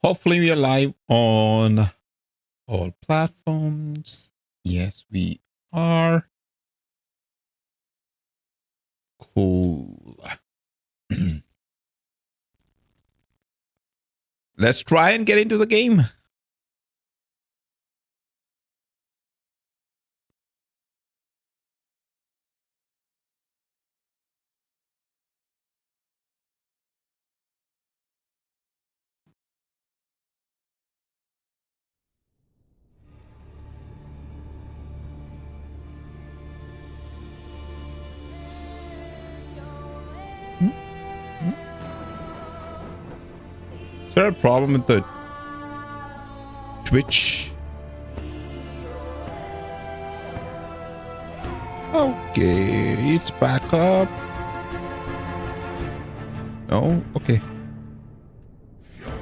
Hopefully we are live on all platforms. Yes, we are. Cool. Let's try and get into the game. Is there a problem with the Twitch? Okay, it's back up. No, okay.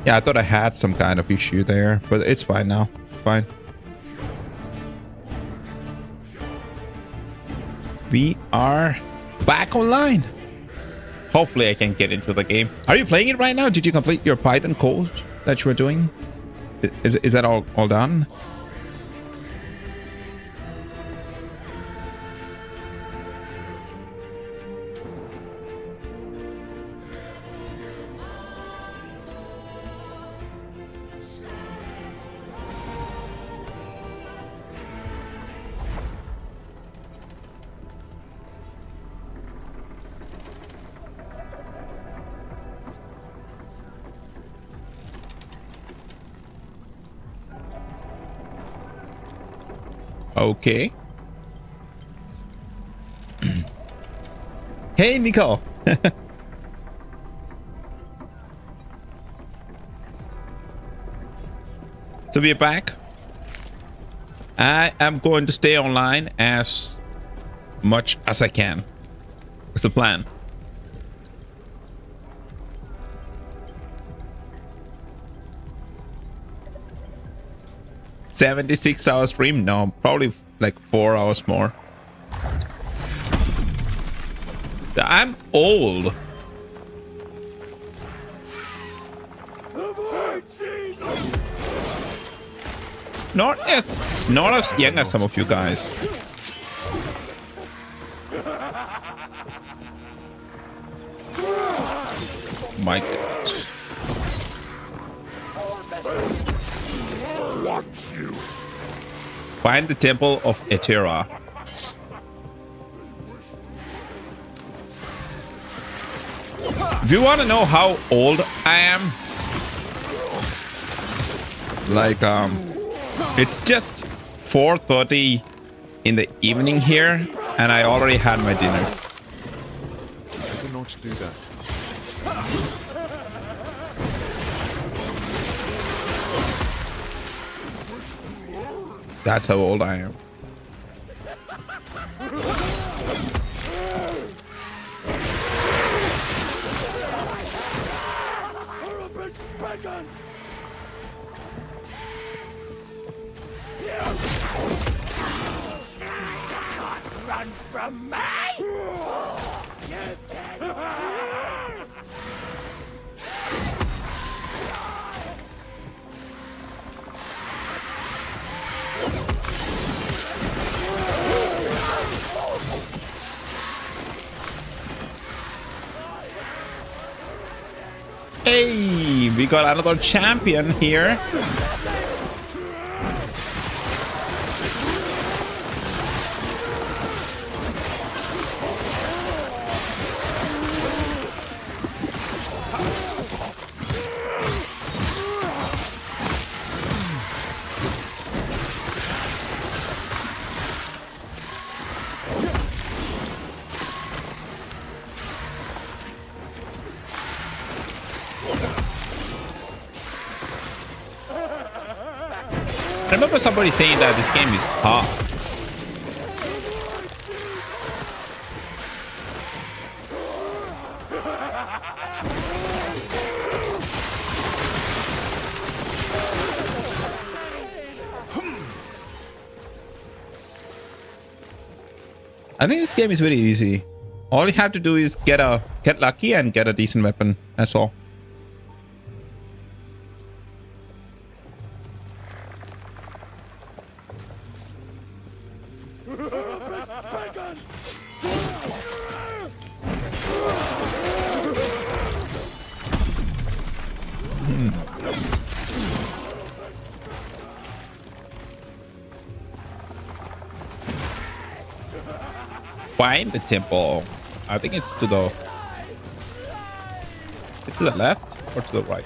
Yeah, I thought I had some kind of issue there, but it's fine now. It's fine. We are back online. Hopefully I can get into the game. Are you playing it right now? Did you complete your Python code that you were doing? Is that all done? Okay. Hey, Nico. So we're back. I am going to stay online as much as I can. What's the plan? $76-hour stream? No, probably like 4 hours more. I'm old. Not as young as some of you guys. My God. Find the Temple of Etera. If you want to know how old I am, like, it's just 4:30 in the evening here, and I already had my dinner. I do not do that. That's how old I am. Run from me! Hey, we got another champion here. I remember somebody saying that this game is hard. I think this game is very easy. All you have to do is get lucky and get a decent weapon. That's all. find the temple. I think it's to the left or to the right.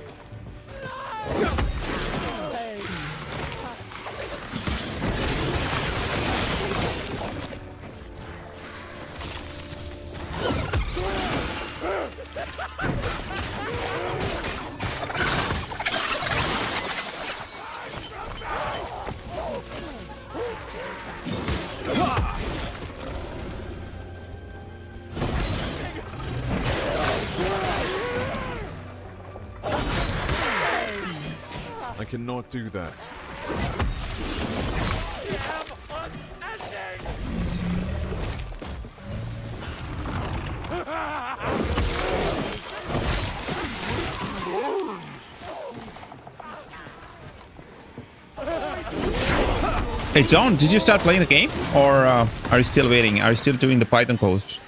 I cannot do that. Hey John, did you start playing the game, or are you still waiting? Are you still doing the Python codes?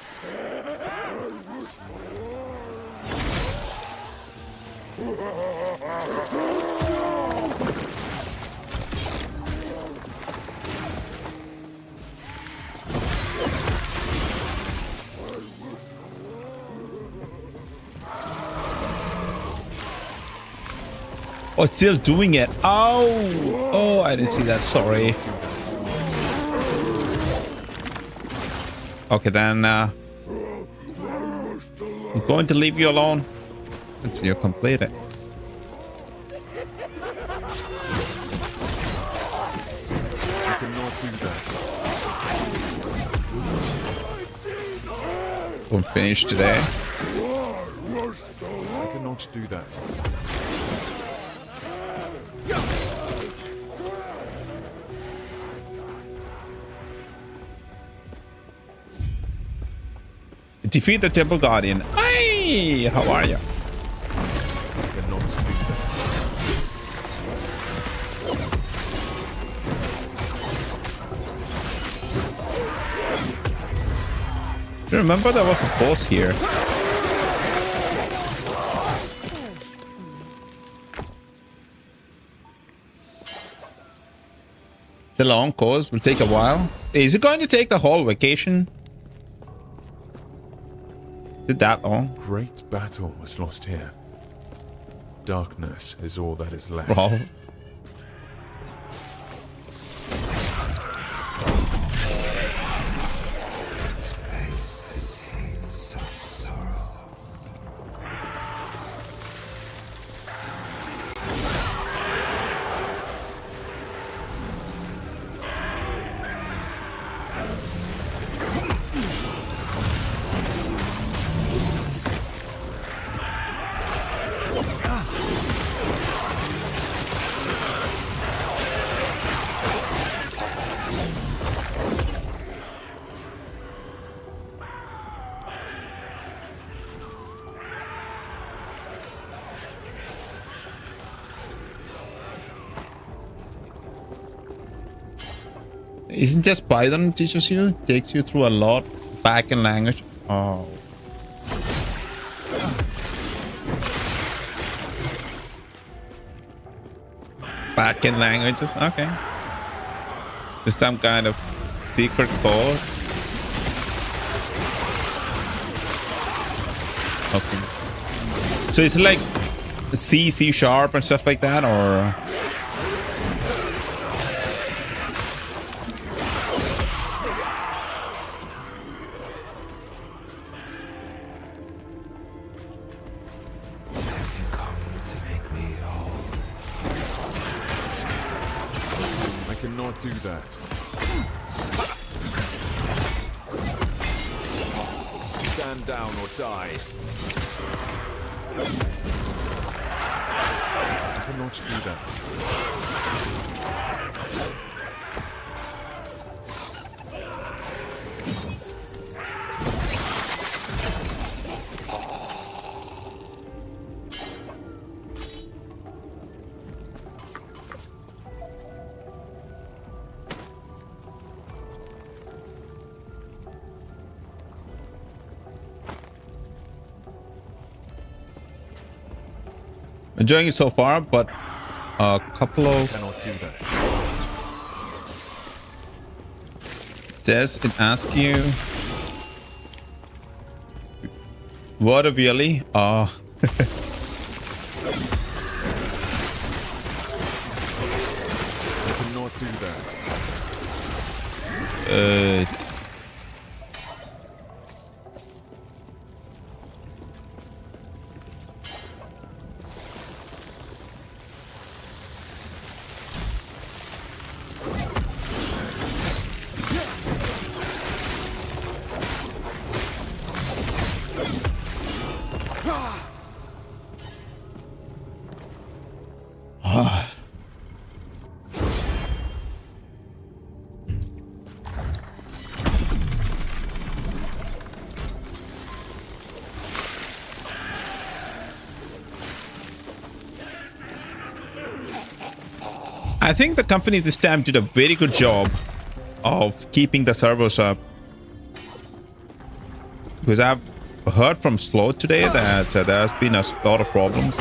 Oh, it's still doing it. Oh, I didn't see that. Sorry. Okay, then I'm going to leave you alone until you complete it. I cannot do that. Won't finish today. I cannot do that. Defeat the Temple Guardian. Hey, how are you? I cannot do that. Do you remember there was a boss here? It's a long course, will take a while. Is it going to take the whole vacation? Did that long? Great battle was lost here. Darkness is all that is left. Bro. Isn't just Python teaches you? It takes you through a lot. Back in language. Oh. Back in languages. Okay. There's some kind of secret code. Okay. So it's like C, C sharp and stuff like that, or? I cannot do that. Stand down or die. I cannot do that. Enjoying it so far, but a couple of Cannot do that. says it asks you What a really? Oh. I cannot do that. I think the company this time did a very good job of keeping the servers up. Because I've heard from Slow today that there's been a lot of problems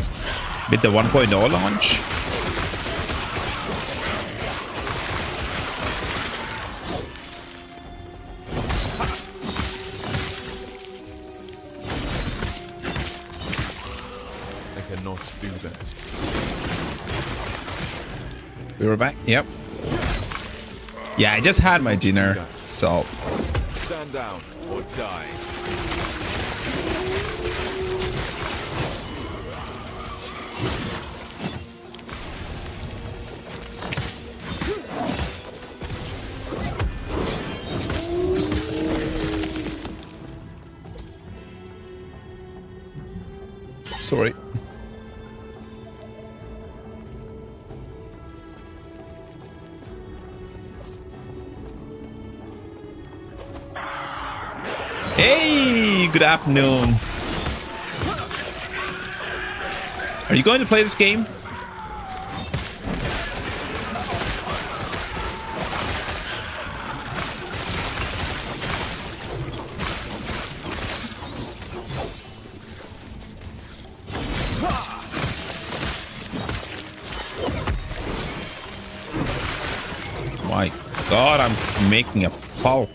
with the 1.0 launch. I cannot do that. We were back. Yep. Yeah, I just had my dinner, so. Stand down or die. Sorry. Hey, good afternoon. Are you going to play this game? My God, I'm making a foul.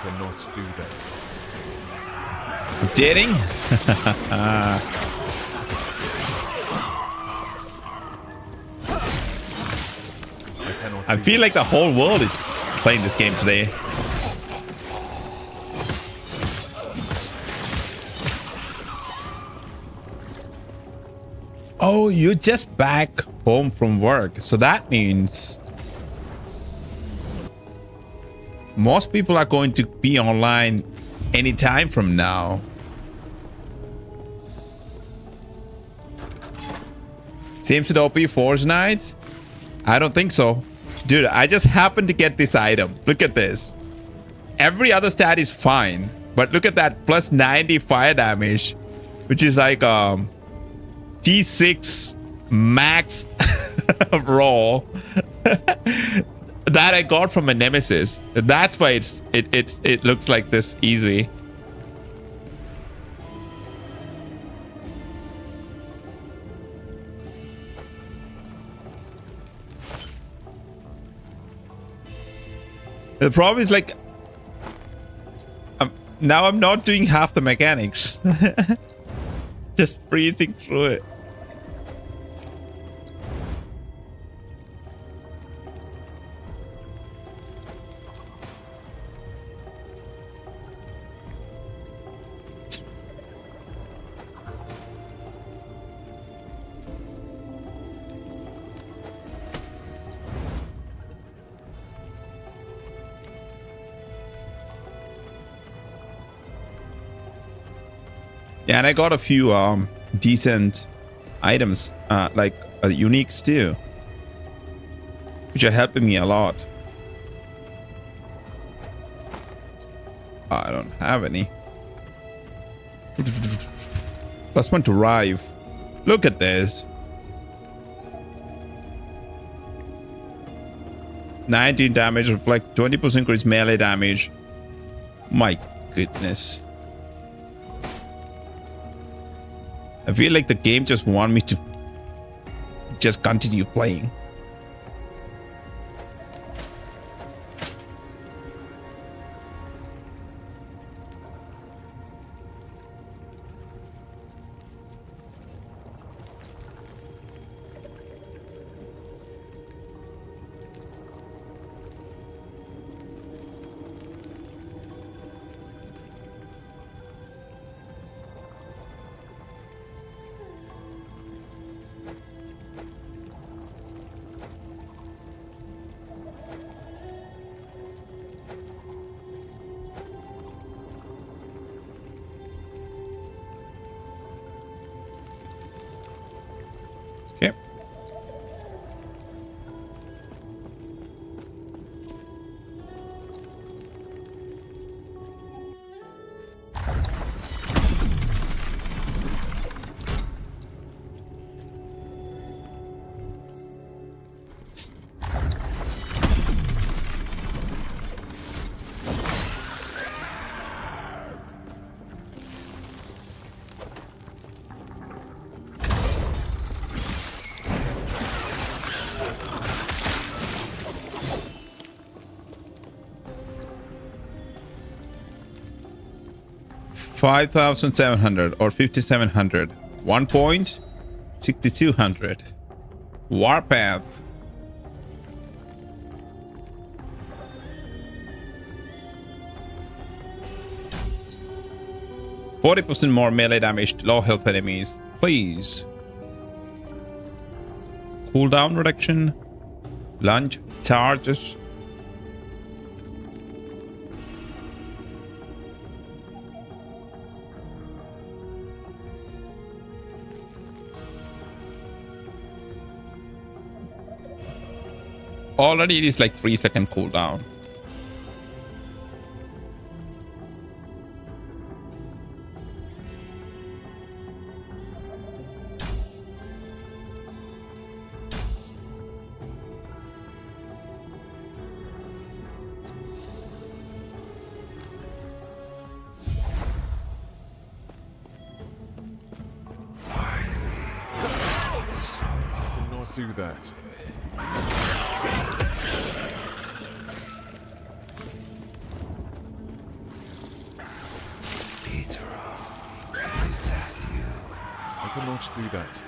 Cannot do that. Dating? I feel like the whole world is playing this game today. Oh, you're just back home from work. So that means most people are going to be online anytime from now. Seems to OP Forge Knight? I don't think so. Dude, I just happened to get this item. Look at this. Every other stat is fine. But look at that plus 90 fire damage. Which is like G6 max raw. That I got from a nemesis. That's why it looks like this easy. The problem is like now I'm not doing half the mechanics. Just breezing through it. Yeah, and I got a few decent items, like uniques too, which are helping me a lot. I don't have any. +1 to Rive. Look at this. 19 damage, reflect 20% increase melee damage. My goodness. I feel like the game just wants me to just continue playing. 5,700 or 5,700. 1 point, 6,200. Warpath. %40 more melee damage to low health enemies. Please. Cooldown reduction. Lunge charges. Already it is like 3-second cooldown. Cannot do that. I cannot do that.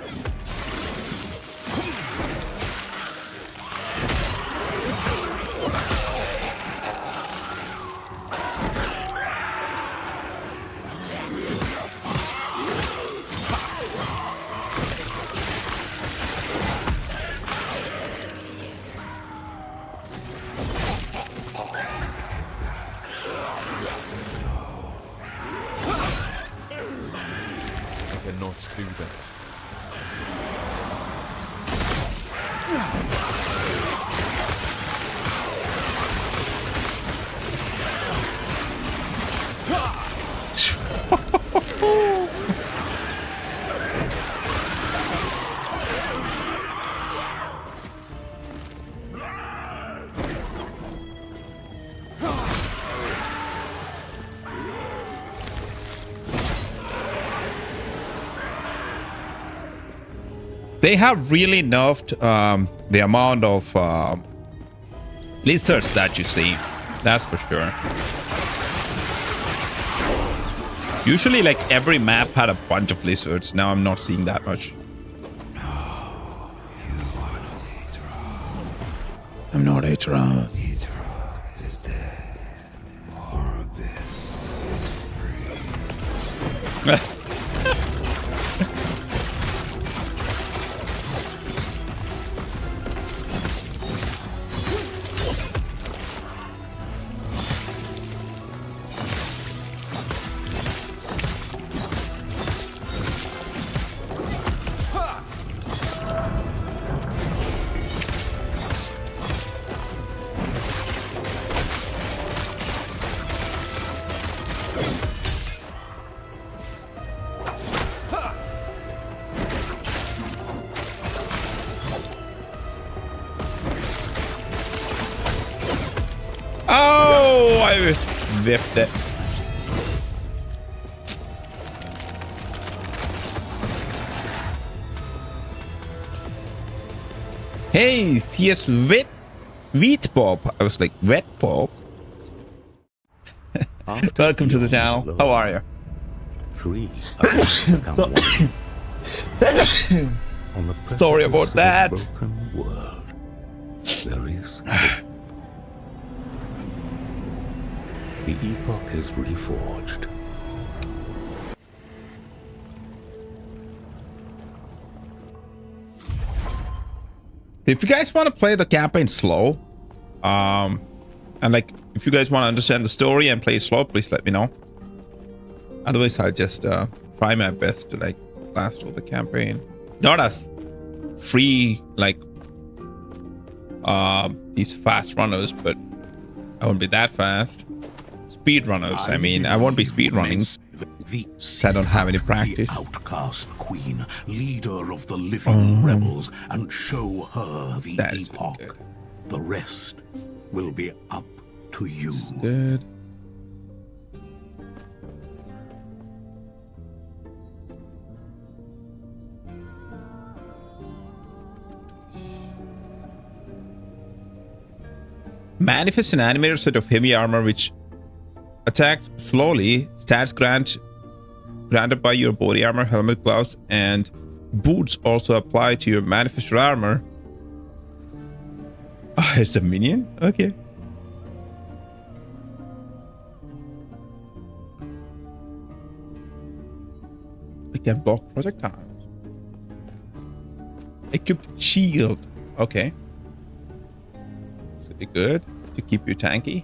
I cannot do that. They have really nerfed the amount of lizards that you see. That's for sure. Usually, like, every map had a bunch of lizards. Now I'm not seeing that much. I'm not Atra. is dead. Our abyss is free. Oh, I was whiffed it. Hey, CS Wheat Pop. I was like, Wet Pop. Welcome to the channel. How are you? 3 become 1. On the Sorry about that. precipice of a broken world, there is hope. The Epoch is reforged. If you guys want to play the campaign slow, and like if you guys want to understand the story and play slow, please let me know. Otherwise, I'll just try my best to like blast through the campaign. Not as free like these fast runners, but I won't be that fast. Speed runners. I mean, I won't be speed running. I don't have any practice. The outcast queen, leader of the living rebels, and show her the That is epoch. good. The rest will be up to you. Good. Manifest an animated set of heavy armor which attacks slowly. Stats grant granted by your body armor, helmet, gloves, and boots also apply to your manifested armor. Oh, it's a minion? Okay. We can block projectiles. Equipped shield. Okay. So be good to keep you tanky.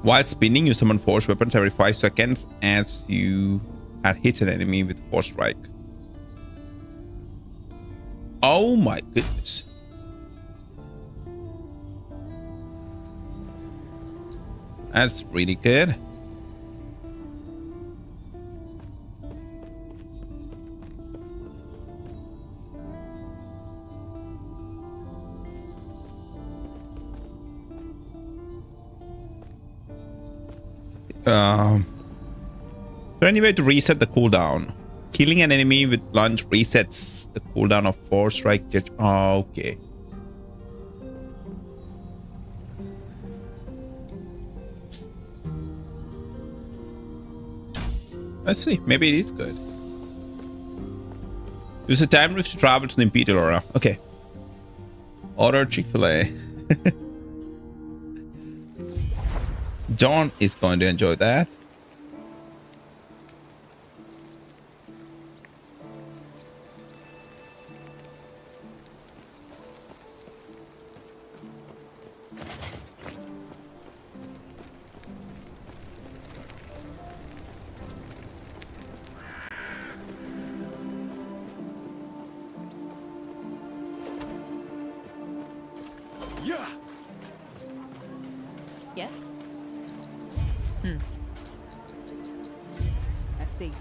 While spinning, you summon force weapons every 5 seconds as you had hit an enemy with force strike. Oh my goodness. That's really good. Is there any way to reset the cooldown? Killing an enemy with lunge resets the cooldown of force strike. Oh, okay. Let's see. Maybe it is good. Use a time rift to travel to the Imperial Aura. Okay. Order Chick-fil-A. John is going to enjoy that. Yeah. Yes? I see.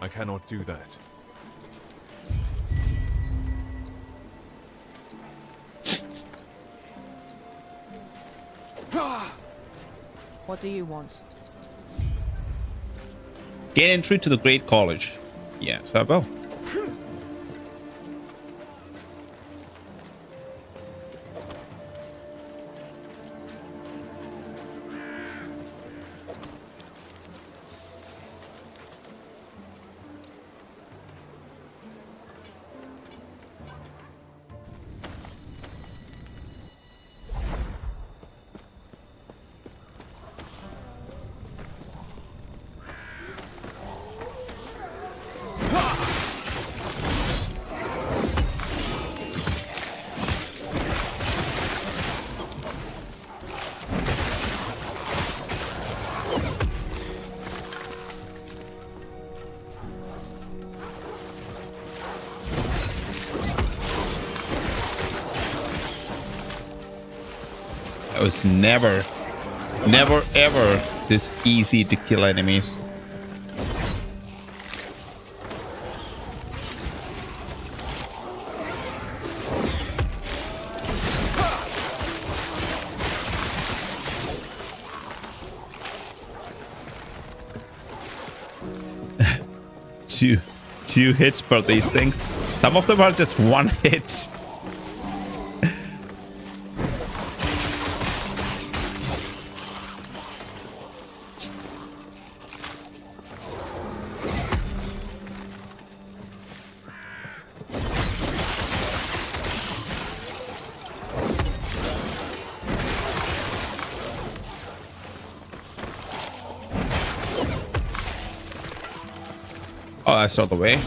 I cannot do that. What do you want? Gain entry to the Great College. Yes, I will. It was never ever this easy to kill enemies. two hits per these things. Some of them are just one hit. Oh, that's not the way.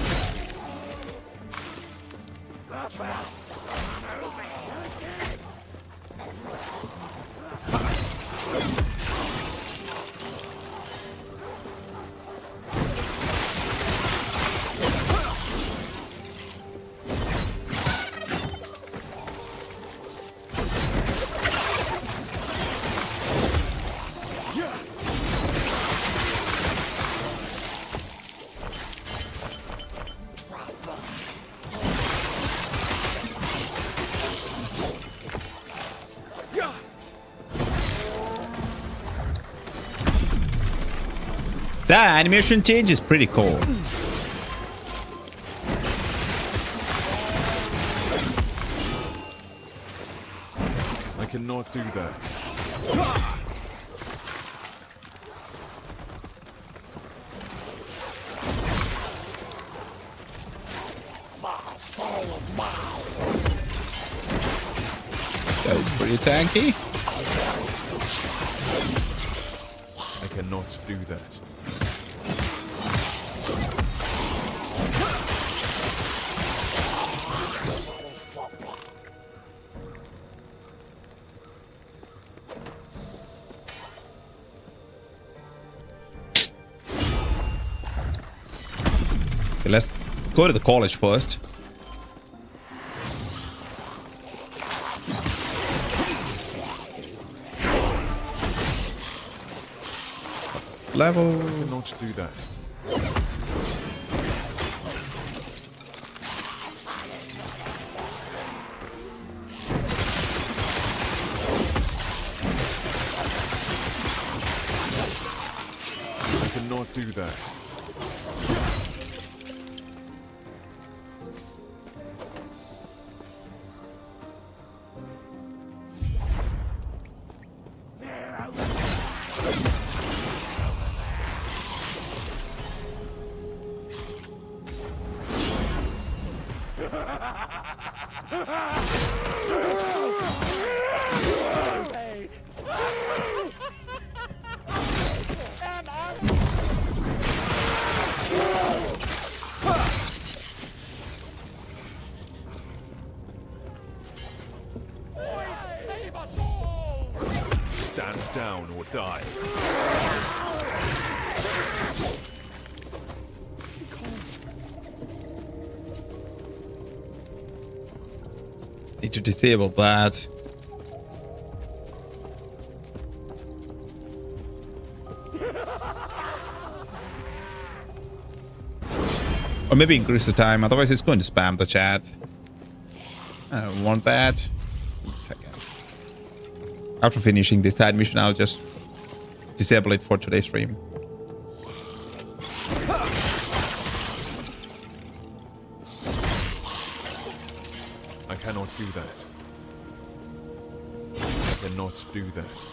That animation change is pretty cool. I cannot do that. That is pretty tanky. I cannot do that. Okay, let's go to the college first. Level. I cannot do that. I cannot do that. Stand down or die. Need to disable that. Or maybe increase the time, otherwise it's going to spam the chat. I don't want that. One second. After finishing this side mission, I'll just disable it for today's stream. I cannot do that. I cannot do that.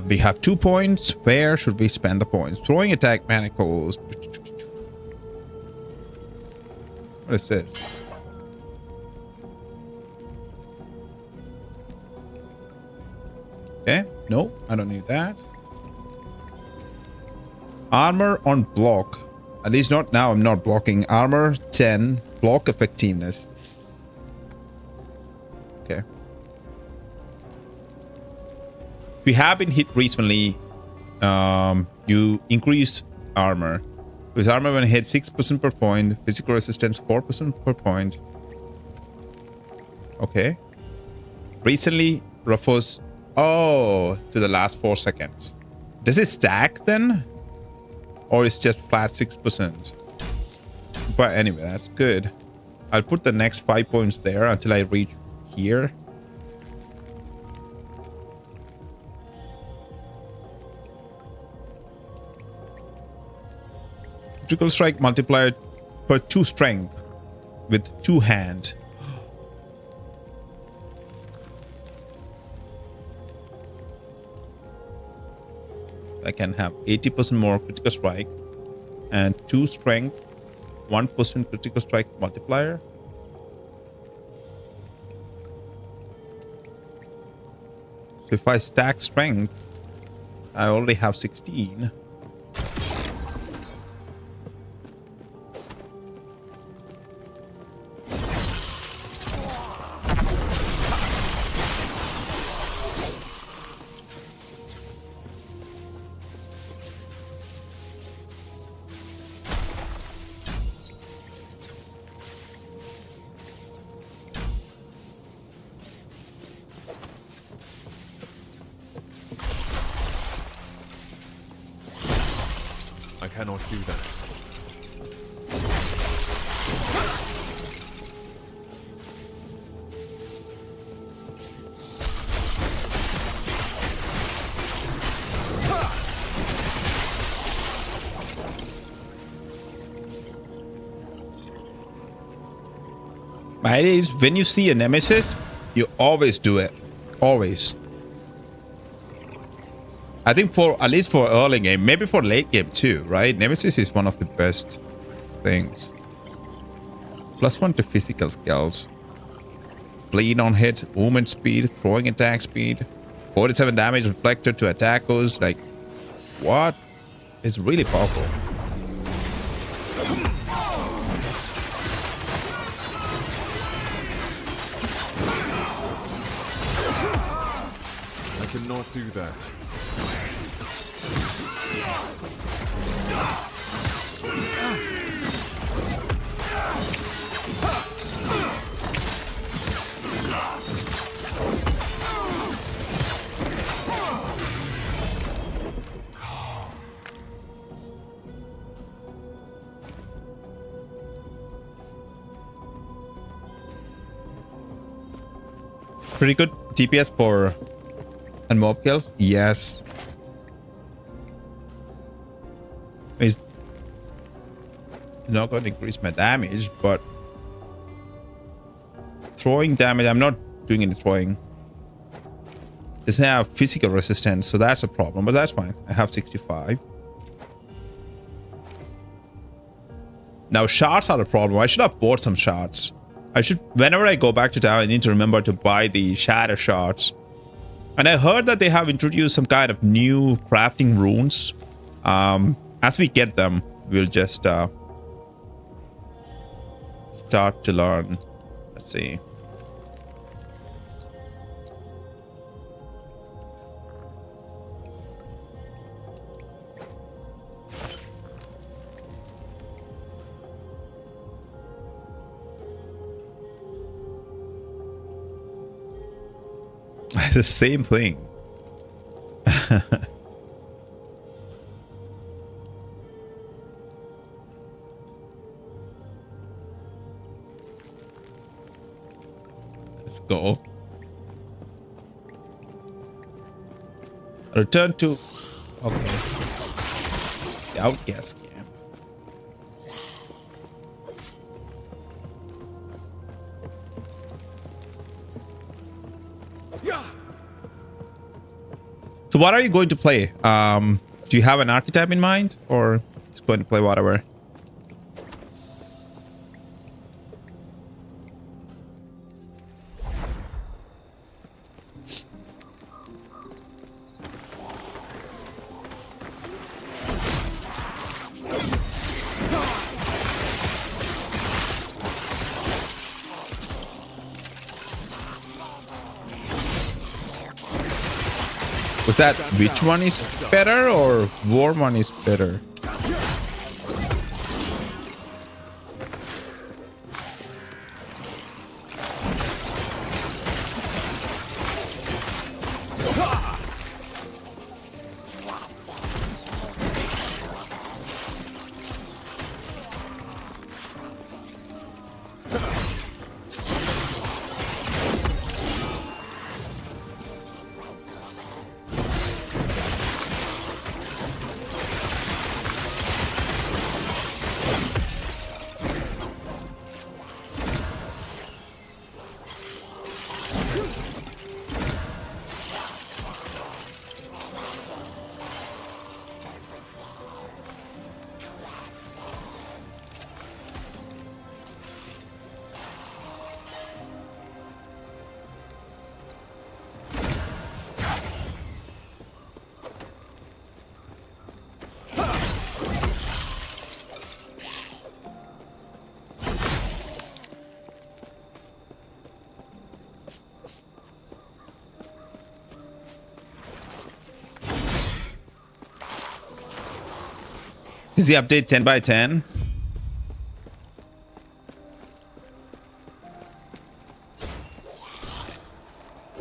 We have 2 points. Where should we spend the points? Throwing attack manacles. What is this? Okay, no, I don't need that. Armor on block. At least not now. I'm not blocking. Armor 10. Block effectiveness. Okay. If you have been hit recently, you increase armor. With armor when hit 6% per point, physical resistance 4% per point. Okay. Recently refers to the last 4 seconds. Does it stack then? Or it's just flat 6%? But anyway, that's good. I'll put the next 5 points there until I reach here. Critical strike multiplier per 2 strength with 2 hand. I can have 80% more critical strike and 2 strength, 1% critical strike multiplier. So if I stack strength, I already have 16. I cannot do that. My idea is when you see a nemesis, you always do it. Always. I think for at least for early game, maybe for late game too, right? Nemesis is one of the best things. +1 to physical skills. Bleed on hit, movement speed, throwing attack speed, 47 damage reflected to attackers. Like, what? It's really powerful. I cannot do that. Pretty good DPS for and mob kills. Yes. It's not going to increase my damage, but throwing damage, I'm not doing any throwing. Doesn't have physical resistance, so that's a problem, but that's fine. I have 65. Now shards are a problem. I should have bought some shards. I should, whenever I go back to town, I need to remember to buy the shatter shards. And I heard that they have introduced some kind of new crafting runes. As we get them, we'll just start to learn. Let's see. The same thing. Let's go. Return to... Okay. The outcast camp. So what are you going to play? Do you have an archetype in mind, or just going to play whatever? Was that which one is better or war one is better? Is the update 10 by 10?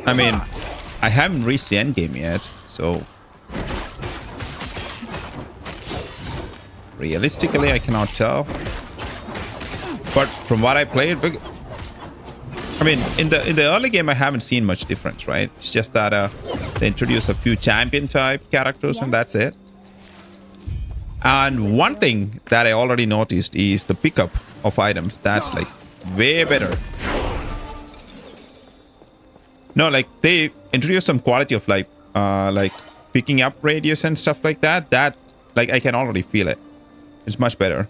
I mean, I haven't reached the end game yet, so Realistically, I cannot tell. But from what I played, I mean, in the early game, I haven't seen much difference, right? It's just that they introduce a few champion type characters, and that's it. And one thing that I already noticed is the pickup of items. That's like way better. No, like they introduced some quality of life, like picking up radius and stuff like that. That, like, I can already feel it. It's much better.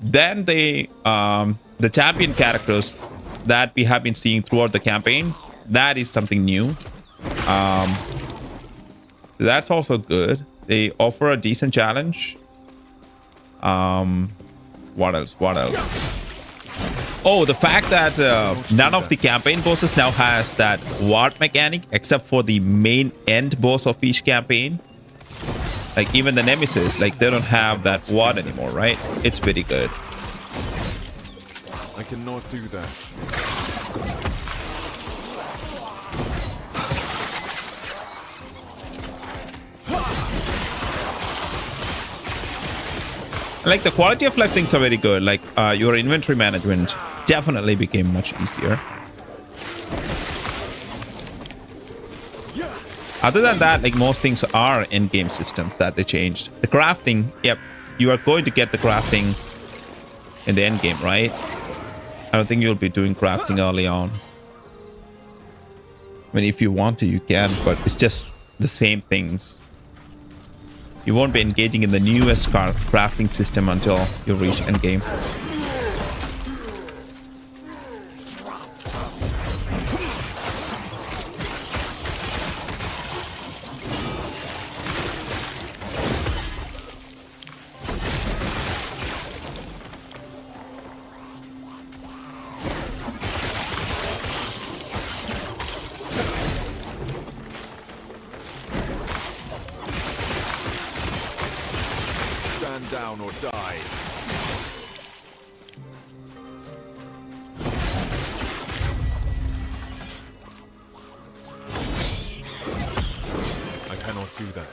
Then the champion characters that we have been seeing throughout the campaign, that is something new. That's also good. They offer a decent challenge. What else? What else? Oh, the fact that none of the campaign bosses now has that ward mechanic, except for the main end boss of each campaign. Like even the nemesis, like they don't have that ward anymore, right? It's pretty good. I cannot do that. Like the quality of life things are very good. Like your inventory management definitely became much easier. Other than that, like most things are in-game systems that they changed. The crafting, yep, you are going to get the crafting in the end game, right? I don't think you'll be doing crafting early on. I mean, if you want to, you can, but it's just the same things. You won't be engaging in the newest crafting system until you reach end game. Stand down or die. I cannot do that.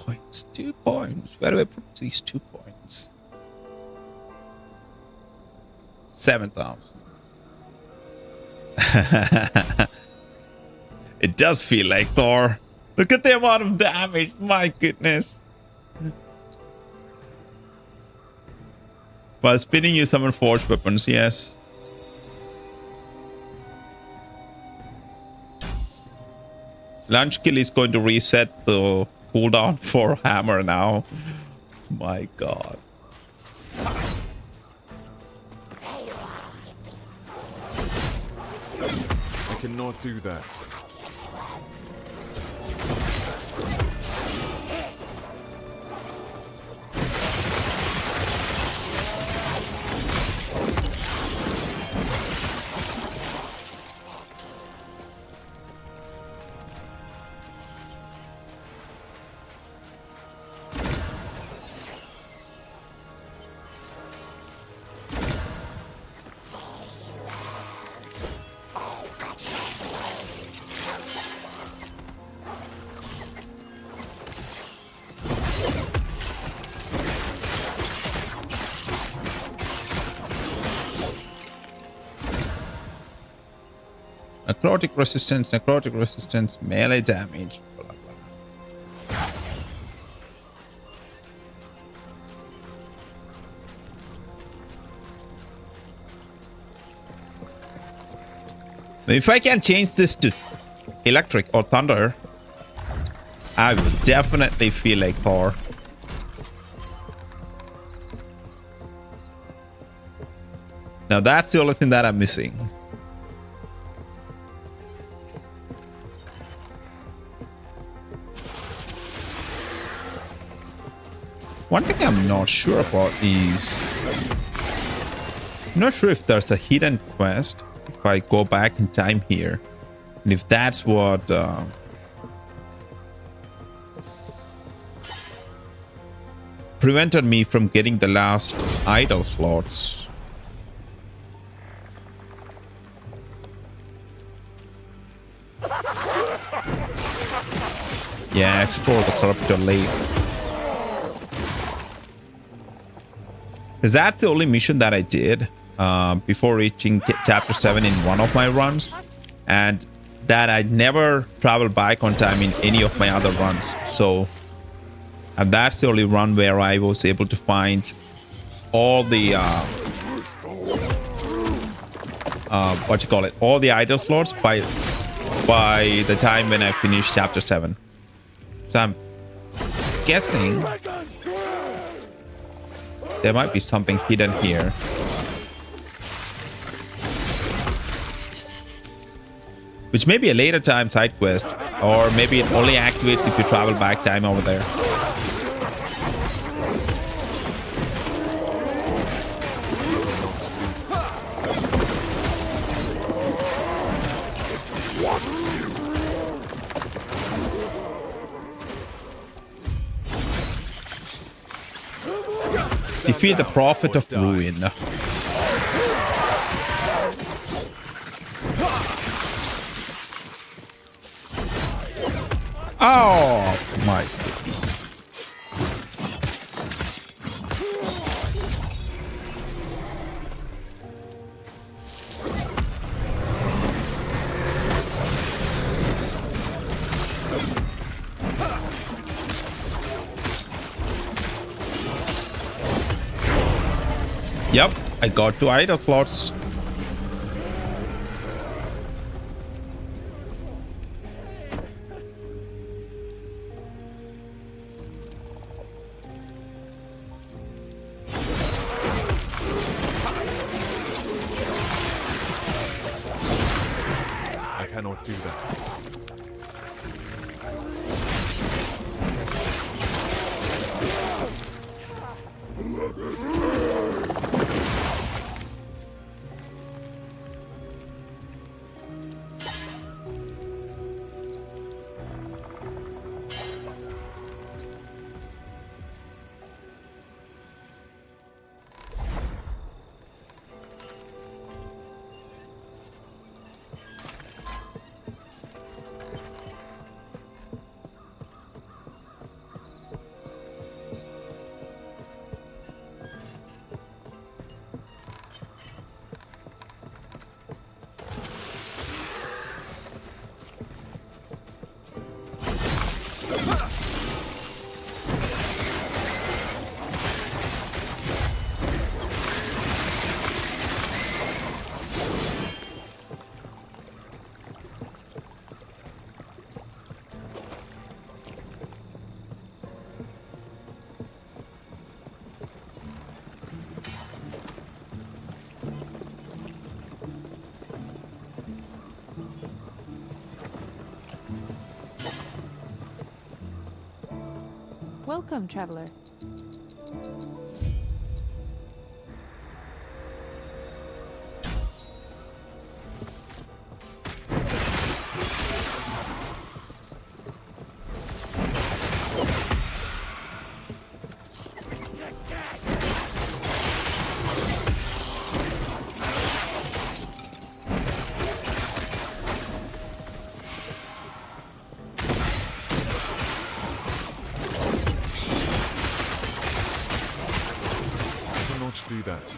Points. 2 points. Where do I put these 2 points? 7,000. It does feel like Thor. Look at the amount of damage. My goodness. While spinning, you summon forged weapons. Yes. Lunch kill is going to reset the cooldown for hammer now. My god. I cannot do that. Necrotic resistance, melee damage, blah, blah. If I can change this to electric or thunder, I will definitely feel like Thor. Now that's the only thing that I'm missing. One thing I'm not sure about is... I'm not sure if there's a hidden quest if I go back in time here. And if that's what... prevented me from getting the last idol slots. Yeah, explore the corruptor late. Because that's the only mission that I did before reaching chapter 7 in one of my runs. And that I never traveled back on time in any of my other runs. So, and that's the only run where I was able to find all the, what you call it, all the idol slots by the time when I finished chapter 7. So I'm guessing there might be something hidden here. Which may be a later time side quest, or maybe it only activates if you travel back time over there. Defeat the Prophet of Ruin. Oh my goodness. Yep, I got 2 idol slots. I cannot do that. Welcome, traveler. Do that.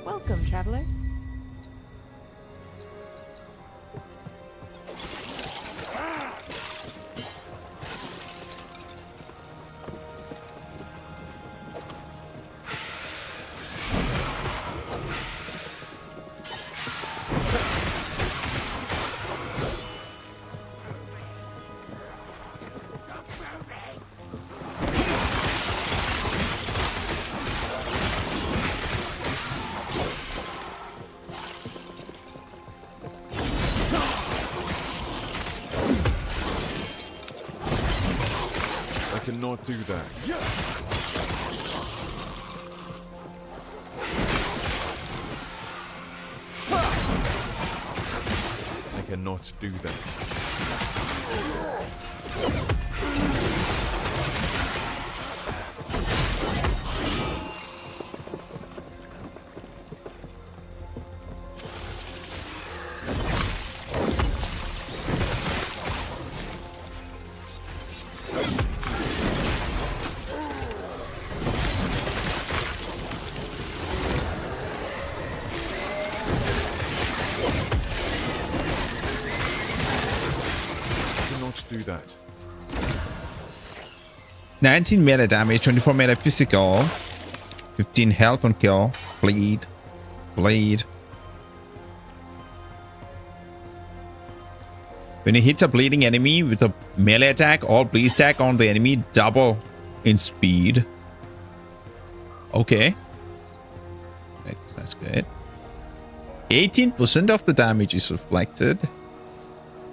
Welcome, traveler. cannot do that. I cannot do that. Do that. 19 melee damage, 24 melee physical, 15 health on kill, bleed. When you hit a bleeding enemy with a melee attack, all bleed stack on the enemy double in speed. Okay. That's good. 18% of the damage is reflected.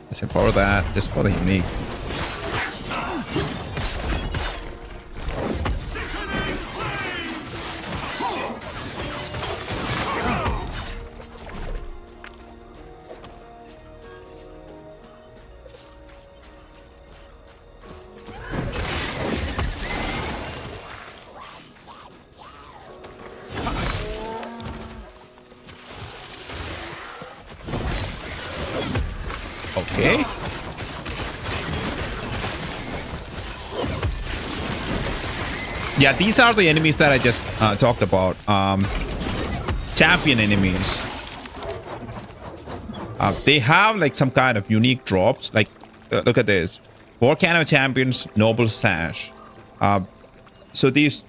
Let's empower that just for the unique. Okay. Yeah, these are the enemies that I just talked about. Champion enemies. They have like some kind of unique drops. Like, look at this. Volcano Champions, Noble Sash. So these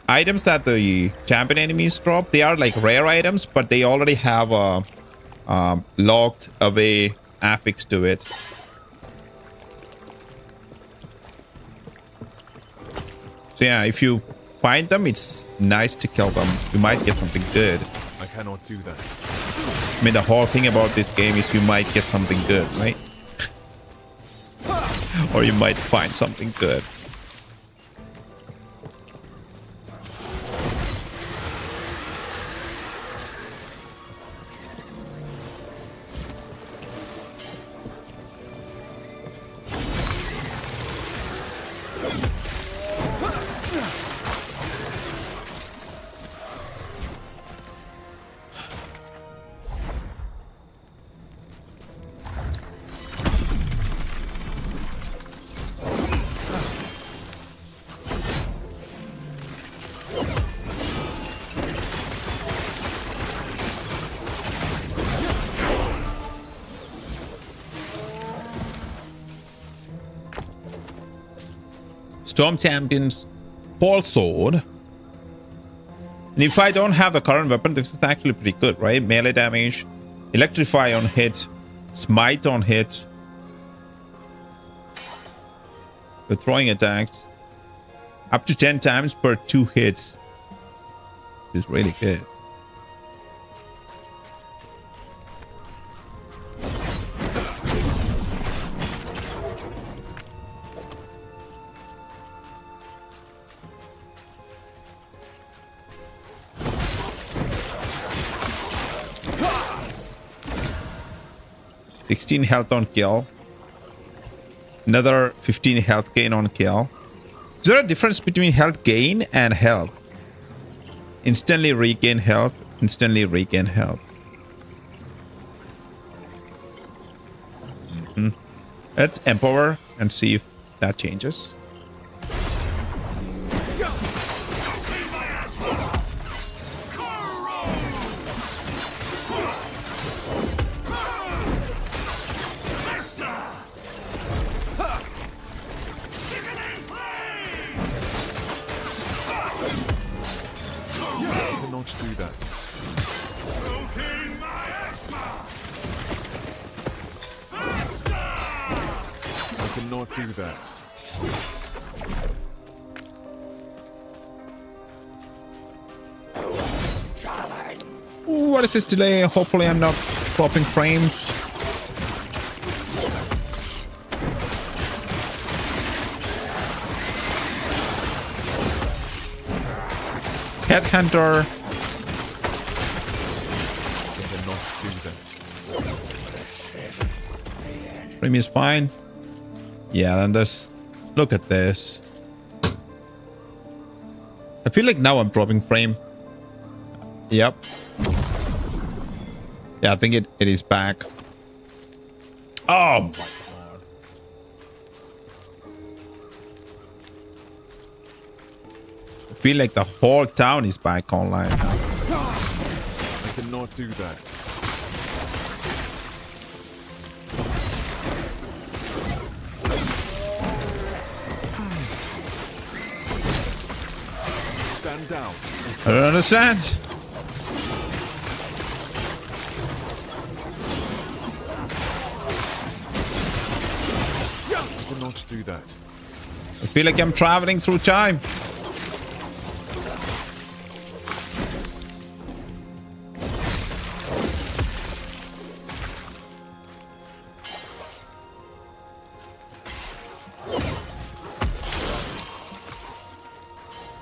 items that the champion enemies drop, they are like rare items, but they already have a locked away affix to it. So yeah, if you find them, it's nice to kill them. You might get something good. I cannot do that. I mean, the whole thing about this game is you might get something good, right? Or you might find something good. Storm Champion's Pole Sword. And if I don't have the current weapon, this is actually pretty good, right? Melee damage, Electrify on hit, Smite on hit. The throwing attacks up to 10 times per 2 hits is really good. $16 health on kill. Another 15 health gain on kill. Is there a difference between health gain and health? Instantly regain health. Instantly regain health. Let's empower and see if that changes. Do that. I cannot do that. Ooh, what is this delay? Hopefully I'm not flopping frames. Headhunter. I cannot do that. Frame is fine. Yeah, then there's... Look at this. I feel like now I'm dropping frame. Yep. Yeah, I think it is back. Oh my god. I feel like the whole town is back online now. I cannot do that. Stand down. I don't understand. I cannot do that. I feel like I'm traveling through time.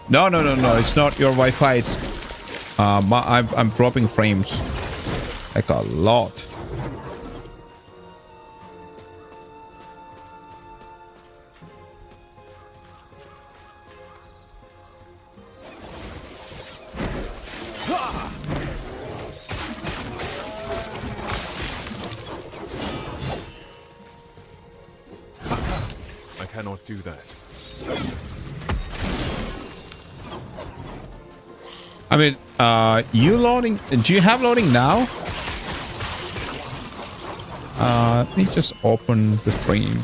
No, it's not your Wi-Fi. It's I'm dropping frames like a lot. I cannot do that. I mean, you loading? Do you have loading now? Let me just open the stream.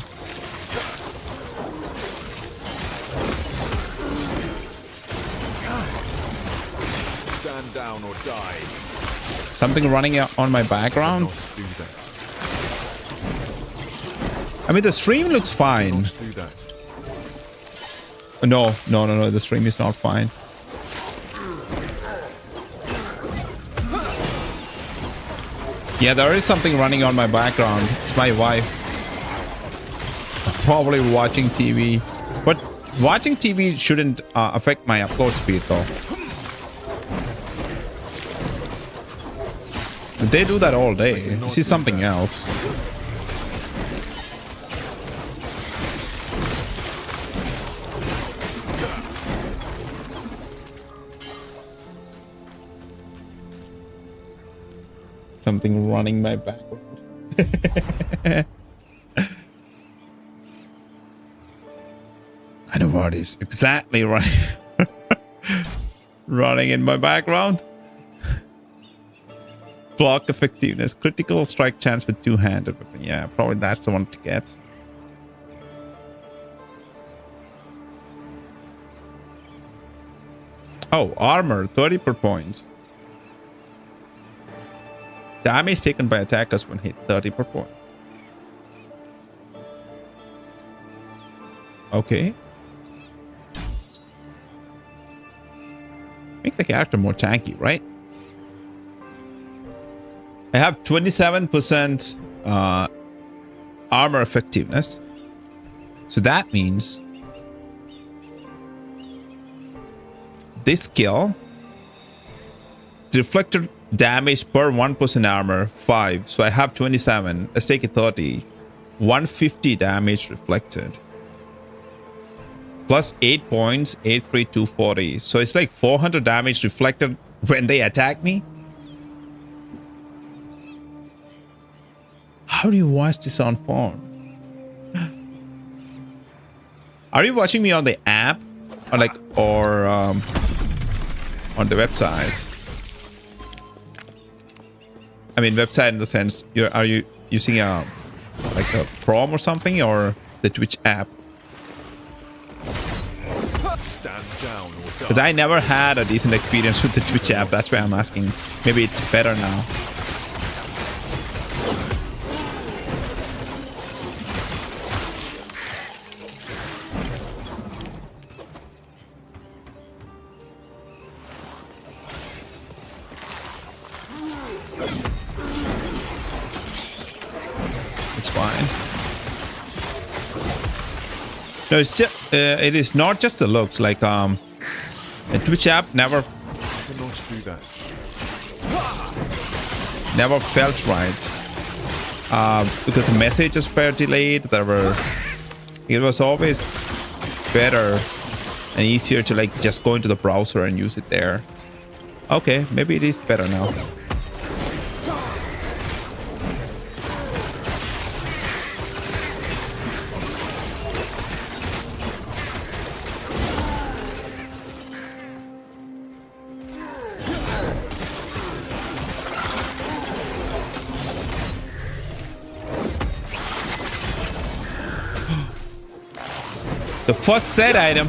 Stand down or die. Something running on my background. Cannot do that. I mean, the stream looks fine. Cannot do that. No. The stream is not fine. Yeah, there is something running on my background. It's my wife. Probably watching TV. But watching TV shouldn't affect my upload speed, though. They do that all day. This is something else. Something running my background. I know what is exactly running. Running in my background. Block effectiveness. Critical strike chance with two-handed weapon. Yeah, probably that's the one to get. Oh, armor. 30 per point. Damage taken by attackers when hit 30 per point. Okay. Make the character more tanky, right? I have 27% armor effectiveness. So that means this skill reflected damage per 1% armor 5. So I have 27. Let's take it 30. 150 damage reflected. Plus 8 points, 83240. So it's like 400 damage reflected when they attack me. How do you watch this on phone? Are you watching me on the app or on the website? I mean, website in the sense, are you using a Chrome or something, or the Twitch app? Stand down or die. Because I never had a decent experience with the Twitch app. That's why I'm asking. Maybe it's better now. It's fine. No, it's just, it is not just the looks. Like the Twitch app never never felt right. Because the messages were delayed. It was always better and easier to like just go into the browser and use it there. Okay, maybe it is better now. The first set item.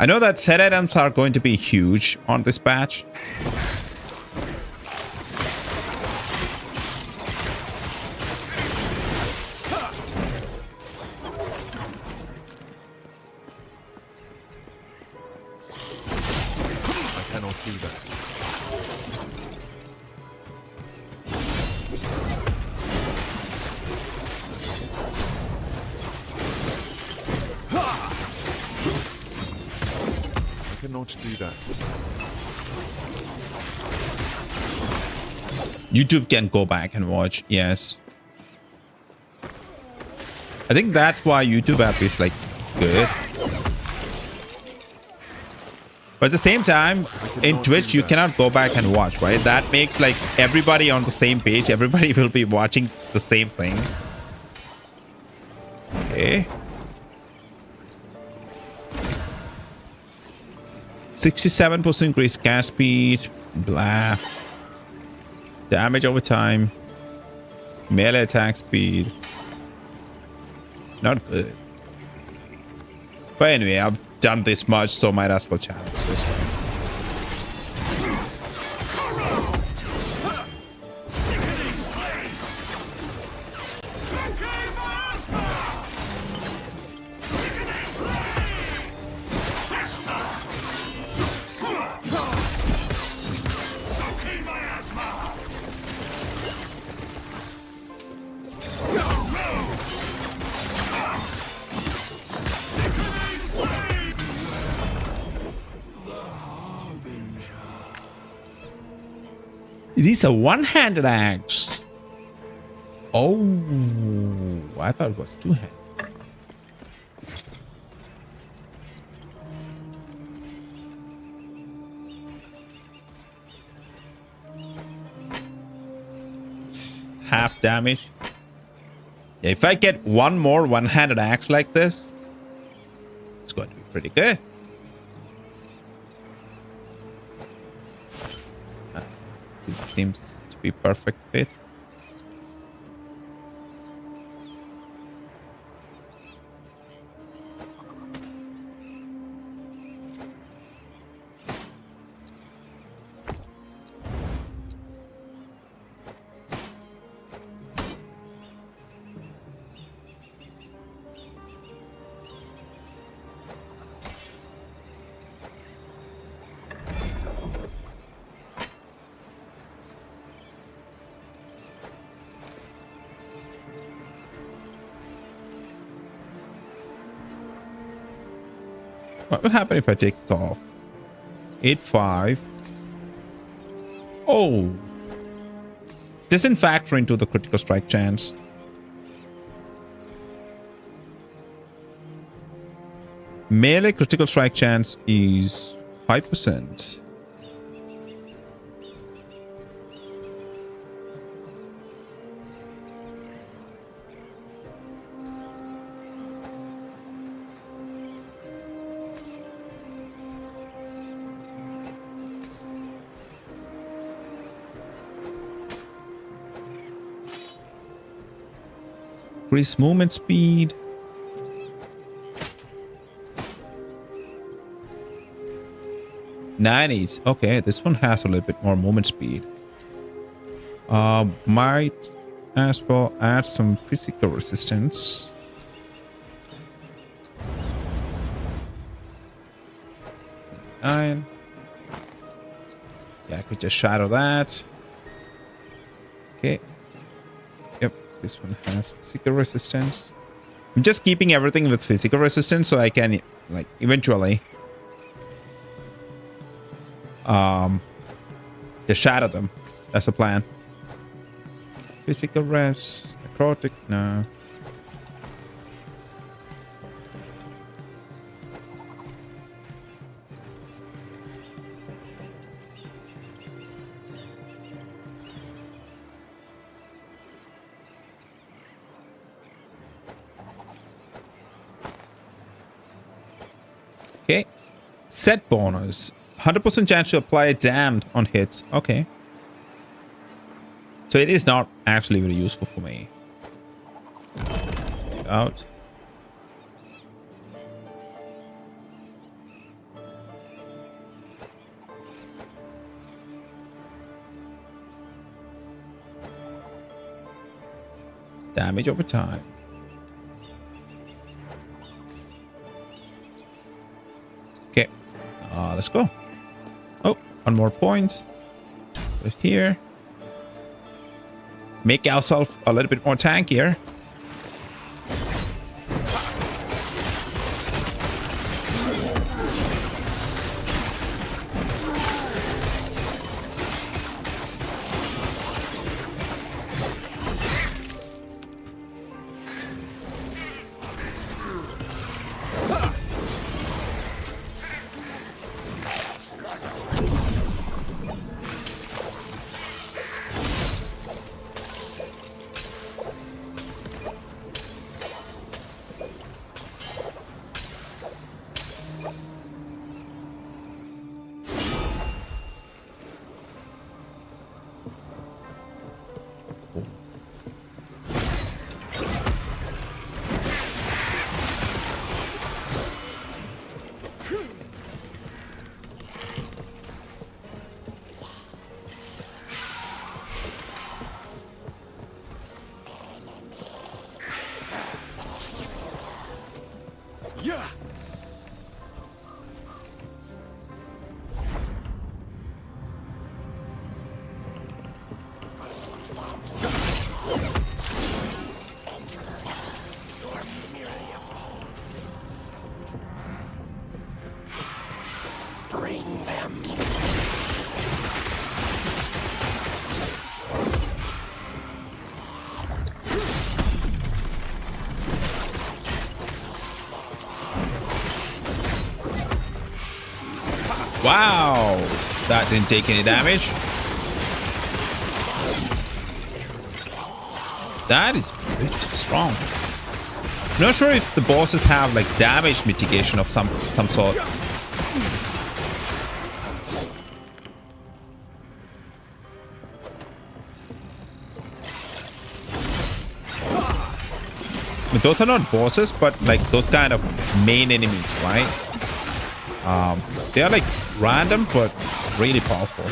I know that set items are going to be huge on this patch. YouTube can go back and watch, yes. I think that's why YouTube app is like good. But at the same time, in Twitch, you cannot go back and watch, right? That makes like everybody on the same page. Everybody will be watching the same thing. Okay. 67% increased cast speed. Blah. Damage over time. Melee attack speed. Not good. But anyway, I've done this much, so might as well challenge this one. It is a one-handed axe. Oh, I thought it was two-handed. Half damage. Yeah, if I get one more one-handed axe like this, it's going to be pretty good. Seems to be perfect fit. What will happen if I take it off? 8-5. Oh. Doesn't factor into the critical strike chance. Melee critical strike chance is 5%. Increase movement speed. '90s. Okay, this one has a little bit more movement speed. Might as well add some physical resistance. Nine. Yeah, I could just shadow that. Okay. Yep, this one has physical resistance. I'm just keeping everything with physical resistance so I can, like, eventually just shadow them. That's the plan. Physical res, necrotic, no. Okay. Set bonus. 100% chance to apply damned on hits. Okay. So it is not actually very useful for me. Get out. Damage over time. Okay. Let's go. Oh, one more point. Right here. Make ourselves a little bit more tankier. Yeah. Wow. That didn't take any damage. That is pretty strong. I'm not sure if the bosses have like damage mitigation of some sort. I mean, those are not bosses, but like those kind of main enemies, right? They are like random, but really powerful.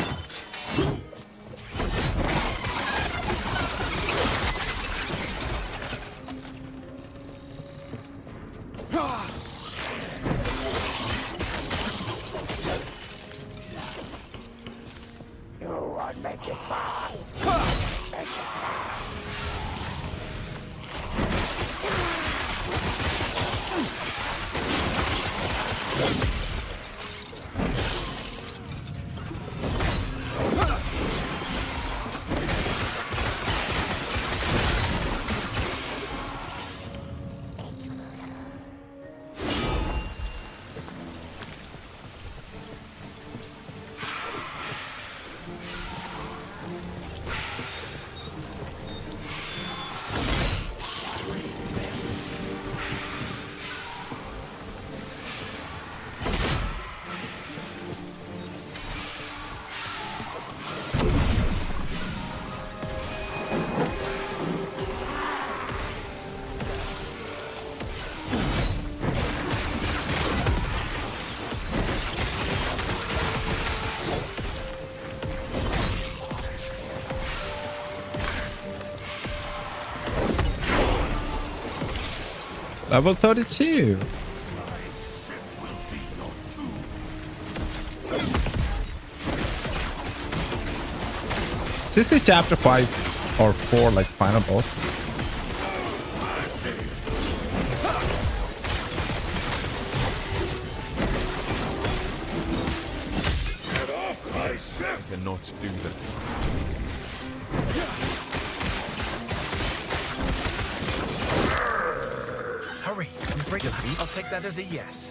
Level 32. Is this chapter 5 or 4 like final boss? I cannot do that. Hurry and break it. I'll take that as a yes.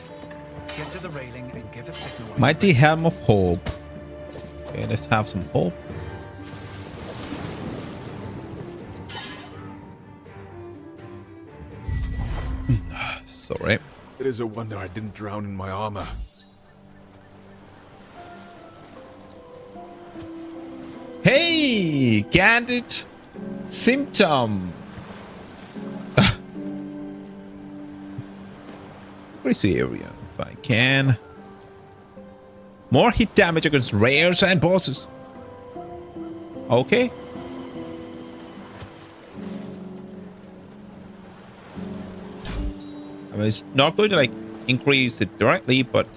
Get to the railing and give a signal. Mighty Helm of Hope. Okay, let's have some hope. Sorry. It is a wonder I didn't drown in my armor. Hey, candid symptom. Crazy area, if I can. More hit damage against rares and bosses. Okay. I mean, it's not going to like increase it directly, but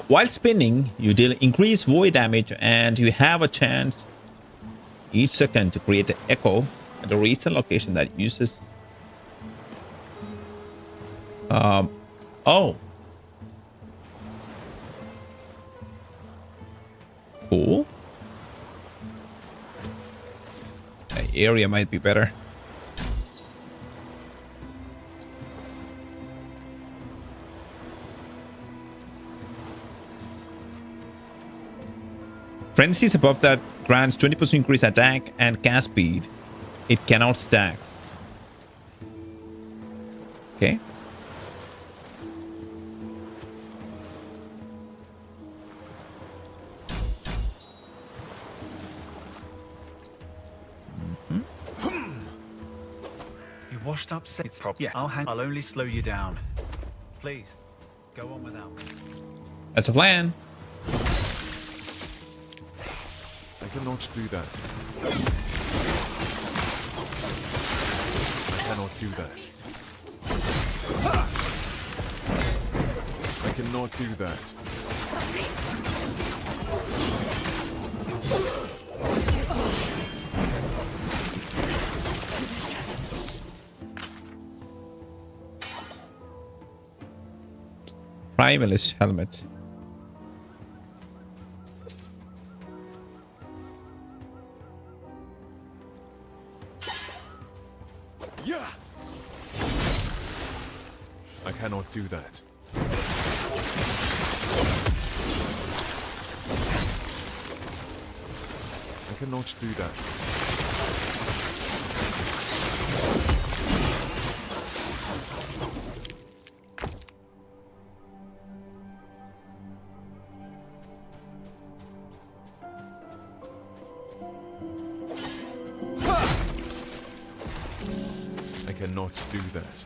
while spinning, you deal increased void damage, and you have a chance each second to create an echo at a recent location that uses. Oh. Cool. The area might be better. Frenzies above that grants 20% increase attack and cast speed. It cannot stack. Okay. You washed up. It's yeah. I'll only slow you down. Please, go on without me. That's a plan. I cannot do that. I cannot do that. I cannot do that. Primalist helmet. Yeah. I cannot do that. I cannot do that. I cannot do that.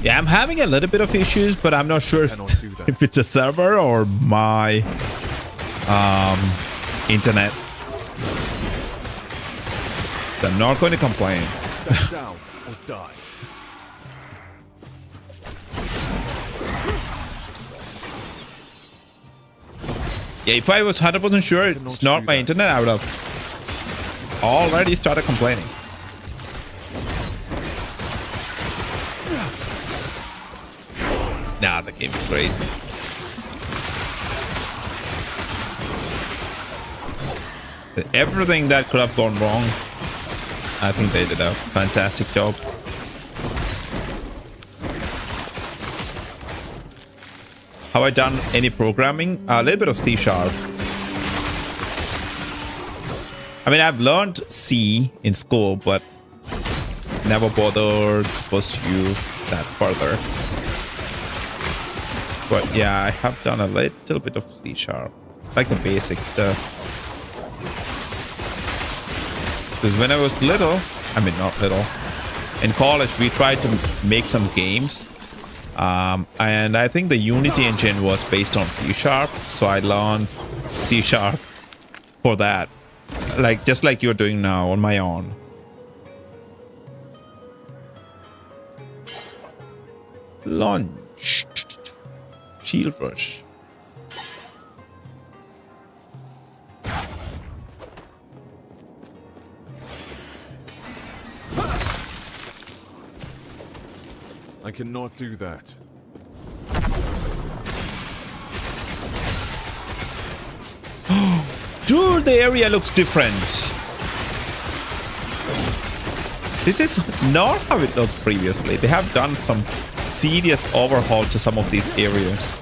Yeah, I'm having a little bit of issues, but I'm not sure Cannot do that. if it's a server or my internet. So I'm not going to complain. Stand down or die. Yeah, if I was 100% sure it's not my internet, I would have already started complaining. Nah, the game is great. Everything that could have gone wrong, I think they did a fantastic job. Have I done any programming? A little bit of C#. I mean, I've learned C in school, but never bothered to pursue that further. But yeah, I have done a little bit of C#, like the basic stuff. Because when I was little, I mean not little, in college we tried to make some games. And I think the Unity engine was based on C#, so I learned C# for that. Like, just like you're doing now on my own. Launch. Shield rush. I cannot do that. Dude, the area looks different. This is not how it looked previously. They have done some serious overhaul to some of these areas.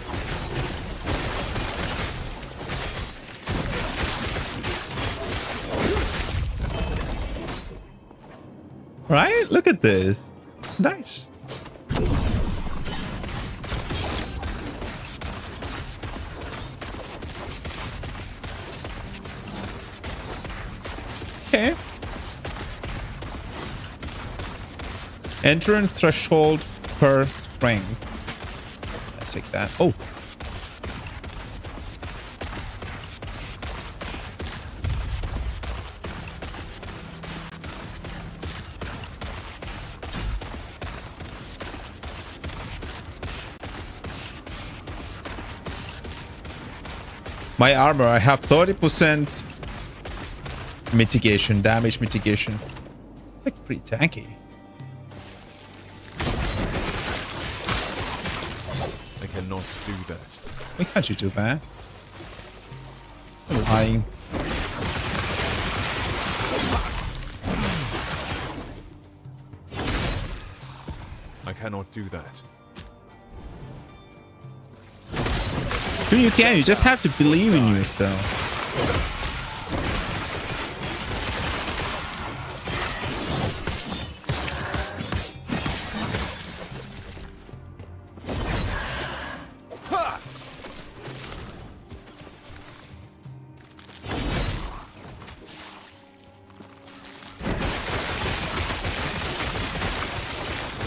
Right? Look at this. It's nice. Okay. Entrance threshold per strength. Let's take that. Oh. My armor, I have 30% mitigation, damage mitigation. Like pretty tanky. I cannot do that. Why can't you do that? You're lying. I cannot do that. Dude, you can. You just have to believe in yourself.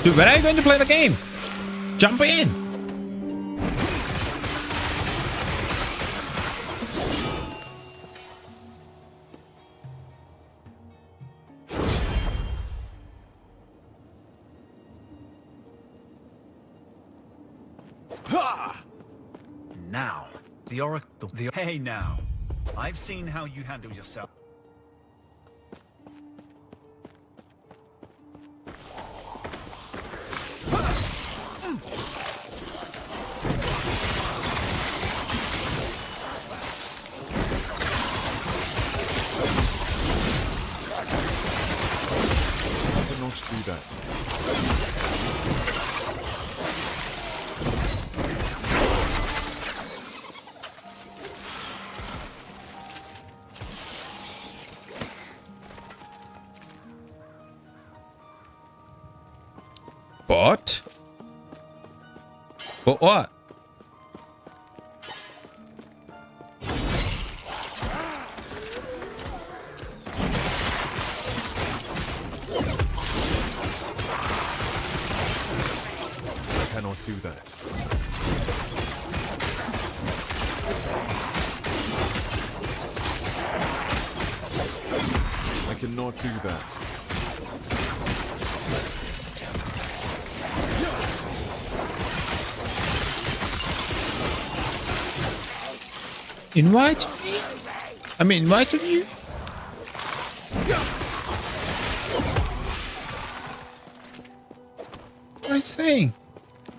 Dude, when are you going to play the game? Jump in. Now, the Oracle. Hey, now. I've seen how you handle yourself. I cannot do that. But what? cannot do that. Invite me? I mean, invited you? What are you saying?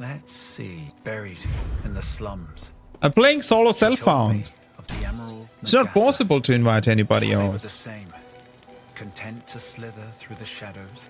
Let's see. Buried in the slums. I'm playing solo She told me self-found. of the Emerald It's not Nagasa. possible to invite anybody They were else. the same, content to slither through the shadows.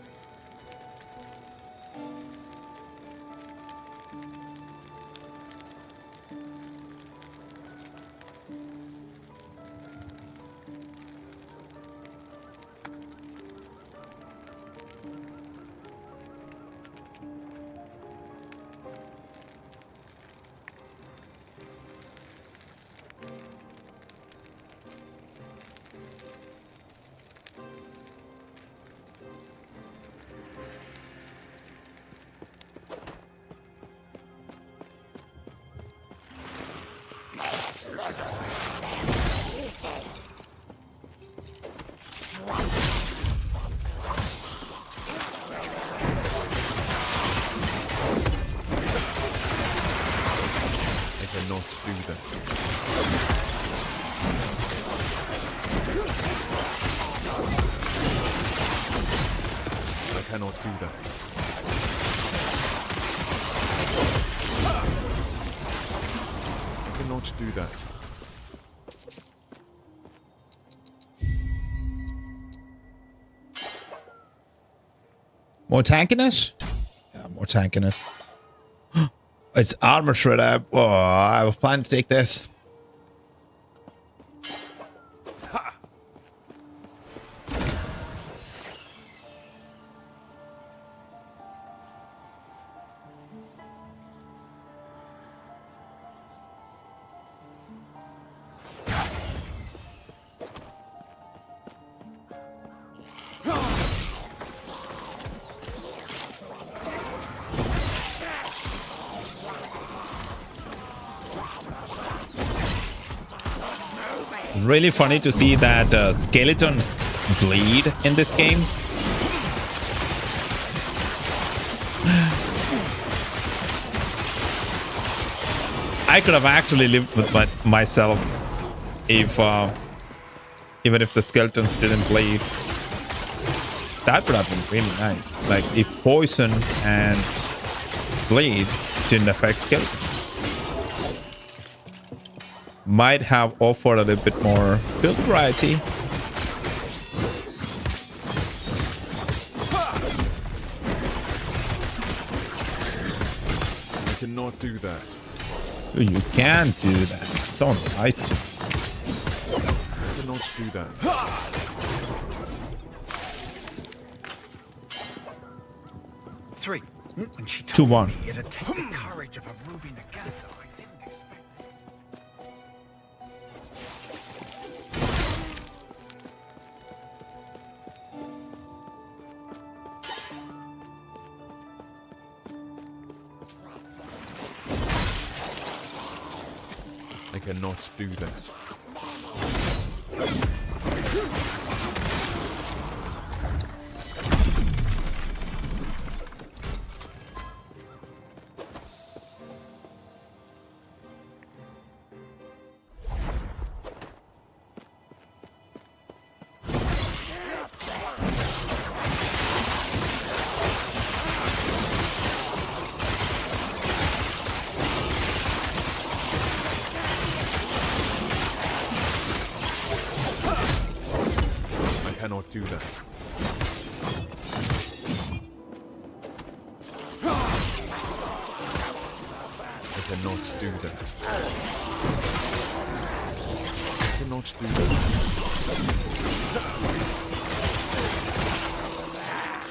I cannot do that. I cannot do that. I cannot do that. More tankiness? Yeah, more tankiness. It's armor shredder. Oh, I was planning to take this. Really funny to see that skeletons bleed in this game. I could have actually lived with myself if even if the skeletons didn't bleed. That would have been really nice. Like if poison and bleed didn't affect skeletons. Might have offered a little bit more build variety. I cannot do that. You can do that. Don't lie to me. I cannot do that. 3. And she told 2-1. me it'd take the courage of a ruby Nagasa. I didn't expect this. I cannot do that. I cannot do that. I cannot do that. I cannot do that.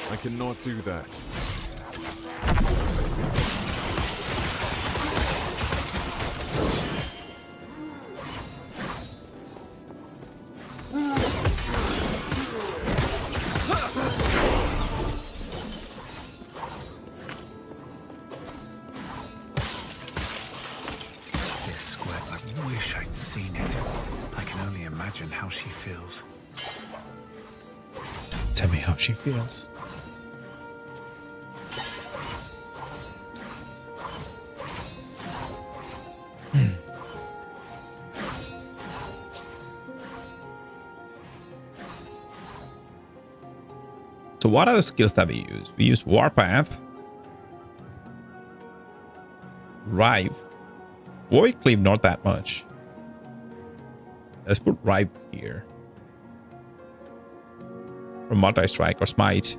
I cannot do that. This square, I wish I'd seen it. I can only imagine how she feels. Tell me how she feels. So what are the skills that we use? We use Warpath, Rive, Void Cleave, not that much. Let's put Rive here. Or Multi-Strike or Smite.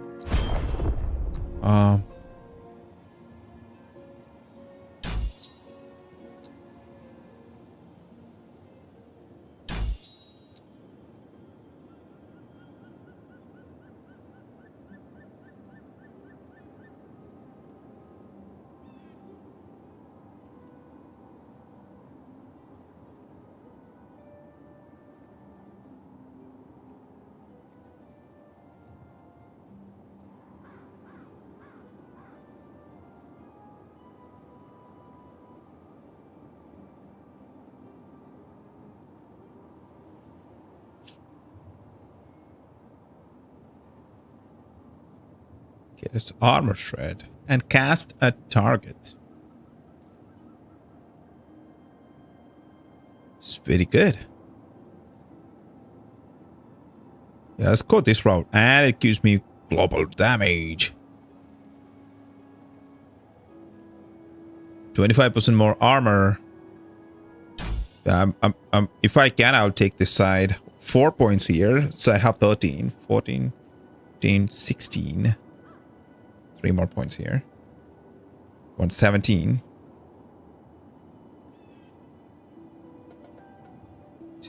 Okay, let's armor shred and cast a target. It's very good. Yeah, let's go this route. And it gives me global damage. 25% more armor. If I can, I'll take this side. 4 points here. So I have 13, 14, 15, 16. 3 more points here. 117.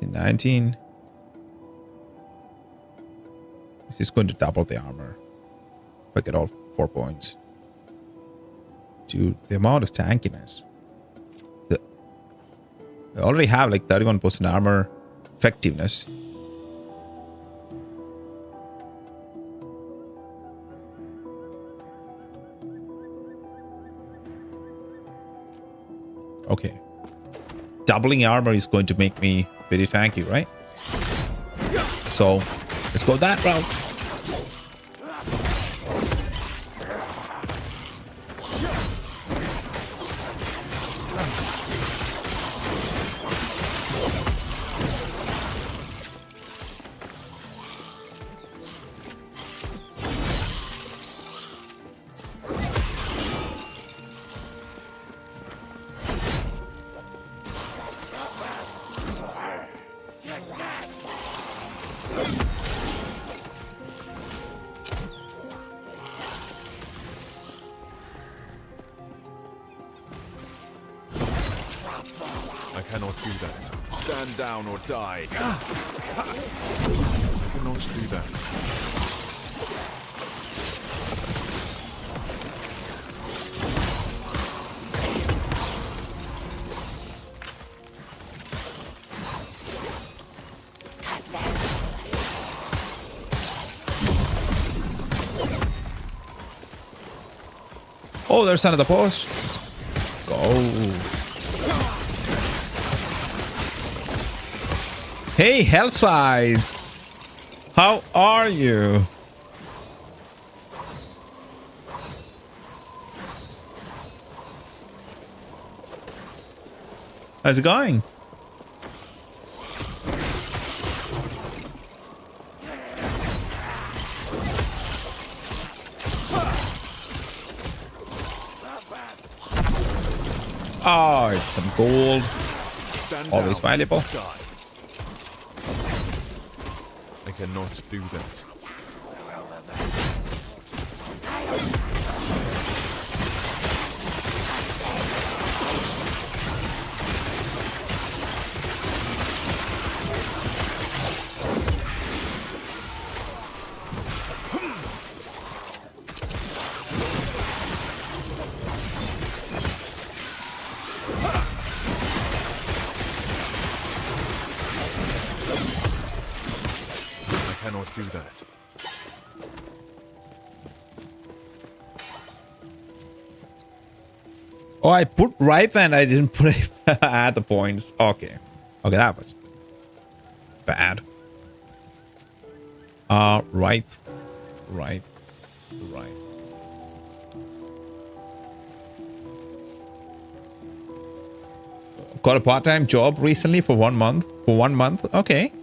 19. This is going to double the armor. If I get all 4 points. Dude, the amount of tankiness. I already have like 31% armor effectiveness. Okay. Doubling armor is going to make me very tanky, right? So, let's go that route. I cannot do that. Stand down or die. I cannot do that. Oh, there's another boss. Let's go. Hey, Hellside. How are you? How's it going? Oh, it's some gold. Stand Always down. valuable. Die. I cannot do that. I cannot do that. Oh, I put right and I didn't put it at the points. Okay. Okay, that was bad. Right. Right. Right. Got a part-time job recently for 1 month. For 1 month. Okay.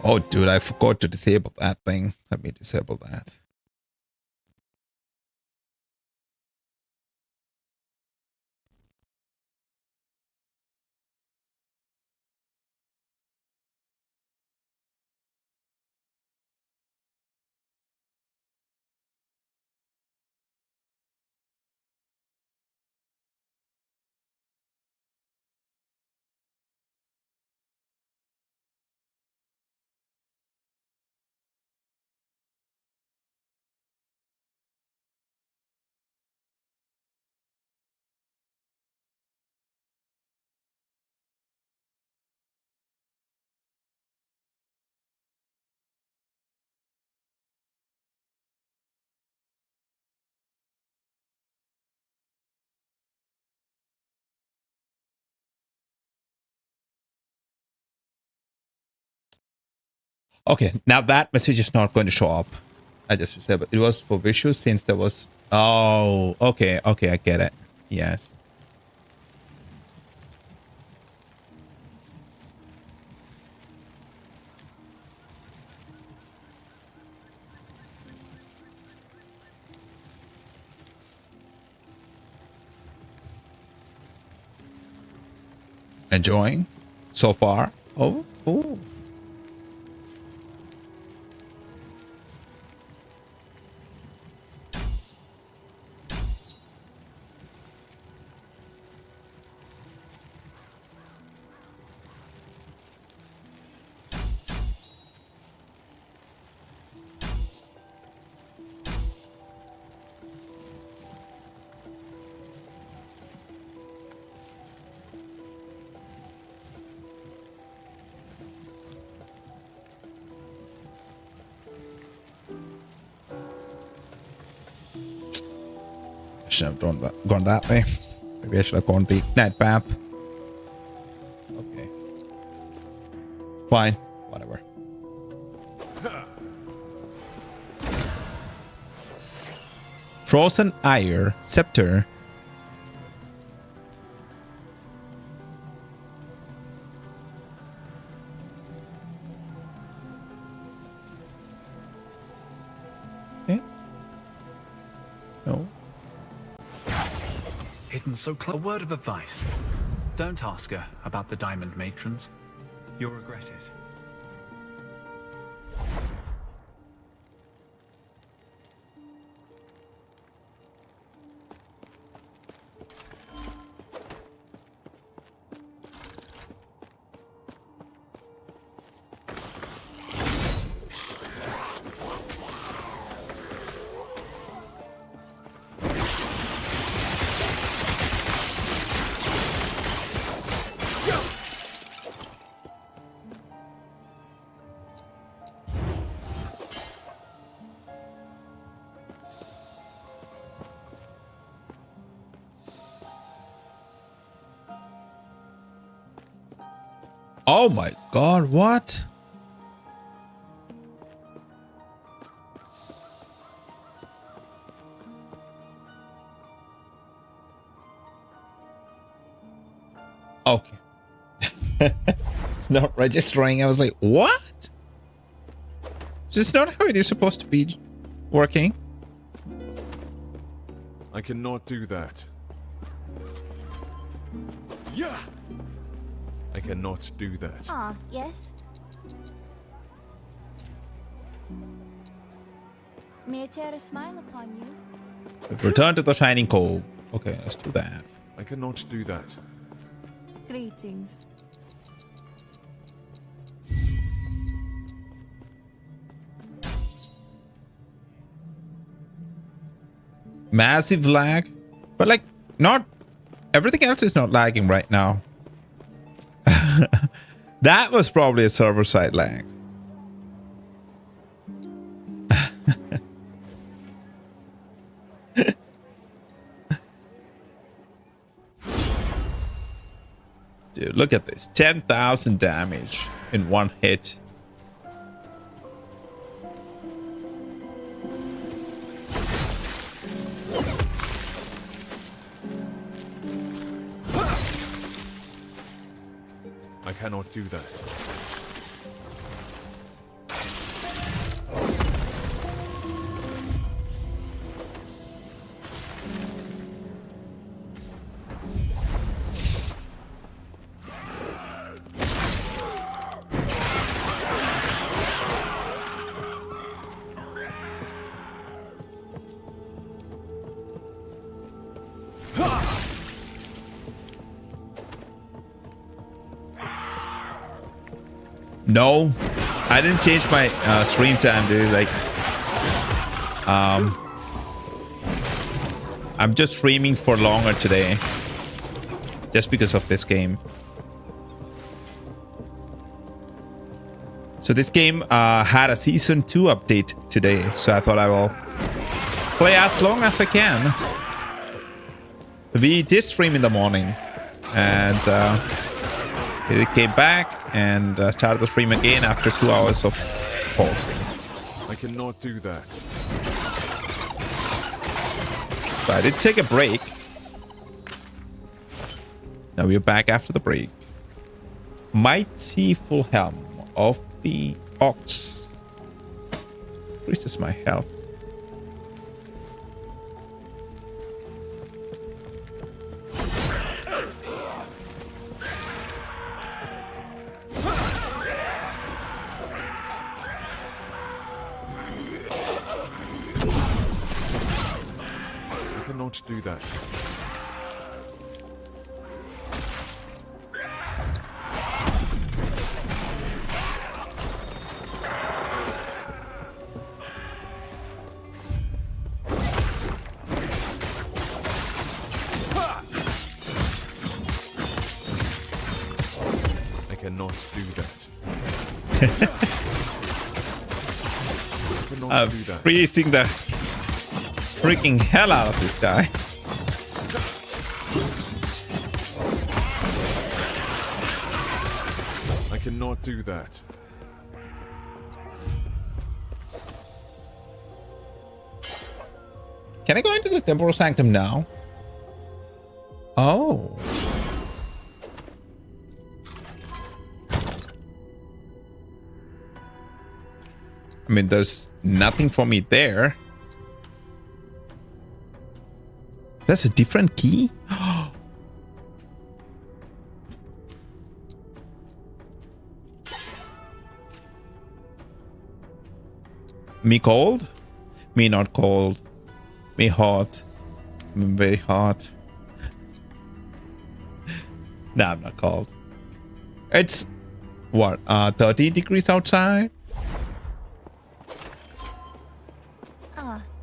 Oh, dude, I forgot to disable that thing. Let me disable that. Okay, now that message is not going to show up. I just disabled. It was for visuals since there was... Oh, okay, okay, I get it. Yes. Enjoying so far? Oh, oh. Should have gone that way. Maybe I should have gone the ignite path. Okay. Fine. Whatever. Frozen Ire Scepter. Okay. No. Hidden so close. A word of advice. Don't ask her about the diamond matrons. You'll regret it. Oh my god, what? Okay. It's not registering. I was like, what? Is this not how it is supposed to be working? I cannot do that. Yeah! I cannot do that. Ah, yes. May I tear a smile upon you? Return to the Shining Cove. Okay, let's do that. I cannot do that. Greetings. massive lag, but like not everything else is not lagging right now. That was probably a server side lag. Dude, look at this. 10,000 damage in one hit. I cannot do that. No, I didn't change my stream time, dude. Like, I'm just streaming for longer today, just because of this game. So this game had a season 2 update today, so I thought I will play as long as I can. We did stream in the morning, and it came back and started the stream again after 2 hours of pausing. I cannot do that. So I did take a break. Now we're back after the break. Mighty full helm of the ox. Increases my health. Cannot do that. I cannot do that. I'm freezing the freaking hell out of this guy. I cannot do that. Can I go into the temporal sanctum now? Oh. I mean, there's nothing for me there. That's a different key? Me cold? Me not cold. Me hot. I'm very hot. Nah, I'm not cold. It's what? 30 degrees outside?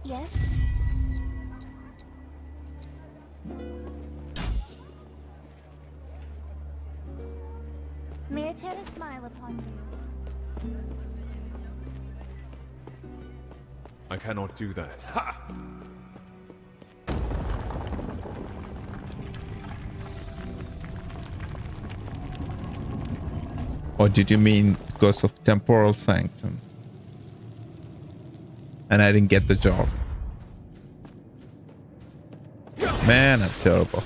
Yes? May I tear a smile upon you? I cannot do that. Ha! Or did you mean because of temporal sanctum? And I didn't get the job. Man, I'm terrible.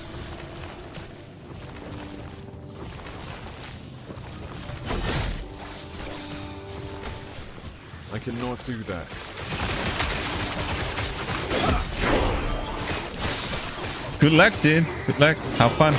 I cannot do that. Good luck, dude. Good luck. Have fun.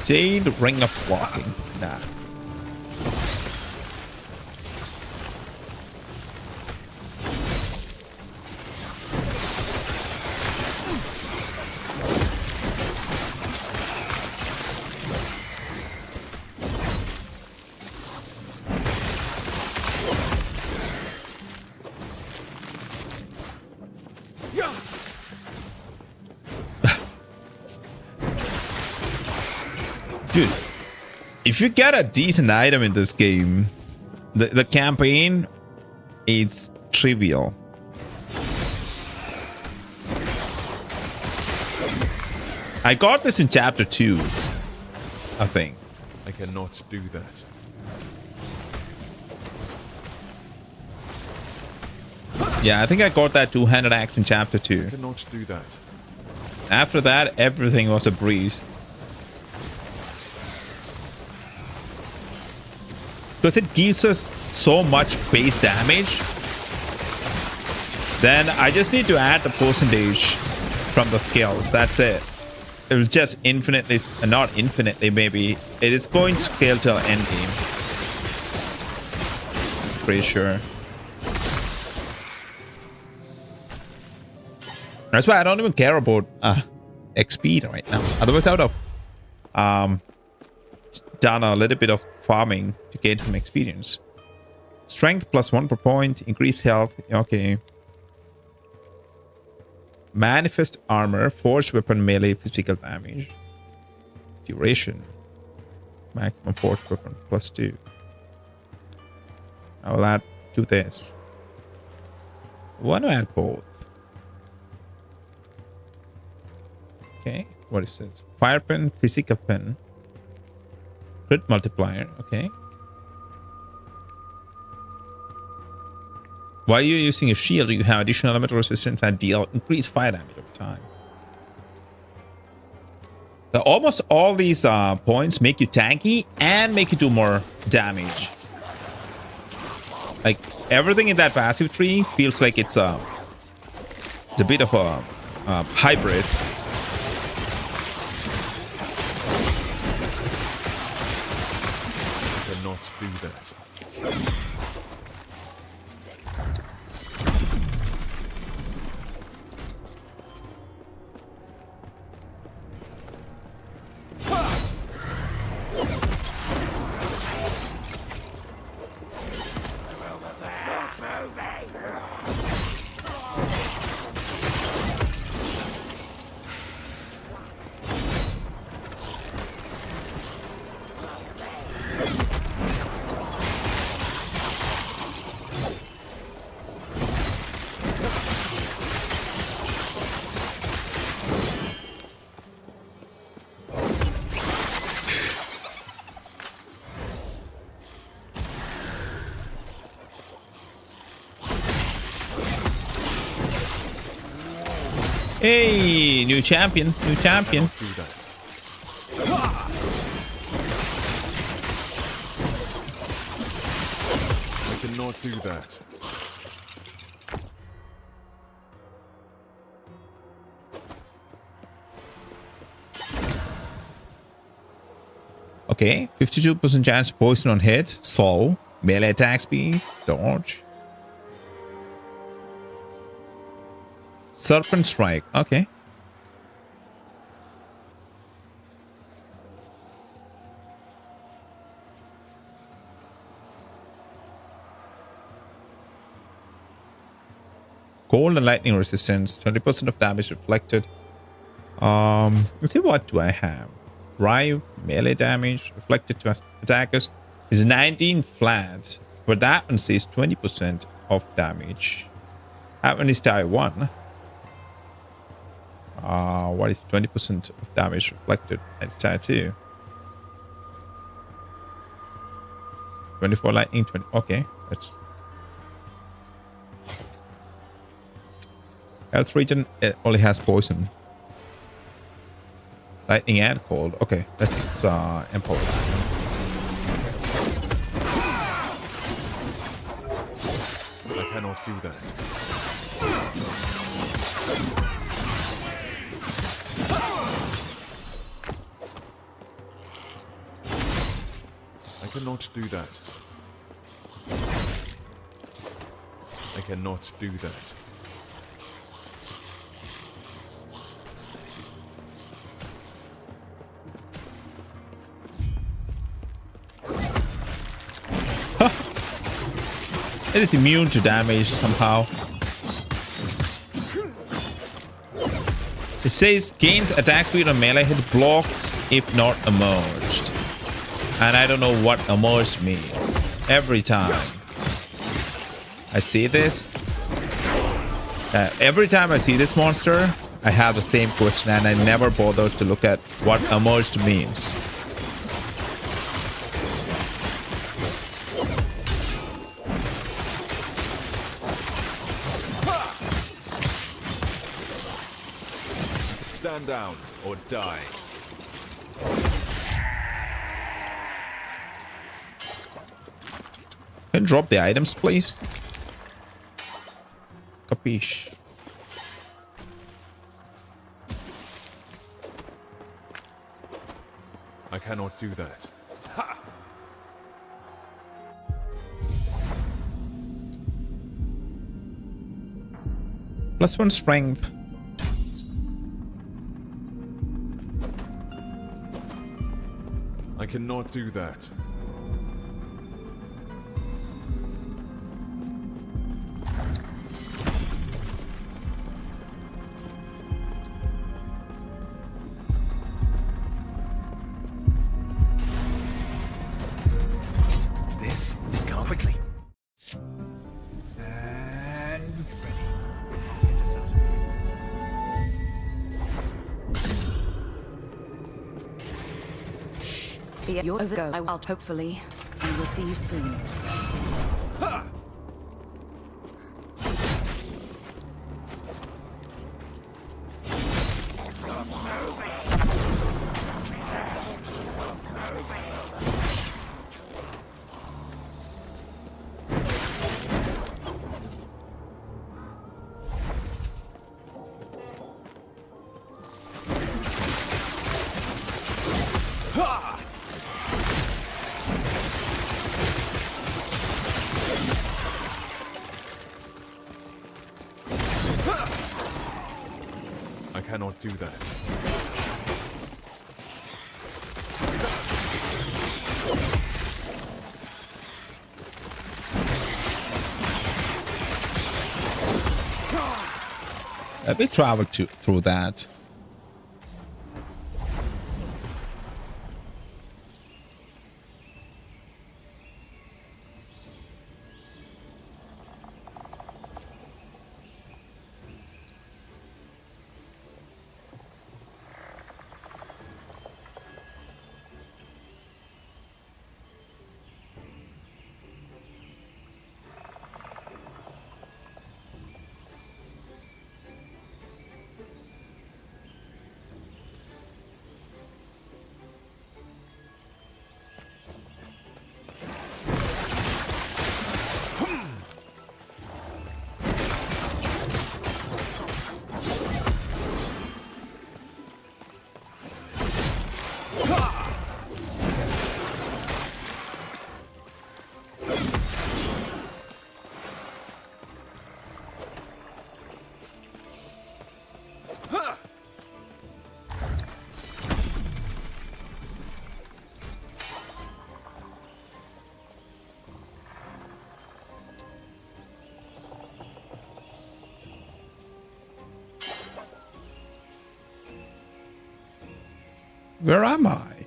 Jade Ring of Blocking. Nah. Dude, if you get a decent item in this game, the campaign is trivial. I got this in chapter 2, I think. I cannot do that. Yeah, I think I got that two-handed axe in chapter 2. I cannot do that. After that, everything was a breeze. Because it gives us so much base damage. Then I just need to add the percentage from the skills. That's it. It will just infinitely, not infinitely maybe. It is going to scale till end game. Pretty sure. That's why I don't even care about XP right now. Otherwise I would have done a little bit of farming to gain some experience. Strength +1 per point, increase health. Okay. Manifest armor, forged weapon melee physical damage. Duration. Maximum forged weapon +2. I will add to this. I want to add both. Okay, what is this? Fire pen, physical pen. Crit multiplier, okay. While you're using a shield, you have additional elemental resistance and deal increased fire damage over time. So almost all these points make you tanky and make you do more damage. Like everything in that passive tree feels like it's a bit of a hybrid. Do that. Hey, new champion, new champion. Do that. I cannot do that. Okay, 52% chance poison on hit, slow, melee attack speed, dodge. Serpent strike, okay. Cold and lightning resistance, 20% of damage reflected. Let's see, what do I have? Drive, melee damage, reflected to attackers is 19 flat, but that one says 20% of damage. That one is tier 1. What is 20% of damage reflected? That's tier 2. 24 lightning, 20. Okay, that's health region. It only has poison. Lightning and cold. Okay, that's empowered. I cannot do that. I cannot do that. I cannot do that. It is immune to damage somehow. It says gains attack speed on melee hit blocks if not emerged. And I don't know what emerged means. Every time I see this, every time I see this monster, I have the same question and I never bother to look at what emerged means. Stand down or die. Can you drop the items, please? Capiche. I cannot do that. +1 strength. I cannot do that. This is going quickly. And ready. Get us out of here. You're over. I will hopefully. We will see you soon. I cannot do that. Let me travel through that. Where am I?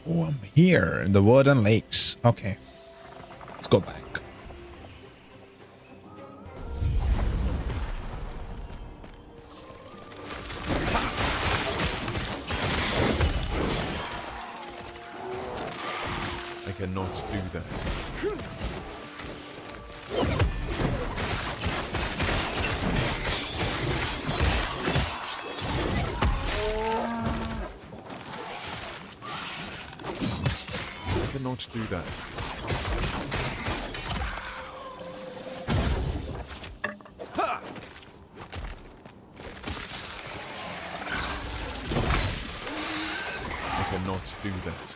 Oh, I'm here in the Warden Lakes. Okay. Let's go back. I cannot do that. I cannot do that. do that.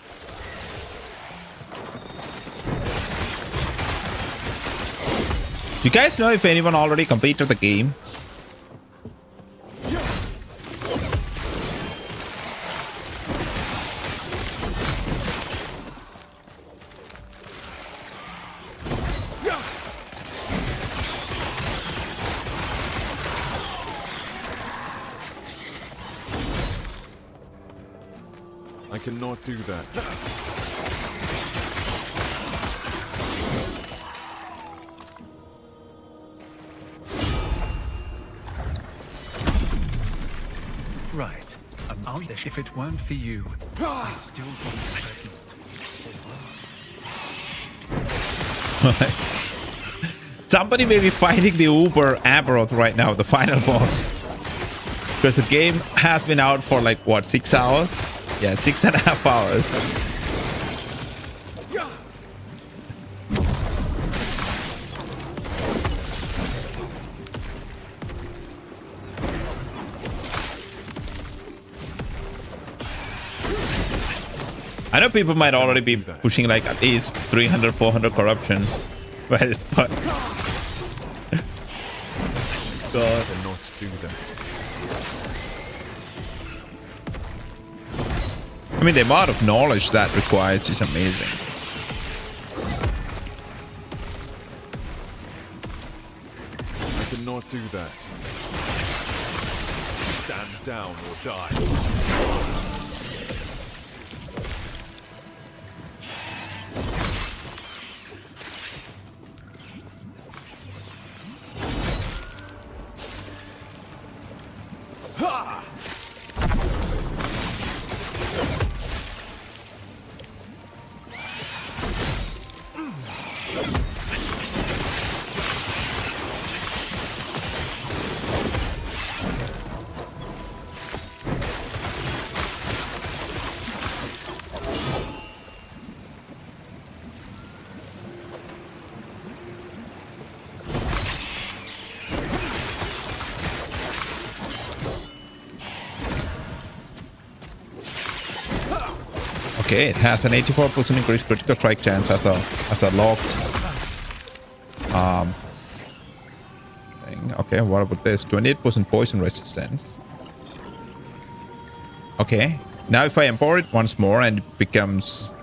You guys know if anyone already completed the game? I cannot do that. Right. If it weren't for you, I'd still be pregnant. Somebody may be fighting the Uber Aberoth right now, the final boss. Because the game has been out for like, what, 6 hours? Yeah, 6.5 hours. I know people might already be pushing like at least 300, 400 corruption. But it's but God. I cannot do that. I mean, the amount of knowledge that requires is amazing. I cannot do that. Stand down or die. Okay, it has an 84% increased critical strike chance as a locked thing. Okay, what about this? 28% poison resistance. Okay, now if I import it once more and it becomes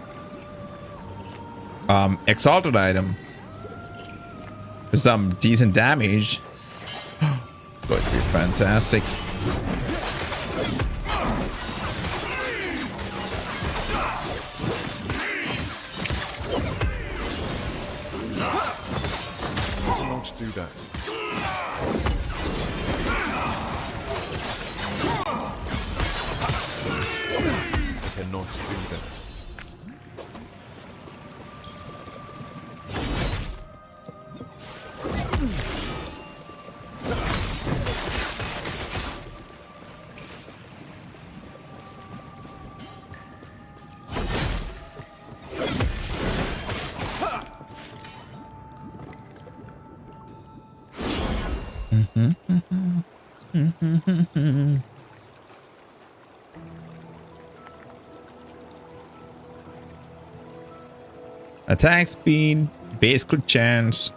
exalted item with some decent damage, it's going to be fantastic. Do that. I cannot do that. Attack speed, base crit chance.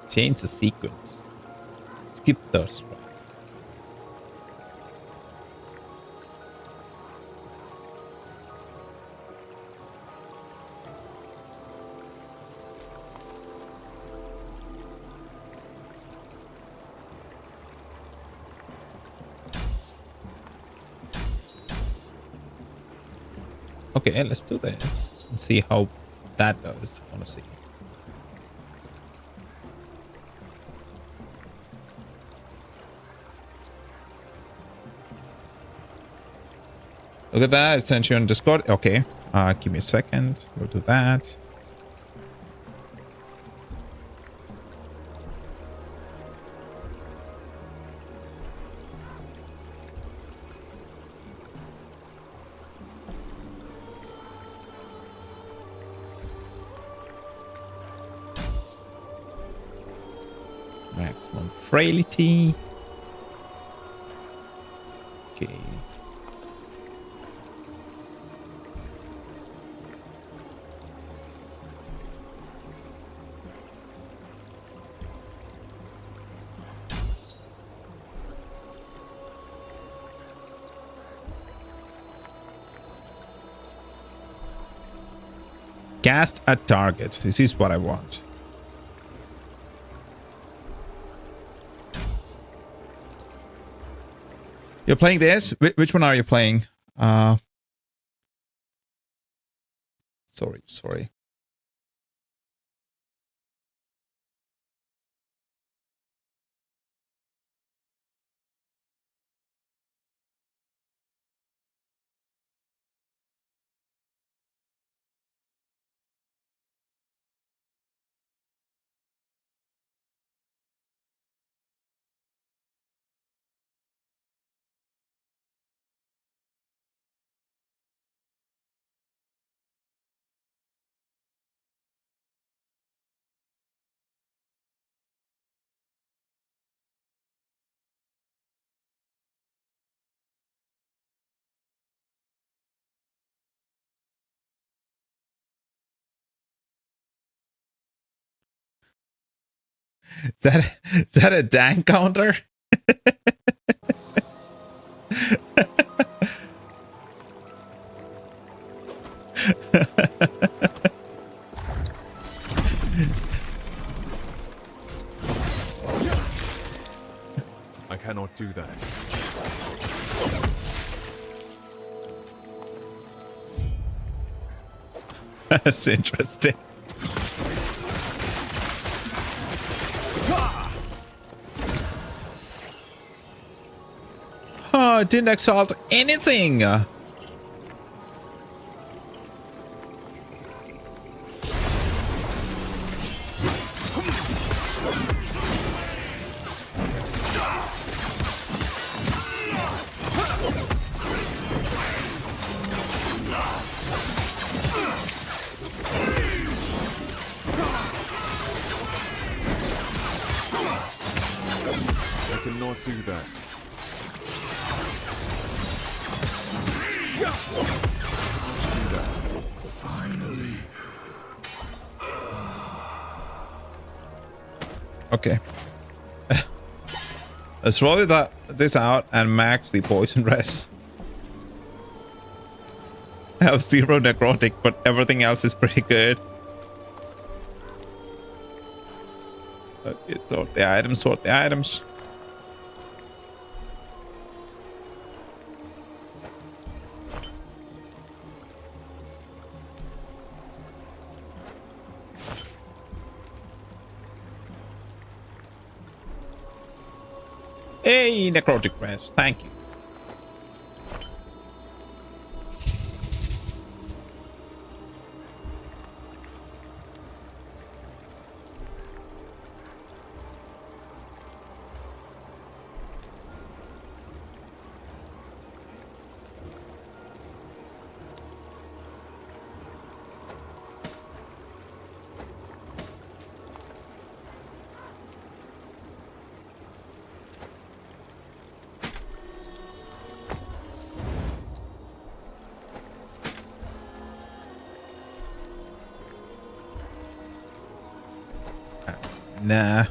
Change the sequence. Skip third strike. Okay, let's do this and see how that does. I want to see. Look at that. It sent you on Discord. Okay. Give me a second. We'll do that. on frailty. Okay. Cast a target. This is what I want. You're playing this? Which one are you playing? Sorry. Is that a dank counter? I cannot do that. That's interesting. Oh, it didn't exalt anything. I cannot do that. Okay. Let's roll this out and max the poison rest. I have 0 necrotic, but everything else is pretty good. Okay, sort the items. Hey, necrotic rest. Thank you. Nah.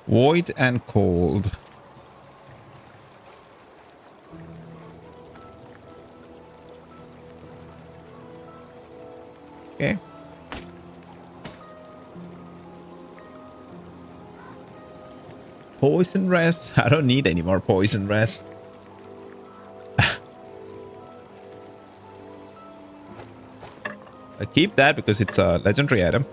Void and cold. Okay. Poison rest? I don't need any more poison rest. I keep that because it's a legendary item.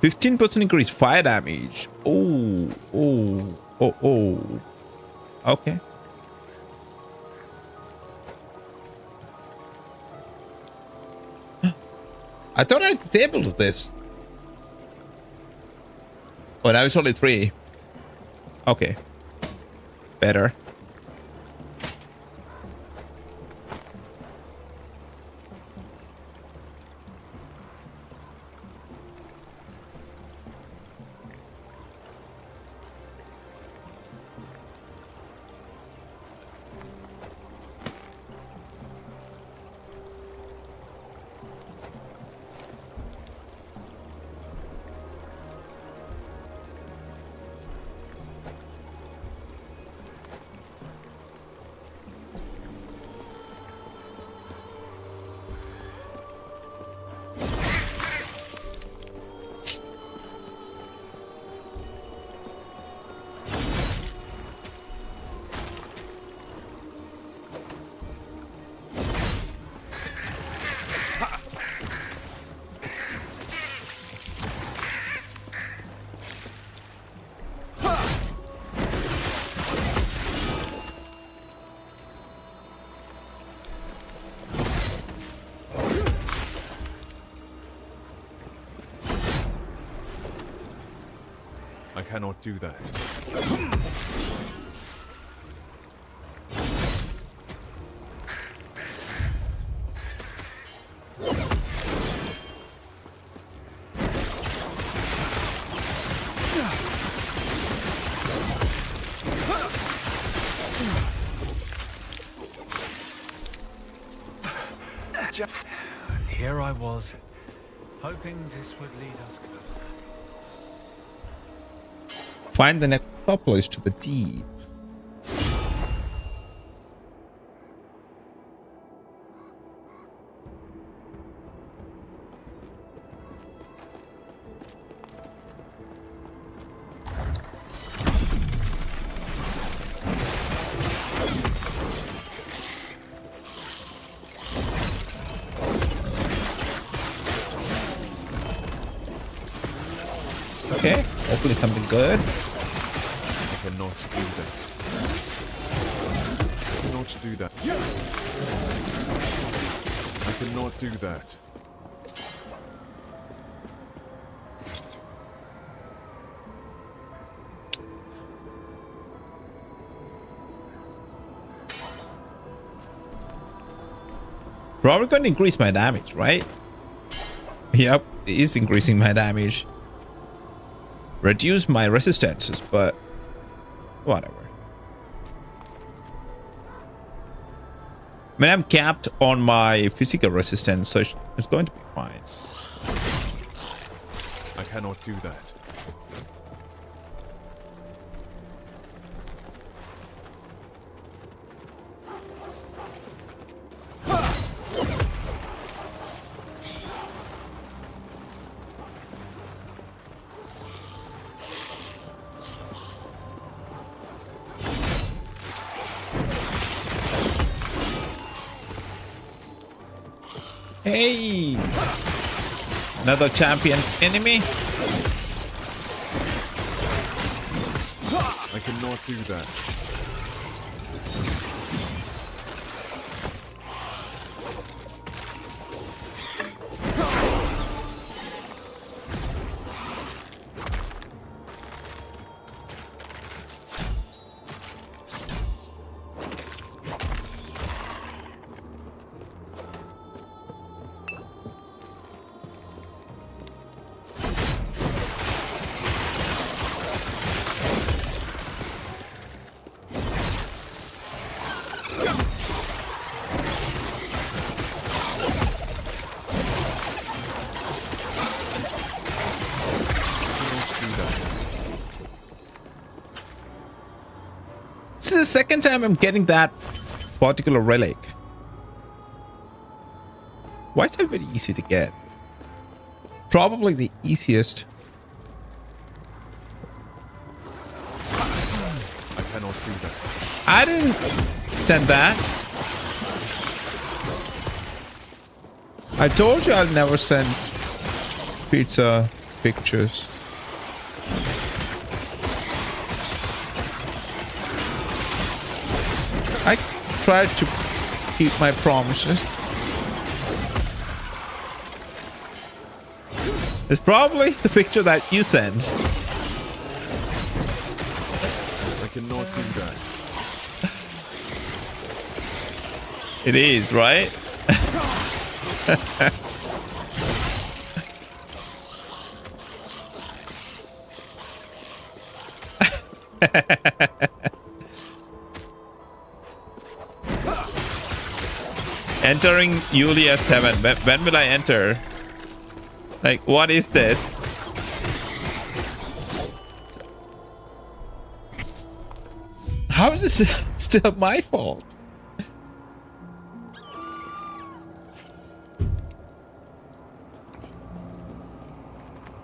%15% increase fire damage. Oh. Okay. I thought I disabled this. Oh, now it's only 3. Okay. Better. I cannot do that. Here I was, hoping this would lead us closer. Find the necropolis to the deep. Okay, hopefully something good. I cannot do that. I cannot do that. I cannot do that. Probably going to increase my damage, right? Yep, it is increasing my damage. Reduce my resistances, but whatever. I mean, I'm capped on my physical resistance, so it's going to be fine. I cannot do that. Hey! Another champion enemy? I cannot do that. This is the second time I'm getting that particular relic. Why is that very easy to get? Probably the easiest. I cannot do that. I didn't send that. I told you I'll never send pizza pictures. I tried to keep my promises. It's probably the picture that you sent. I cannot do that. It is, right? Entering Yulia 7. When will I enter? Like, what is this? How is this still my fault?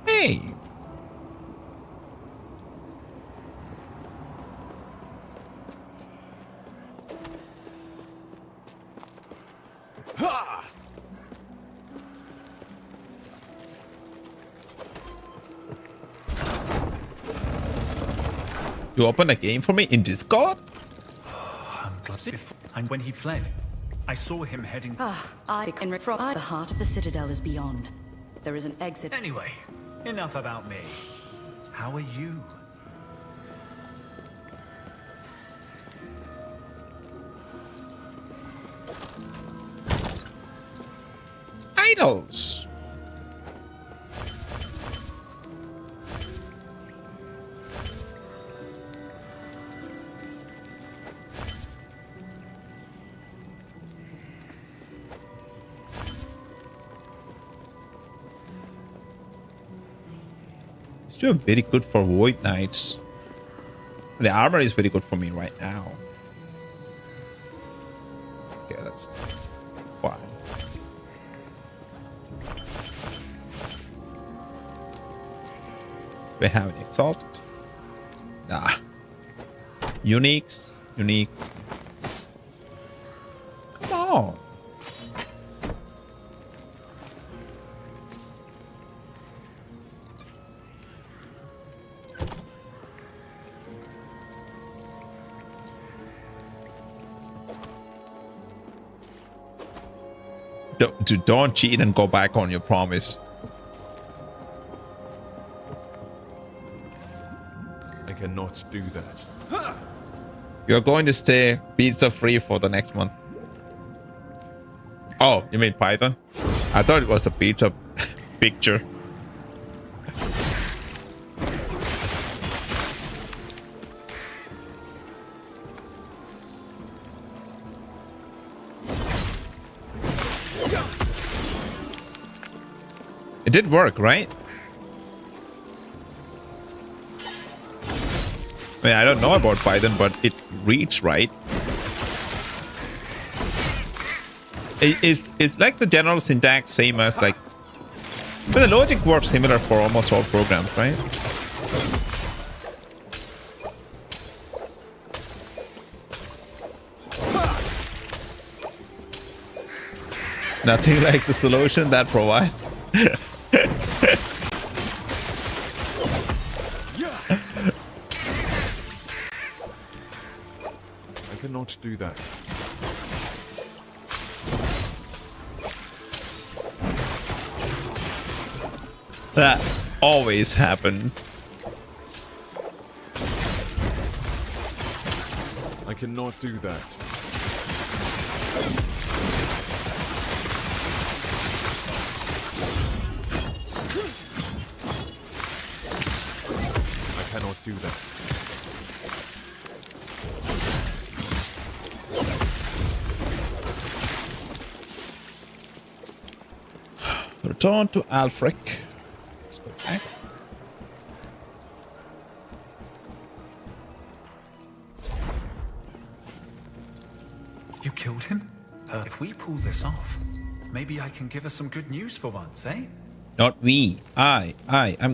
Hey. You open a game for me in Discord? I'm glad. And when he fled, I saw him heading. I can from the heart of the citadel is beyond. There is an exit. Anyway, enough about me. How are you? Idols. Still very good for Void Knights. The armor is very good for me right now. Okay, that's fine. We have an Exalted. Nah. Uniques. Come on. Don't cheat and go back on your promise. I cannot do that. You're going to stay pizza free for the next month. Oh, you mean Python? I thought it was a pizza picture. It did work, right? I mean, I don't know about Python, but it reads right. It's like the general syntax, same as like... But the logic works similar for almost all programs, right? Nothing like the solution that provide. I cannot do that. That always happens. I cannot do that. I cannot do that. Return to Alfric. Let's go back. You killed him? If we pull this off, maybe I can give us some good news for once, eh? Not we. I'm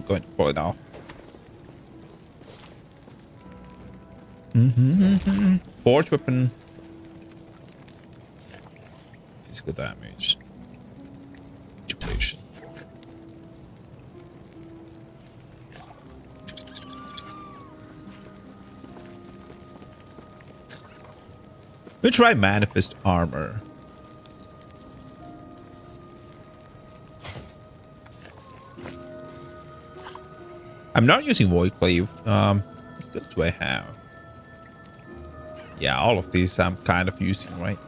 going to pull it off. Forge weapon. Physical damage. Education. We'll try Manifest Armor. I'm not using Void Cleave. What skills do I have? Yeah, all of these I'm kind of using, right?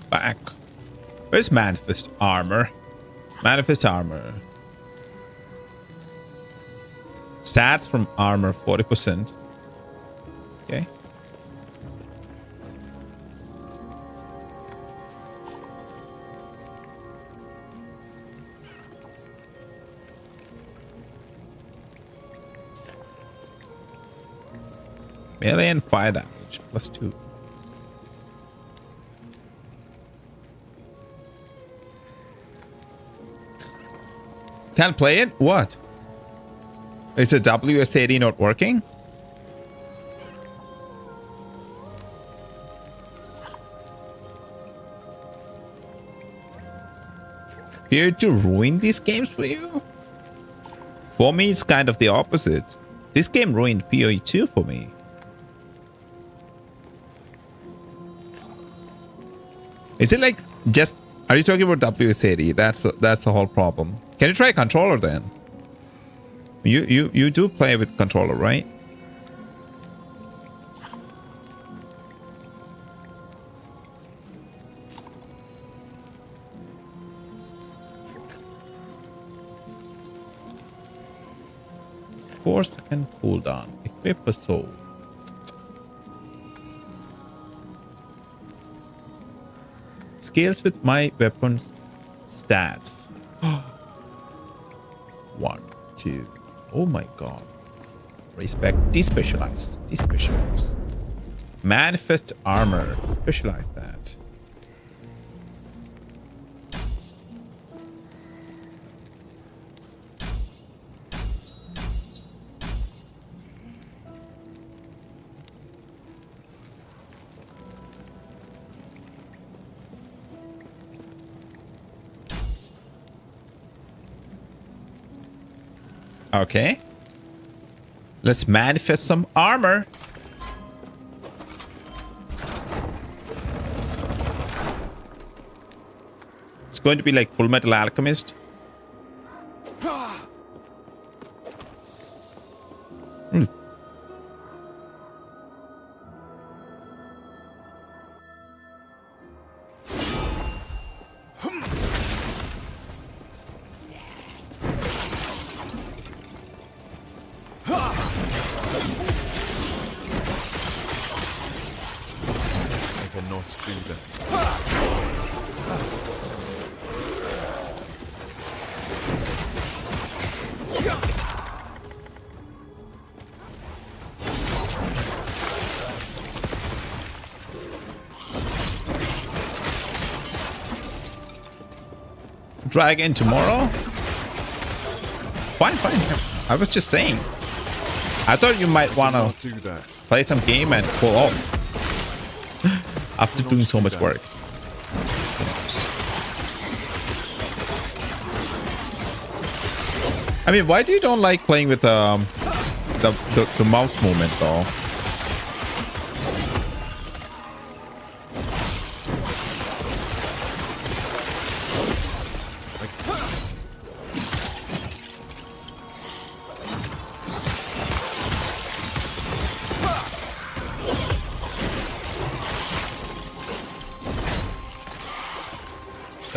Back. Where's Manifest Armor? Manifest Armor. Stats from armor 40%. Okay. Melee and fire damage +2. Can't play it? What? Is the WSAD not working? Here to ruin these games for you? For me, it's kind of the opposite. This game ruined PoE 2 for me. Is it like just... Are you talking about WSAD? That's the whole problem. Can you try a controller then? You do play with controller, right? Four-second cooldown. Equip a soul. Scales with my weapons stats. 1, 2. Oh my god. Respect. Despecialize. Despecialize. Manifest armor. Specialize that. Okay. Let's manifest some armor. It's going to be like Full Metal Alchemist. Try again tomorrow? Fine, fine. I was just saying. I thought you might want to play some game and pull off after doing so much work. I mean, why do you don't like playing with the mouse movement though?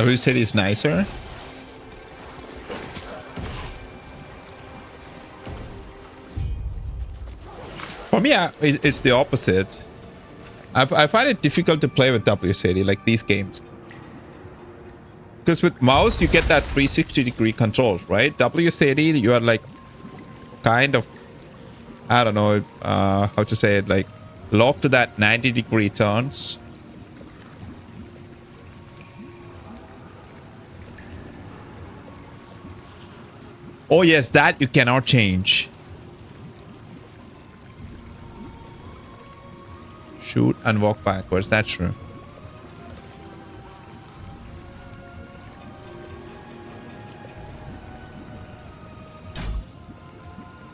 You said it's nicer. For me, it's the opposite. I find it difficult to play with WSAD, like these games. Because with mouse, you get that 360-degree control, right? WSAD, you are like kind of, I don't know how to say it, like locked to that 90-degree turns. Oh yes, that you cannot change. Shoot and walk backwards. That's true.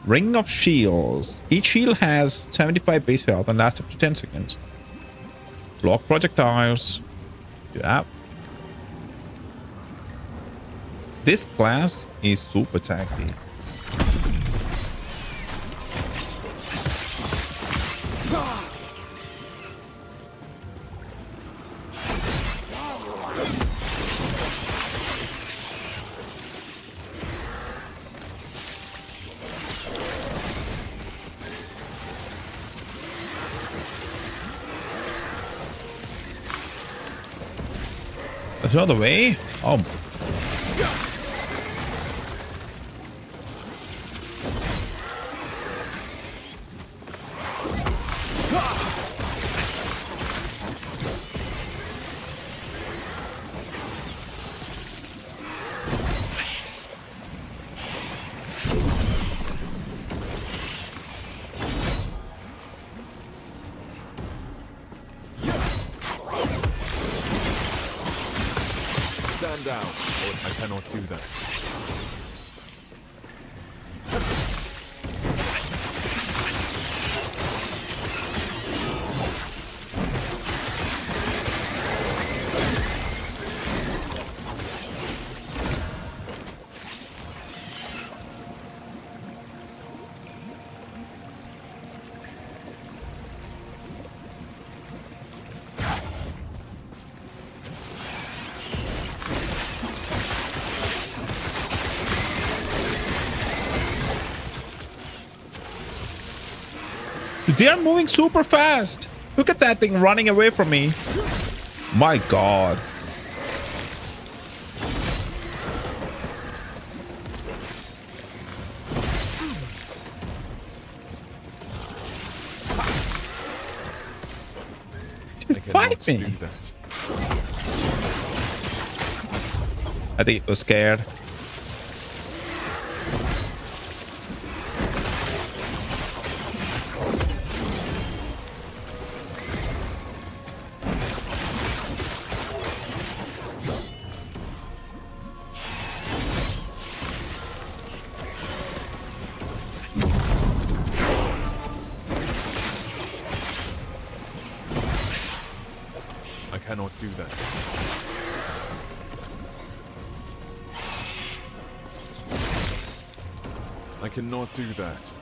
Ring of Shields. Each shield has 75 base health and lasts up to 10 seconds. Block projectiles. Do that. This class is super tanky. There's another way. Oh. Stand down, or I cannot do that. They are moving super fast. Look at that thing running away from me. My God. Fight me. Do that. I think it was scared. I cannot do that. I cannot do that.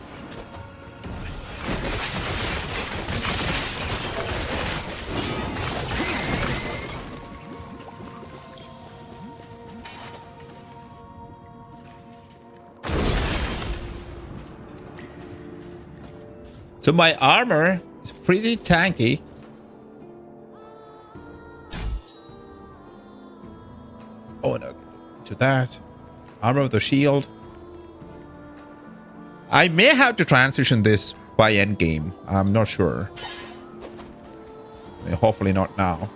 So my armor is pretty tanky. Oh no, to that. Armor of the shield. I may have to transition this by endgame. I'm not sure. Hopefully not now.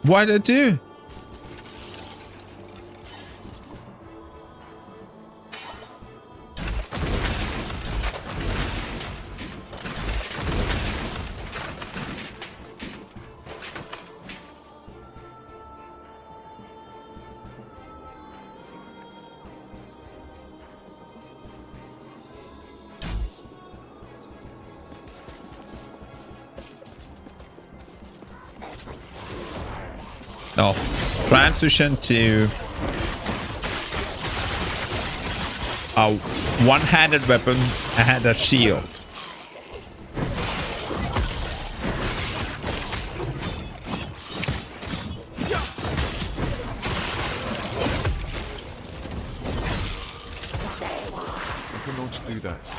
What did I do? No, transition to a one-handed weapon and a shield. I cannot do that.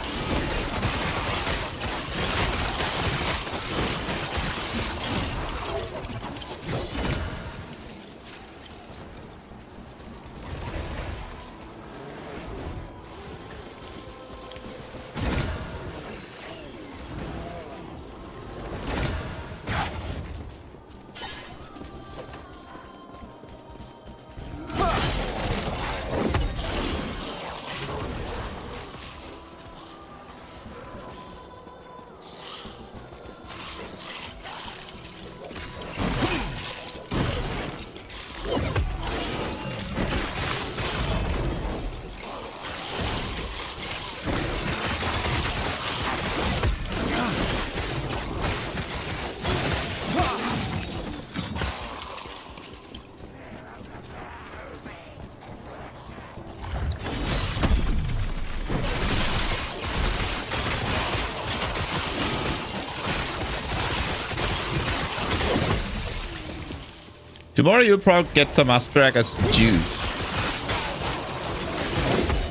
Tomorrow you'll probably get some asparagus juice.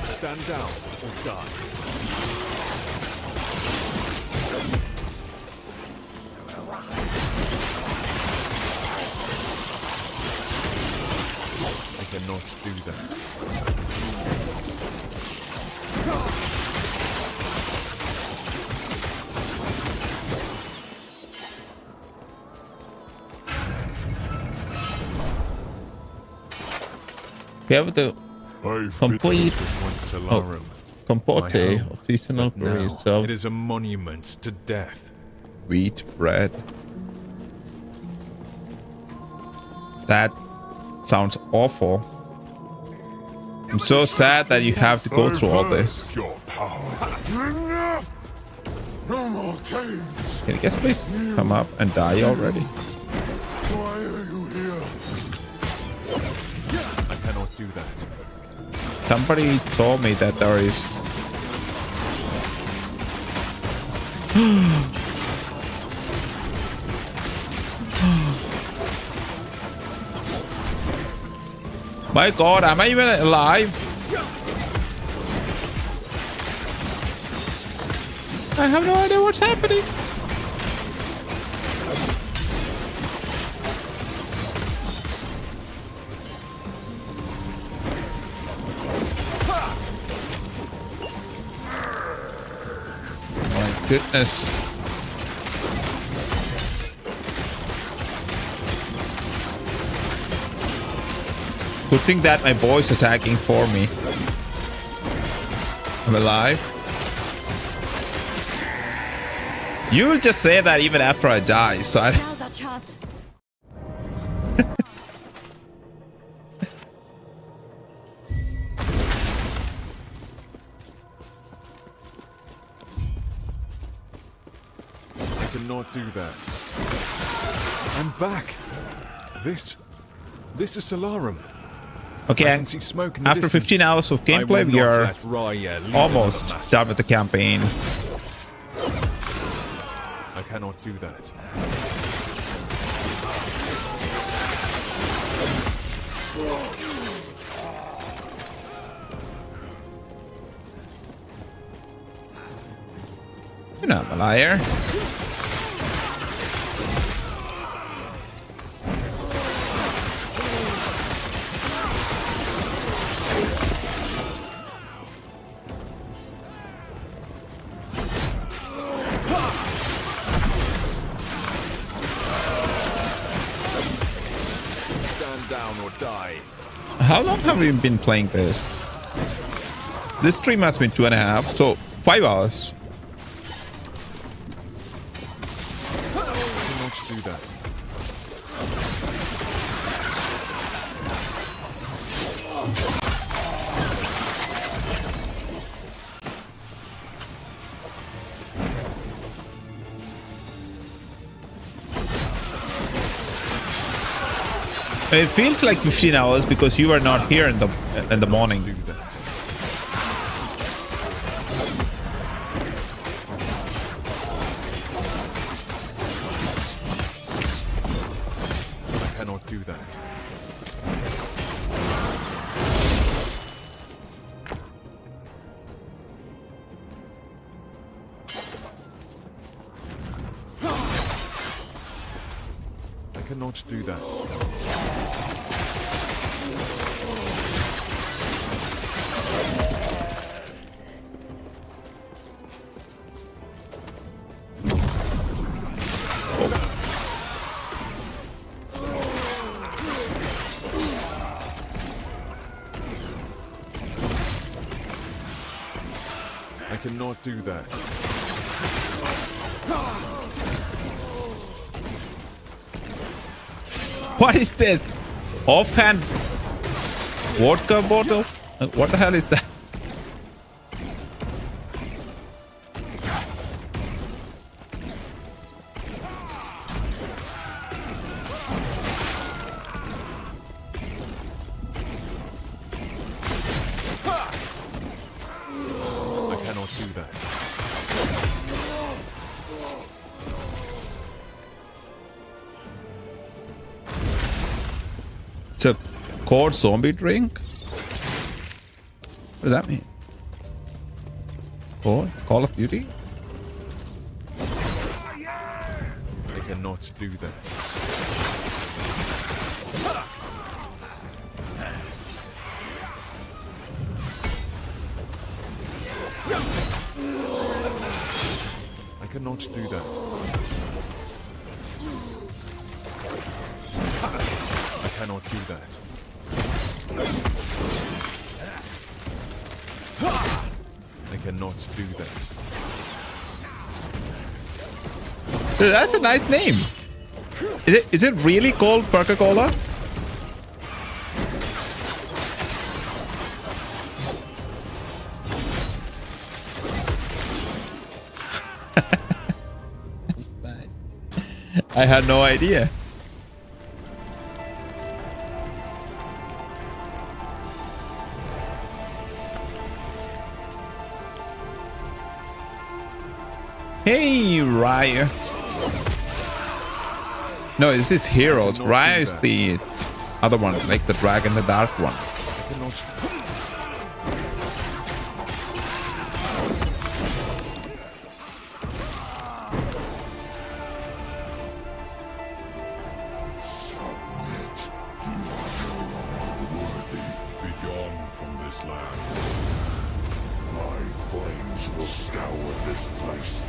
Stand down or die. I cannot do that. We have the complete Solarum. compote of seasonal Now berries. So it is a monument to death. wheat bread. That sounds awful. I'm so sad that you have to go through all this. Your power. Enough! No more games. Can you guys please come up and die already? Why are you here? I cannot do that. Somebody told me that there is... My god, am I even alive? I have no idea what's happening. My goodness. Good thing that my boy's attacking for me. I'm alive. You will just say that even after I die, so I... Now's our chance. I cannot do that. I'm back. This is Solarum. I Okay, can see smoke in the after distance. 15 hours of I gameplay, will we not are let Raya lead almost another done with the campaign. I cannot do that. You know, I'm a liar. Stand down or die. How long have we been playing this? This stream has been 2.5, so 5 hours. I cannot do that. It feels like 15 hours because you are not here in the morning. Do that. I cannot do that. I cannot do that. I cannot do that. What is this? Offhand vodka bottle? What the hell is that? I cannot do that. Code zombie drink? What does that mean? Call of Duty? I cannot do that. I cannot do that. I cannot do that. I cannot do that. Dude, that's a nice name. Is it really called Coca-Cola? That's nice. I had no idea. Hey, Raya. No, this is Heroes. Raya is the other one, like the dragon, the dark one. I cannot. Be gone from this land. My flames will scour this place.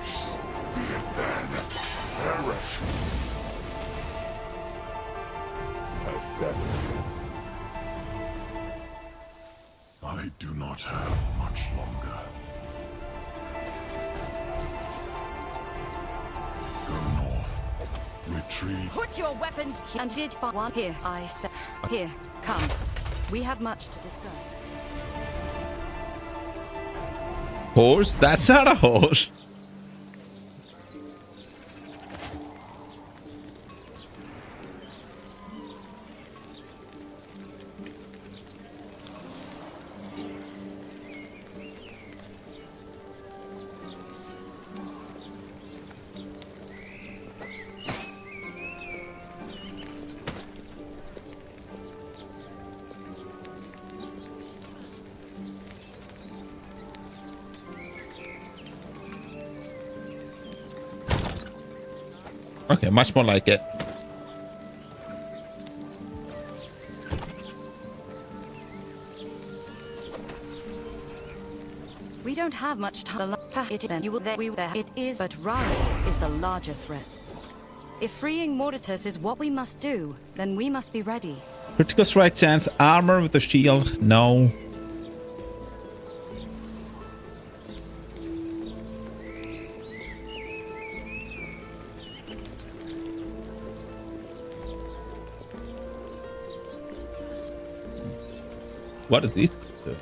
So be it then. Perish. Pathetic. I do not have much longer. Go north. Retrieve. Put your weapons here. And did one here. I said, here, come. We have much to discuss. Horse? That's not a horse. Okay, much more like it. We don't have much time. You will there. We there. It is, but Rara is the larger threat. If freeing Mortitus is what we must do, then we must be ready. Critical strike chance, armor with the shield. No. What is this do?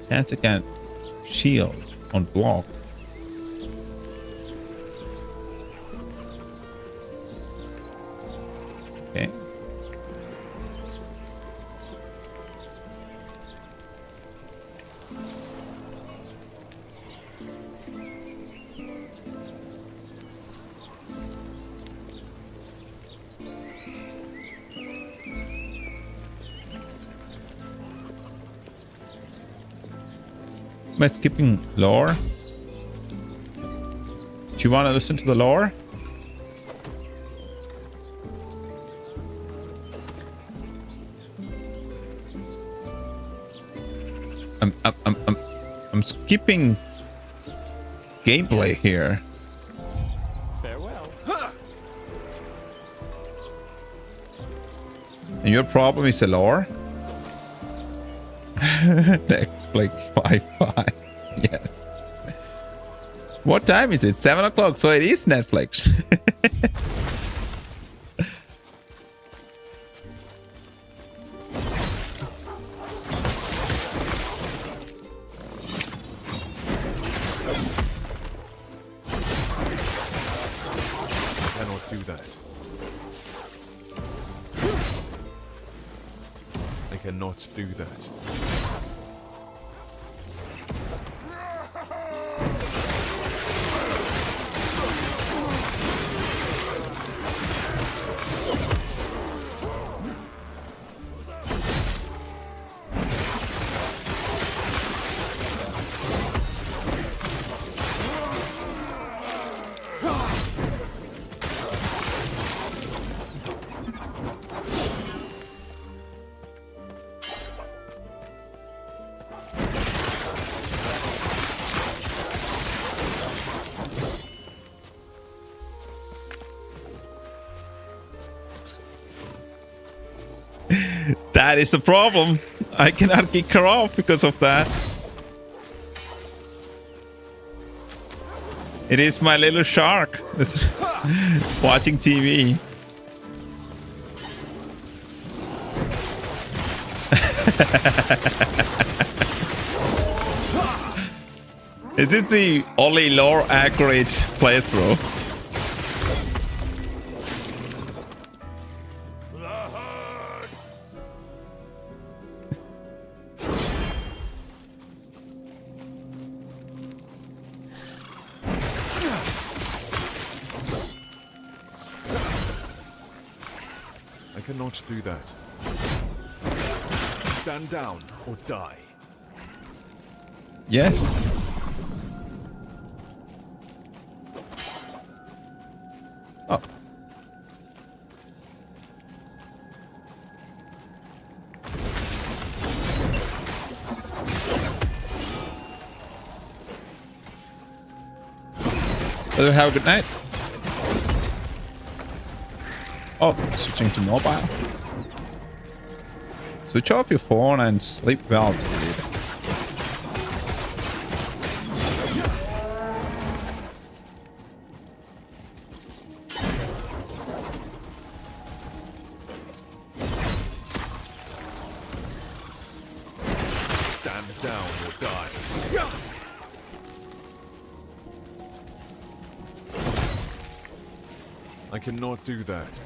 Chance against shield on block. Okay. Am I skipping lore? Do you want to listen to the lore? I'm skipping gameplay here. Farewell. And your problem is the lore? Netflix Wi-Fi. Yes. What time is it? 7 o'clock. So it is Netflix. I cannot do that. I cannot do that. That is the problem. I cannot kick her off because of that. It is my little shark that's watching TV. Is it the only lore accurate playthrough? I cannot do that. Stand down or die. Yes. Oh. Have a good night. Oh, switching to mobile. Switch off your phone and sleep well, dude. Stand down or die. I cannot do that.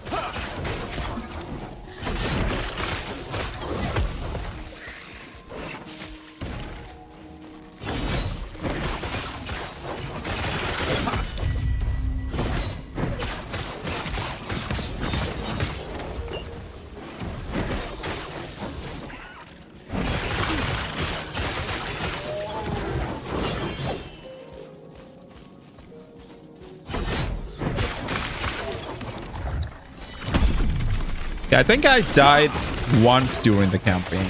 I think I died once during the campaign.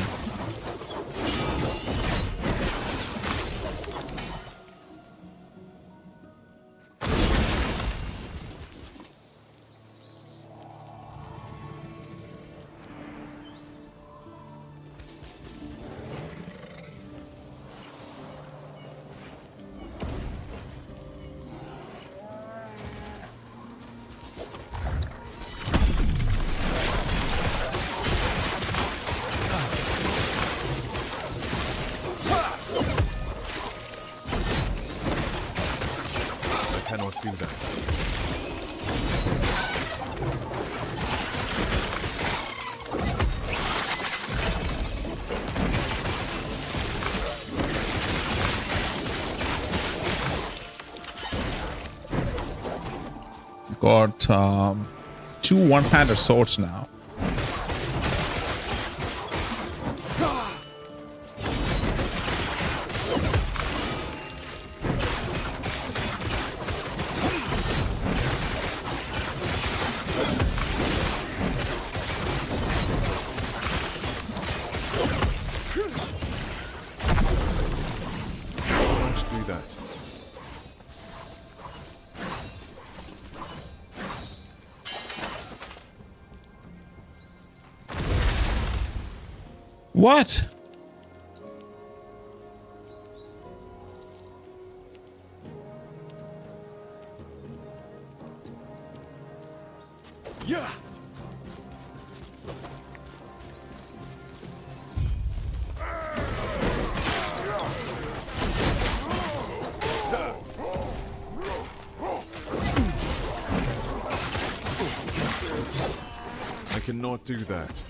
Cannot do that. Got 2 one-handed swords now. What? Yeah. I cannot do that.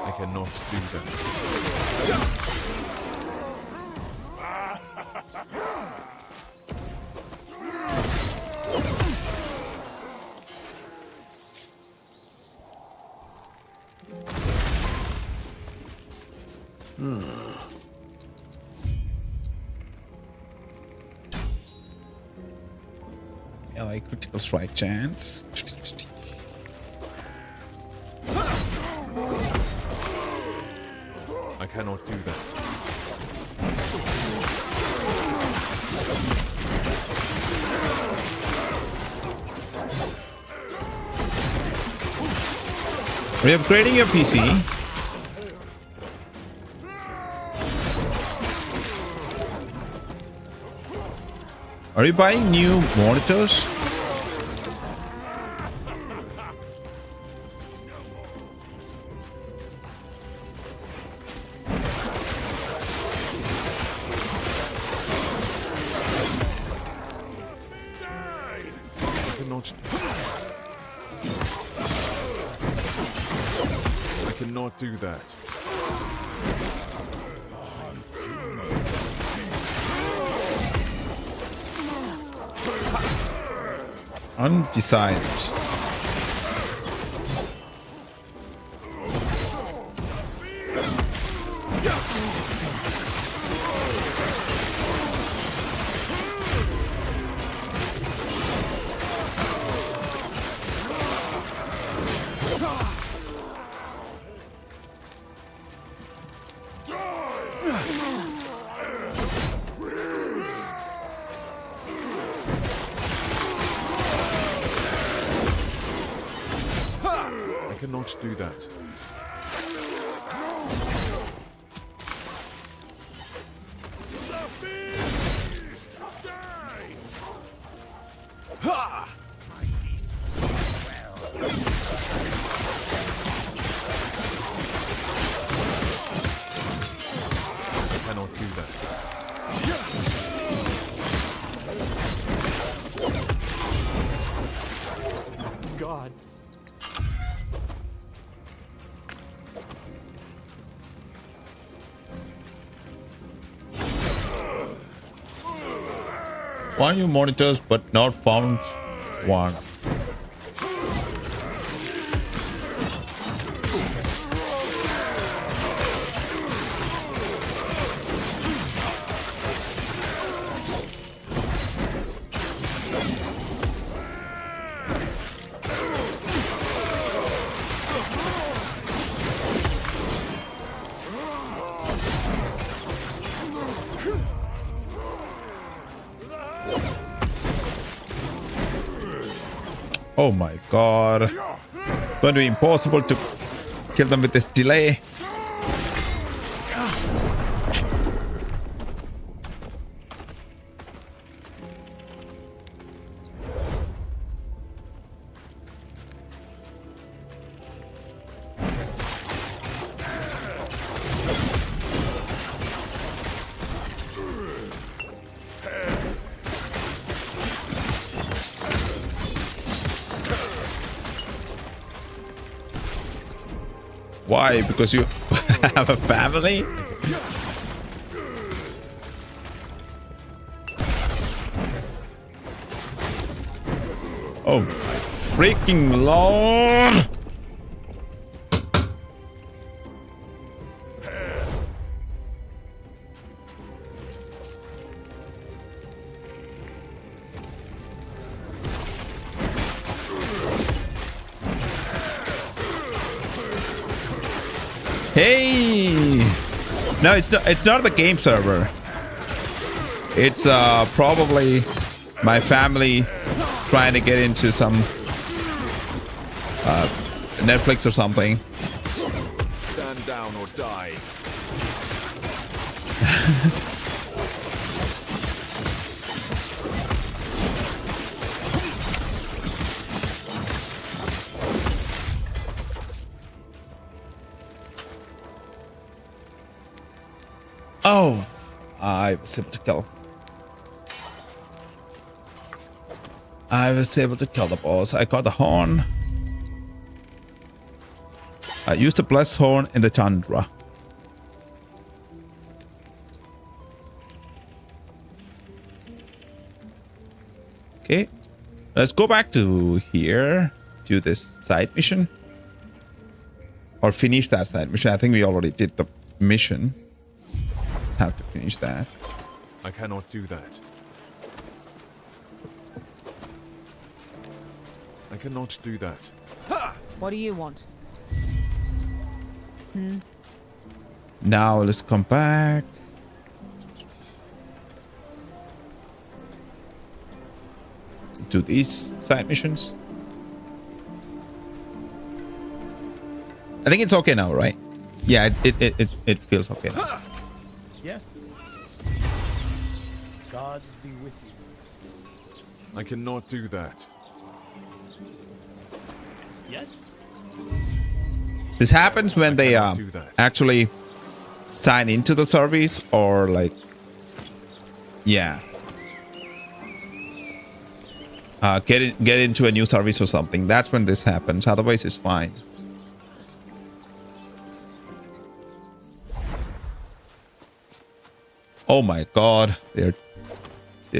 I cannot do that. melee critical strike chance. I cannot do that. Are you upgrading your PC? Are you buying new monitors? I cannot do that. Undecided. I cannot do that. I cannot do that. Gods. Found new monitors, but not found one. Oh my god. Going to be impossible to kill them with this delay. Why? Because you have a family? Oh my freaking lord! Hey! No, it's not the game server. It's probably my family trying to get into some Netflix or something. Stand down or die. Oh, I was able to kill. I was able to kill the boss. I got the horn. I used the blessed horn in the tundra. Okay, let's go back to here. Do this side mission. Or finish that side mission. I think we already did the mission. Have to finish that. I cannot do that. I cannot do that. What do you want? Now let's come back. Do these side missions. I think it's okay now, right? Yeah, it feels okay now. Yes. Gods be with you. I cannot do that. Yes. This happens when they cannot do that. actually sign into the service or like, yeah, get into a new service or something. That's when this happens. Otherwise, it's fine. Oh my God, they're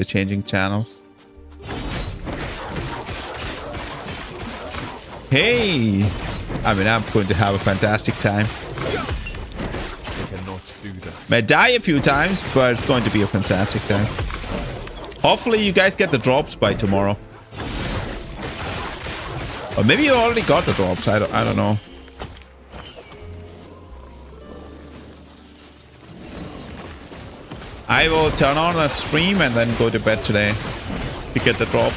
changing channels. Hey, I mean, I'm going to have a fantastic time. I cannot do that. May die a few times, but it's going to be a fantastic time. Hopefully, you guys get the drops by tomorrow. Or maybe you already got the drops. I don't know. I will turn on the stream and then go to bed today to get the drop.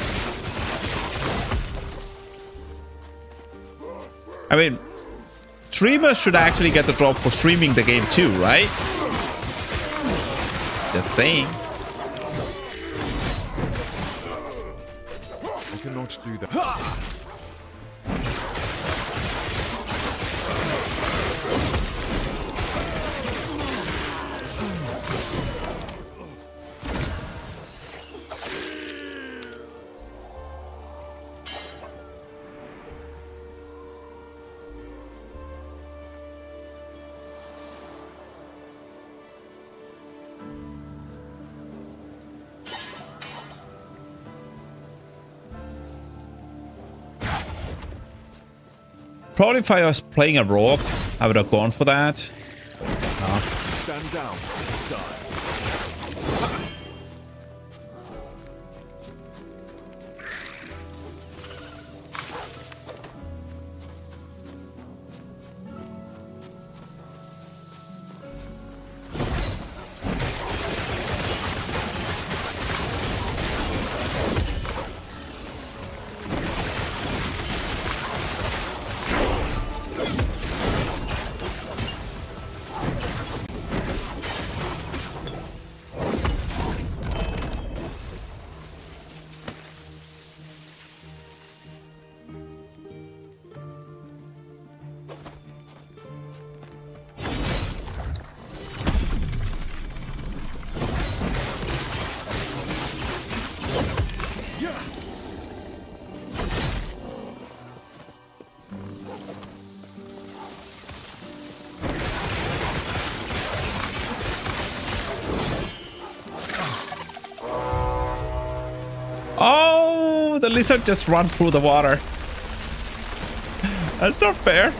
I mean, streamers should actually get the drop for streaming the game too, right? Just saying. I cannot do that. Probably if I was playing a rogue, I would have gone for that. Stand down. Die. Oh, the lizard just ran through the water. That's not fair.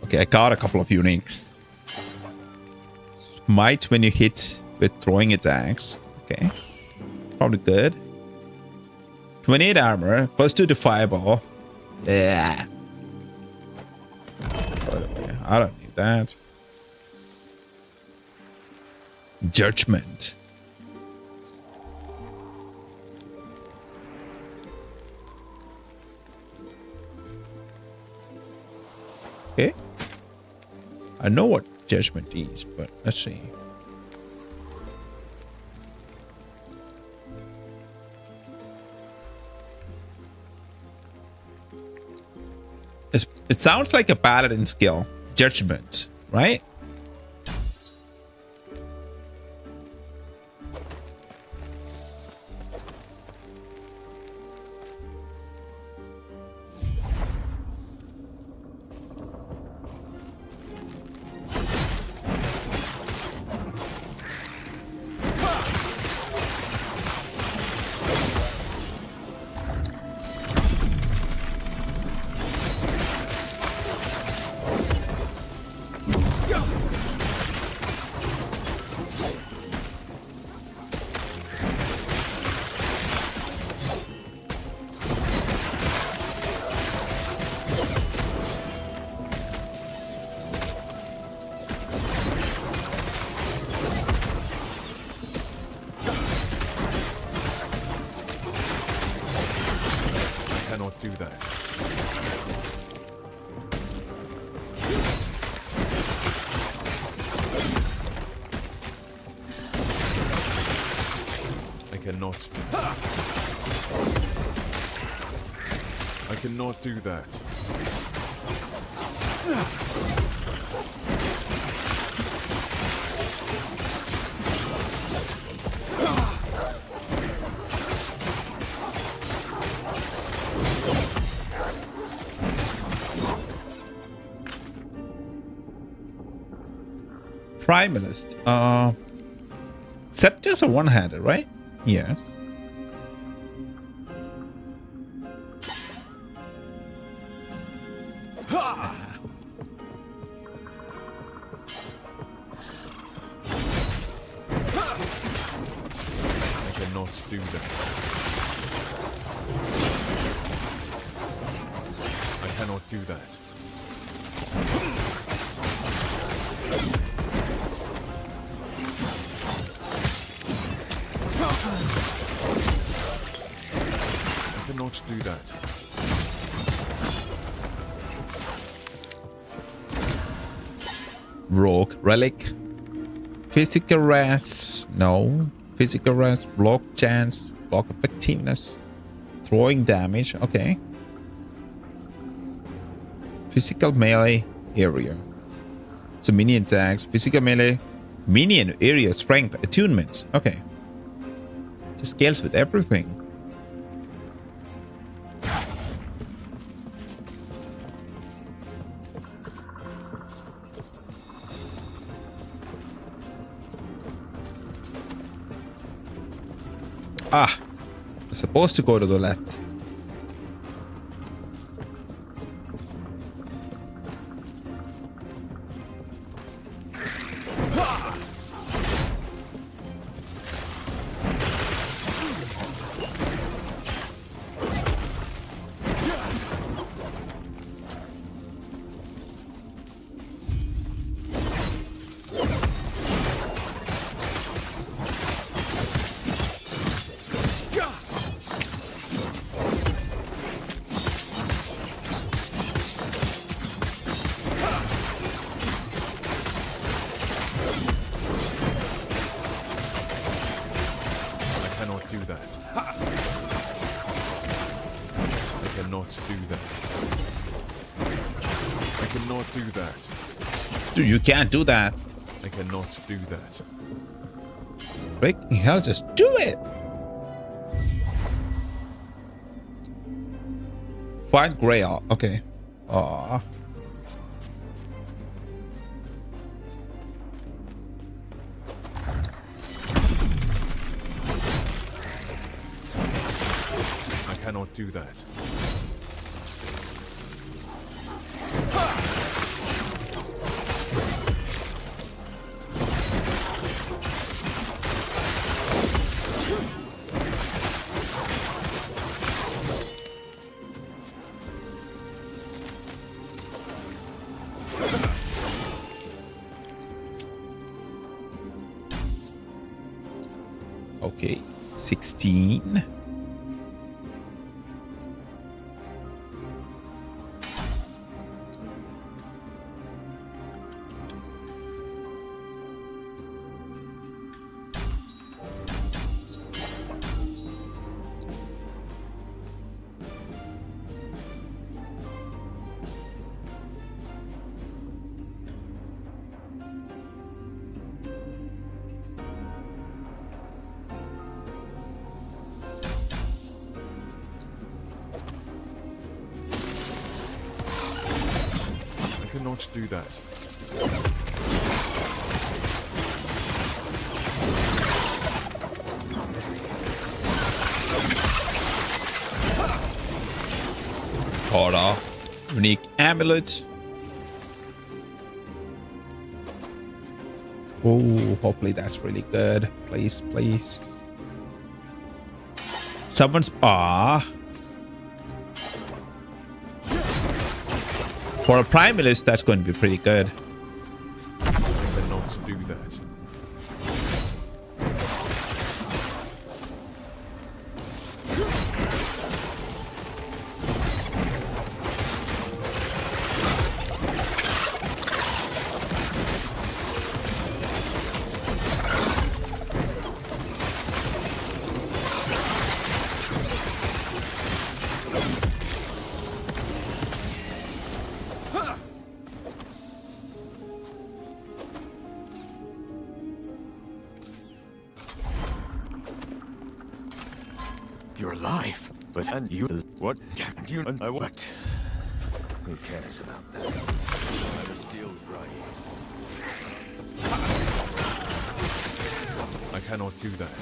Okay, I got a couple of uniques. Smite when you hit with throwing attacks. Okay. Probably good. 28 armor, +2 to fireball. Yeah. I don't need that. Judgment. Okay. I know what judgment is, but let's see. It sounds like a paladin skill. Judgment, right? cannot. I cannot do that. Primalist. Scepters are one-handed, right? Yes. I cannot do that. I cannot do that. I cannot do that. Rogue. Relic. Physical rest. No. Physical rest. Block chance. Block effectiveness. Throwing damage. Okay. Physical melee area. So minion attacks. Physical melee. Minion area strength. Attunements. Okay. Just scales with everything. Ah, we're supposed to go to the left. Dude, you can't do that. I cannot do that. Freaking hell, just do it. Find Grail. Okay. Aww. I cannot do that. Okay, 16. I cannot do that. Order. Unique amulet. Oh, hopefully that's really good. Please, please. Someone's for a primalist, that's going to be pretty good. I cannot do that. your life. But and you what? You and I what? Who cares about that? I'm still right. I cannot do that.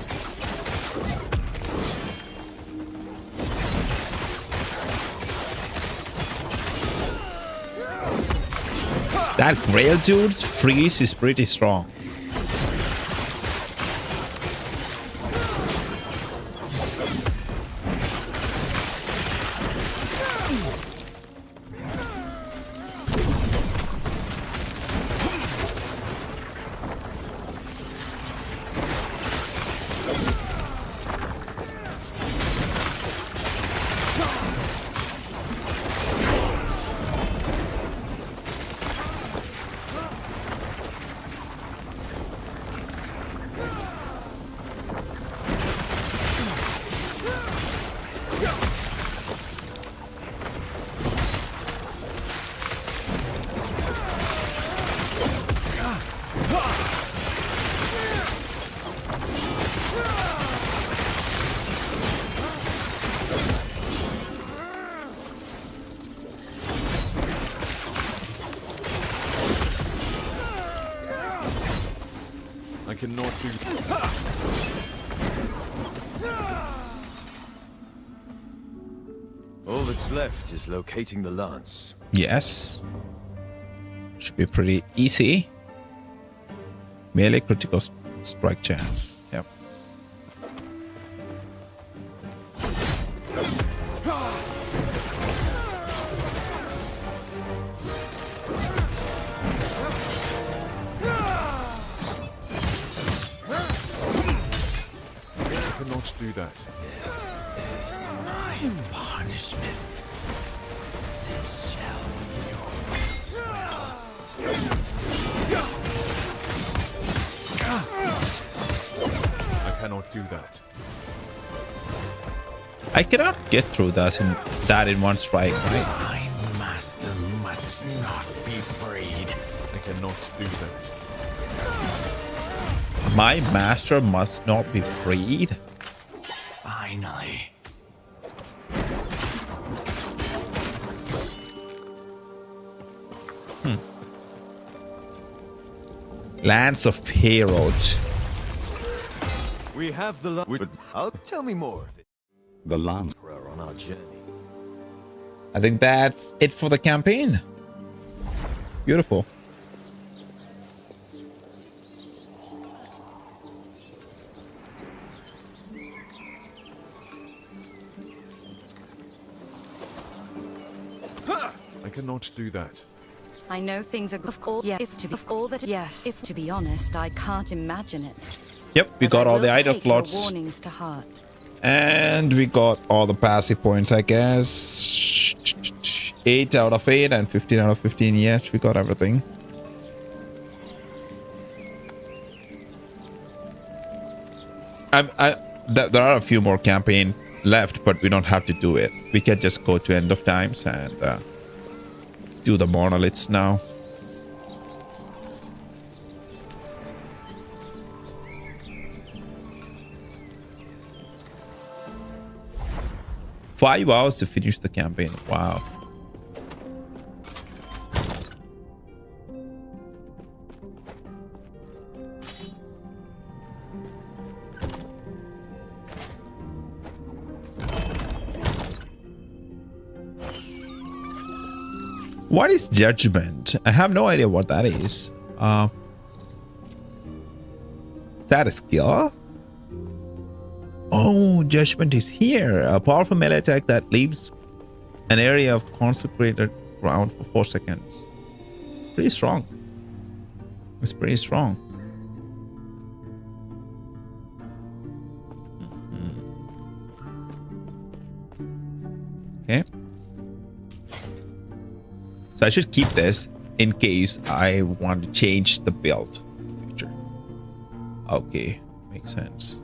That Grail dude's freeze is pretty strong. I cannot do. All that's left is locating the lance. Yes. Should be pretty easy. Melee critical strike chance. Yep. I cannot do that. This is my punishment. This shall be yours as well. I cannot do that. I cannot get through that in one strike, right? My master must not be freed. I cannot do that. My master must not be freed. Finally. Lance of Heroes. We have the lance. I'll tell me more. The lance. On our journey. I think that's it for the campaign. Beautiful. I cannot do that. I know things are of all. Yeah, if to be of all that. Yes, if to be honest, I can't imagine it. Yep, we But got I all the will idle take your slots. warnings to heart. And we got all the passive points, I guess. 8 out of 8 and 15 out of 15. Yes, we got everything. There are a few more campaign left, but we don't have to do it. We can just go to End of Times and do the monoliths now. Five hours to finish the campaign. Wow. What is judgment? I have no idea what that is. Is that a skill? Oh, judgment is here. A powerful melee attack that leaves an area of consecrated ground for 4 seconds. Pretty strong. It's pretty strong. Okay. So I should keep this in case I want to change the build in the future. Okay, makes sense.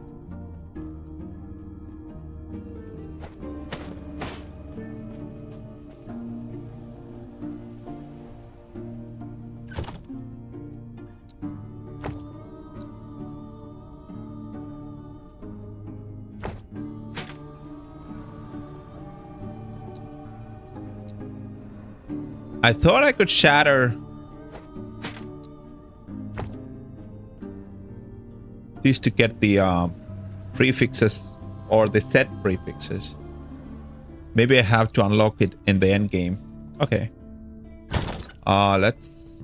I thought I could shatter these to get the prefixes or the set prefixes. Maybe I have to unlock it in the end game. Okay. Let's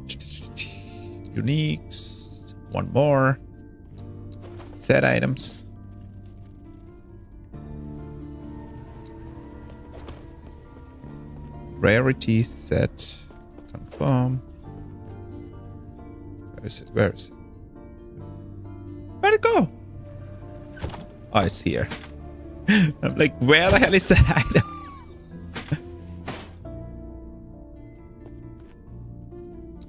uniques. One more. Set items. Rarity set. Confirm. Where is it? Where is it? Where'd it go? Oh, it's here. I'm like, where the hell is that item?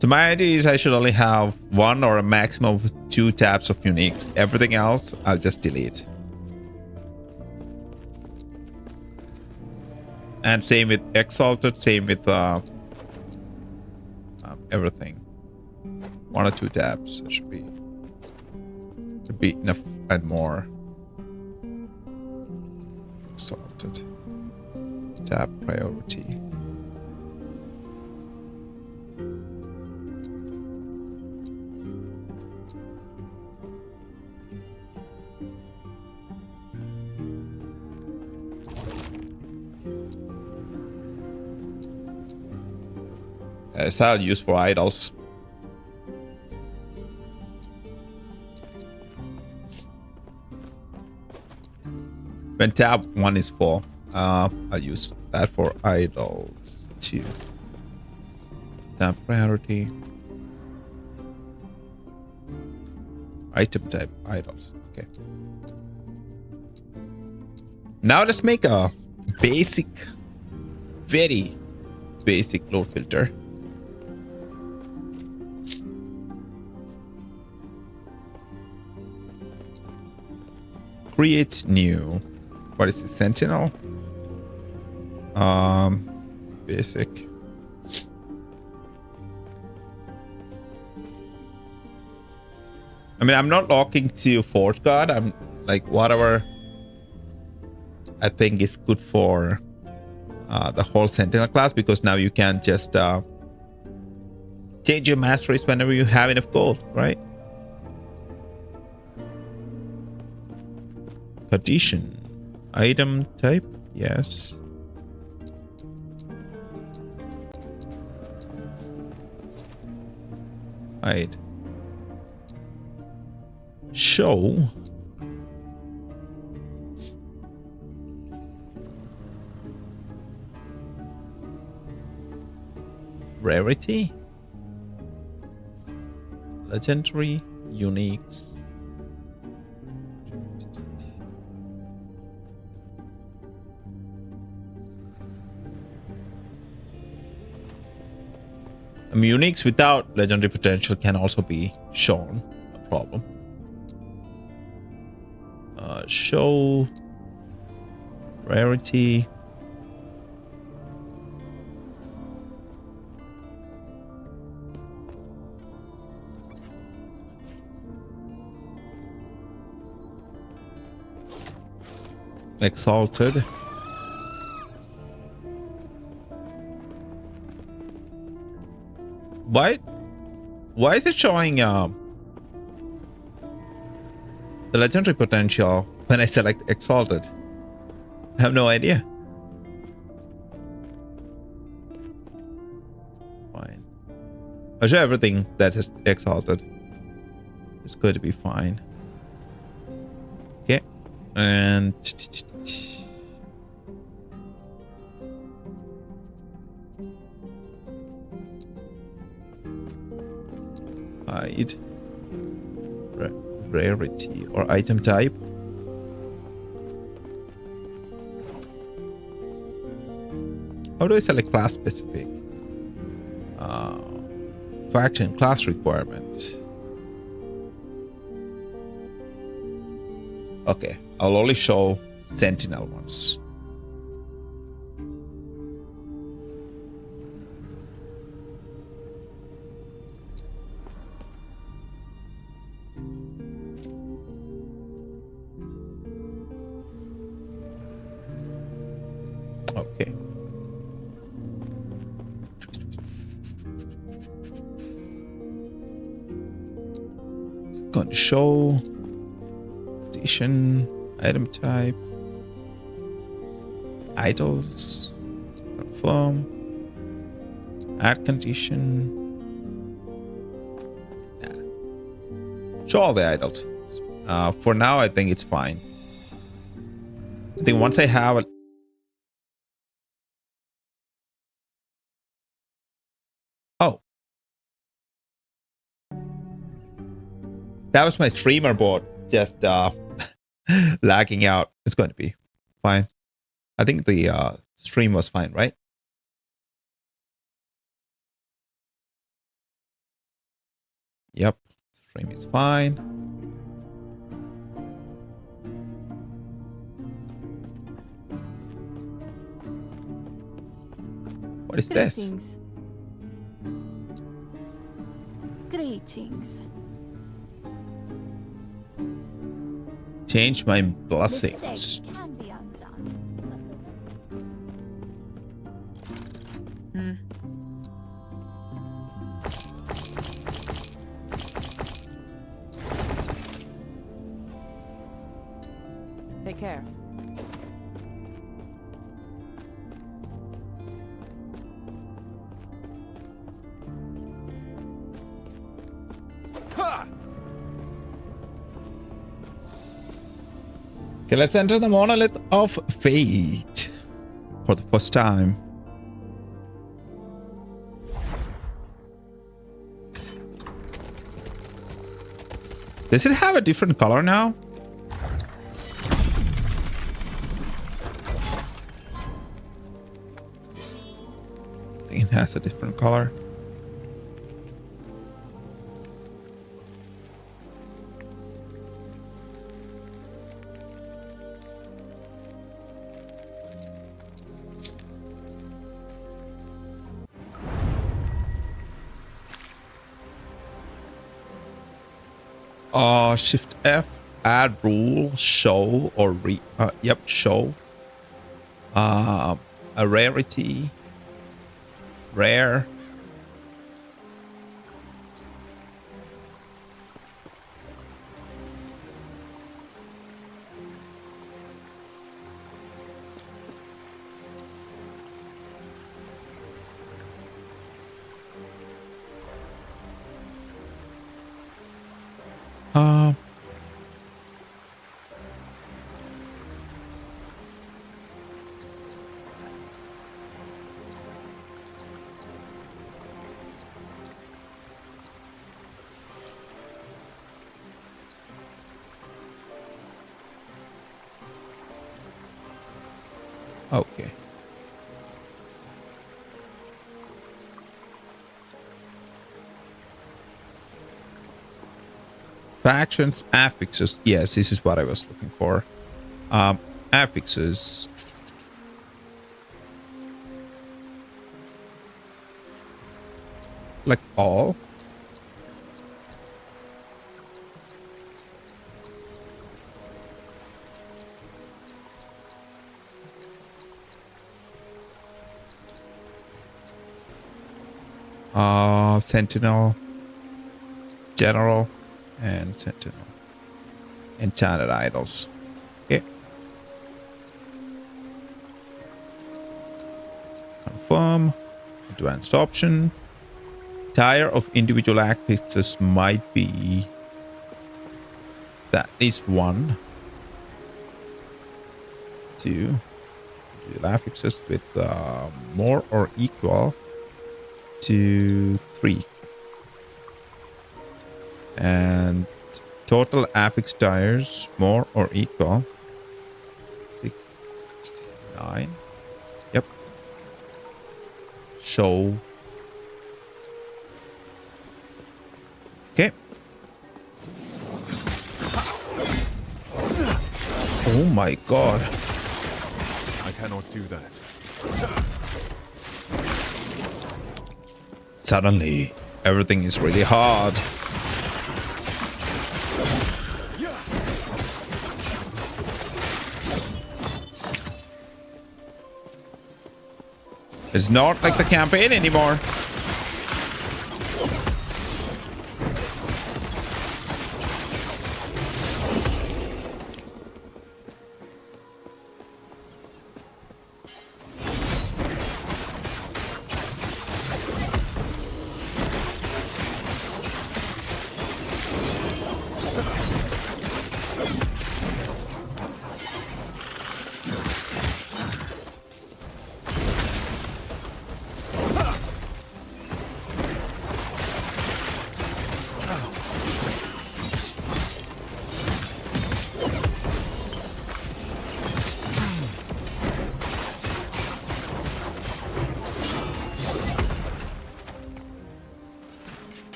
So my idea is I should only have one or a maximum of 2 tabs of uniques. Everything else, I'll just delete. And same with Exalted, same with everything. 1 or 2 tabs should be enough and more. Exalted. Tab priority. As I'll use for idols. When tab 1 is full, I'll use that for idols too. Tab priority. Item type idols. Okay. Now let's make a basic, very basic load filter. Create new. What is it? Sentinel? Basic. I mean, I'm not locking to Forge God. I'm like whatever I think is good for the whole Sentinel class, because now you can just change your masteries whenever you have enough gold, right? Addition. Item type, yes. Hide. Show. Rarity. Legendary. Uniques. Uniques without legendary potential can also be shown. No problem. Show rarity. Exalted. Why is it showing the legendary potential when I select Exalted? I have no idea. Fine. I'll show everything that is Exalted. It's going to be fine. Okay. And hide rarity or item type. How do I select class specific? Faction class requirement. Okay, I'll only show Sentinel ones. Okay. going to show edition, item type, idols, confirm, add condition. Yeah. Show all the idols. For now, I think it's fine. I think once I have it. Oh. That was my streamer board just lagging out. It's going to be fine. I think the stream was fine, right? Yep. Stream is fine. What is this? Greetings. Change my blessings. Mistakes can be undone. Take care. Okay, let's enter the monolith of fate for the first time. Does it have a different color now? I think it has a different color. Shift F, add rule, show, or show. A rarity, rare. Okay. Factions, affixes. Yes, this is what I was looking for. Affixes. Like all. Sentinel, General, and Sentinel. Enchanted idols. Okay. Confirm. Advanced option. Tire of individual affixes might be that is 1. 2. Individual affixes with more or equal to 3. And total affix tires more or equal 6, 9. Yep. Show. Okay. Oh my god. I cannot do that. Suddenly, everything is really hard. It's not like the campaign anymore.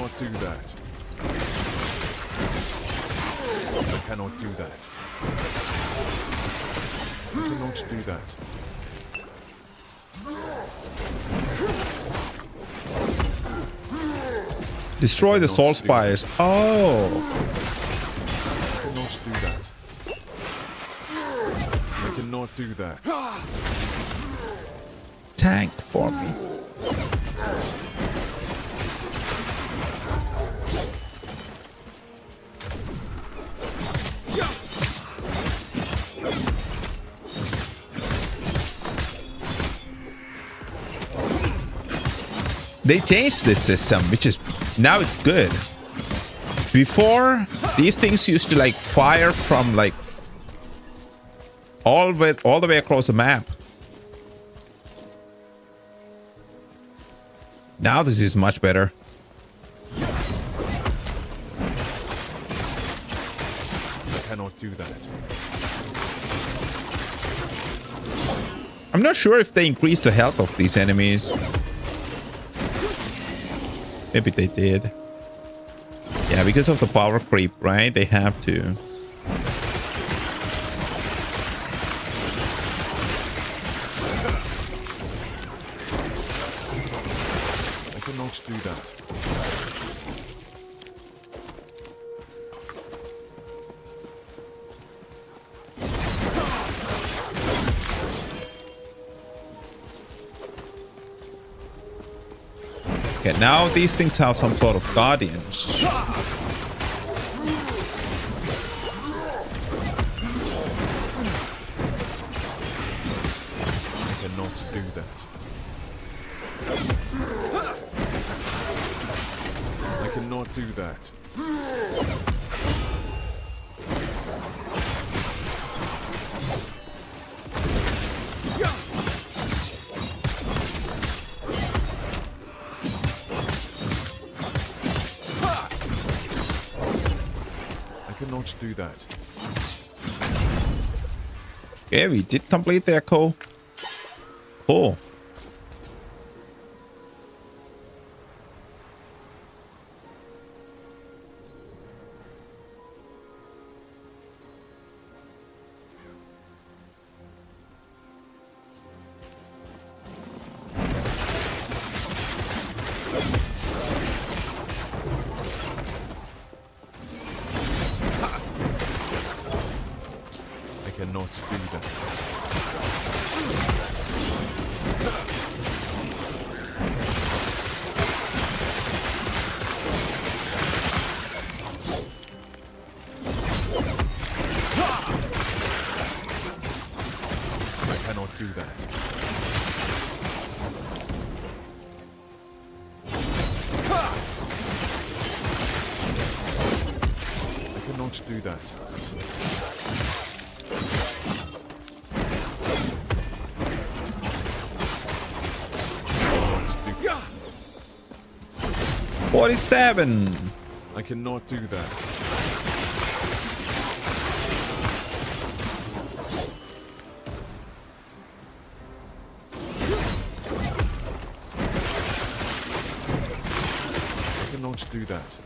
cannot do that. I cannot do that. I cannot do that. Destroy the soul spires. Oh. I cannot do that. I cannot do that. Tank for me. They changed this system, which is now it's good. Before, these things used to like fire from like all the way across the map. Now this is much better. I cannot do that. I'm not sure if they increased the health of these enemies. Maybe they did. Yeah, because of the power creep, right? They have to. I cannot do that. Okay, now these things have some sort of guardians. I cannot do that. I cannot do that. I cannot do that. Okay, we did complete the echo. Cool. I cannot do that. I cannot do that. I cannot do that. 47. I cannot do that. I cannot do that.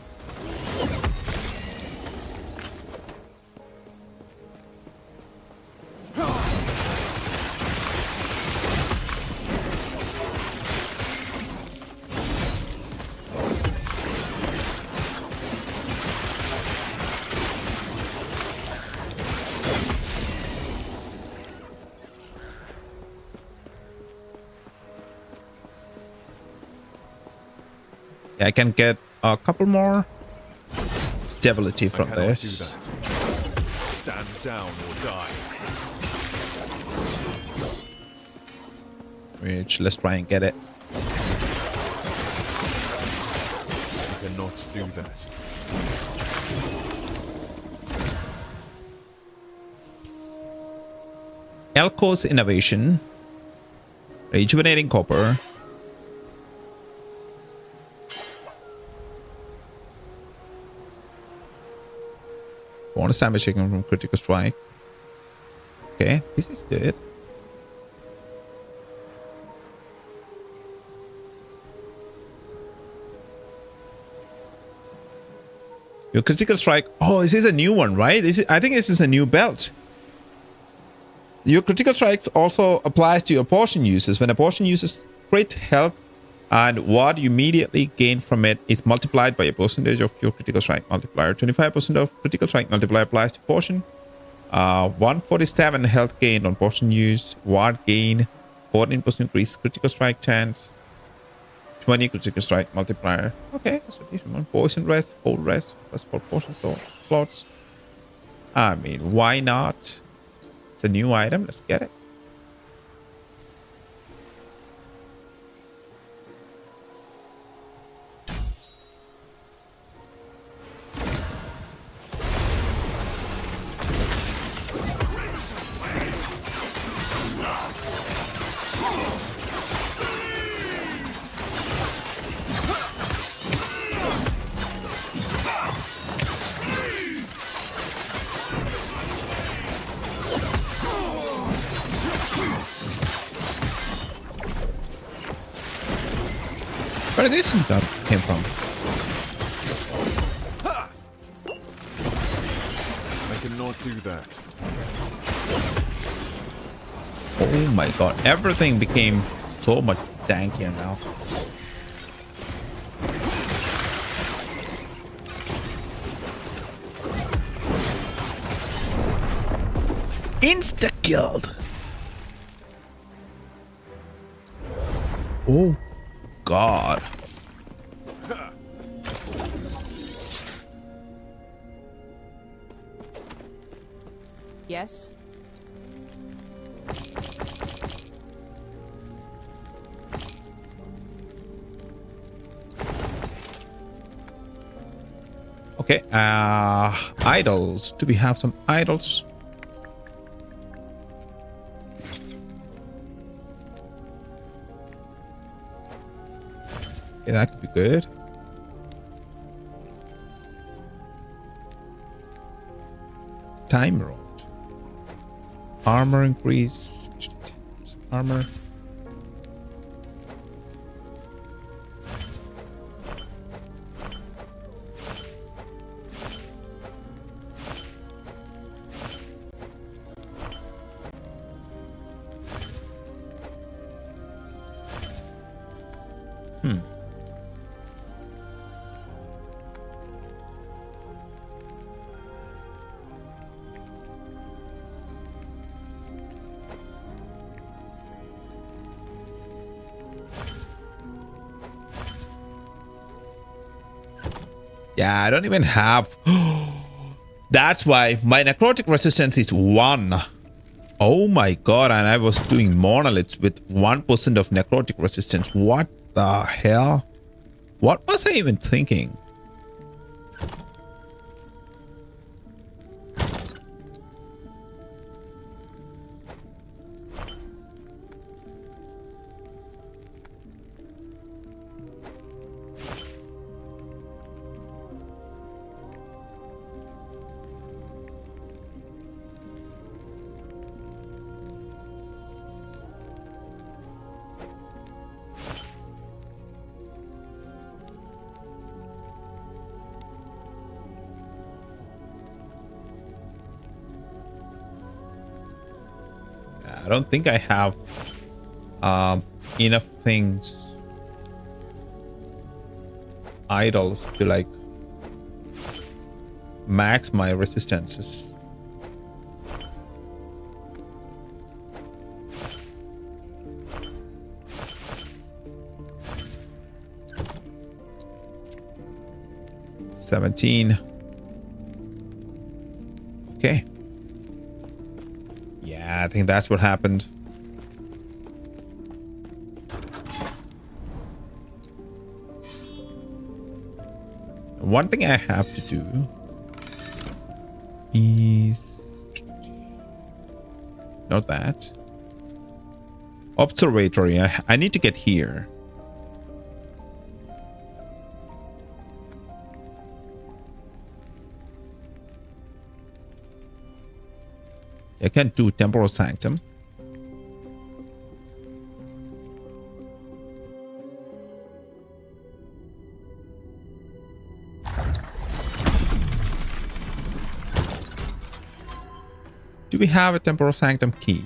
Yeah, I can get a couple more stability from I cannot this. do that. Stand down or die. Which, let's try and get it. I cannot do that. Elko's Innovation. Rejuvenating Copper. Bonus damage taken from critical strike. Okay, this is good. Your critical strike. Oh, this is a new one, right? I think this is a new belt. Your critical strikes also applies to your potion users. When a potion uses crit health, and what you immediately gain from it is multiplied by a percentage of your critical strike multiplier. 25% of critical strike multiplier applies to potion. 147 health gain on potion use. Ward gain. 14% increase critical strike chance. 20 critical strike multiplier. Okay, that's a decent one. Poison rest, cold rest. That's 4 potion slots. I mean, why not? It's a new item. Let's get it. Where did this gun came from? I cannot do that. Oh my god, everything became so much tankier now. Insta-killed. Oh god. Yes? Okay, idols. Do we have some idols? Yeah, that could be good. Time rod. Armor increase. Armor. Yeah, I don't even have... That's why my necrotic resistance is 1. Oh my god, and I was doing monoliths with 1% of necrotic resistance. What the hell? What was I even thinking? I don't think I have enough things, idols, to like max my resistances. $17. Okay. Yeah, I think that's what happened. One thing I have to do is not that. Observatory. I need to get here. I can do Temporal Sanctum. Do we have a Temporal Sanctum key?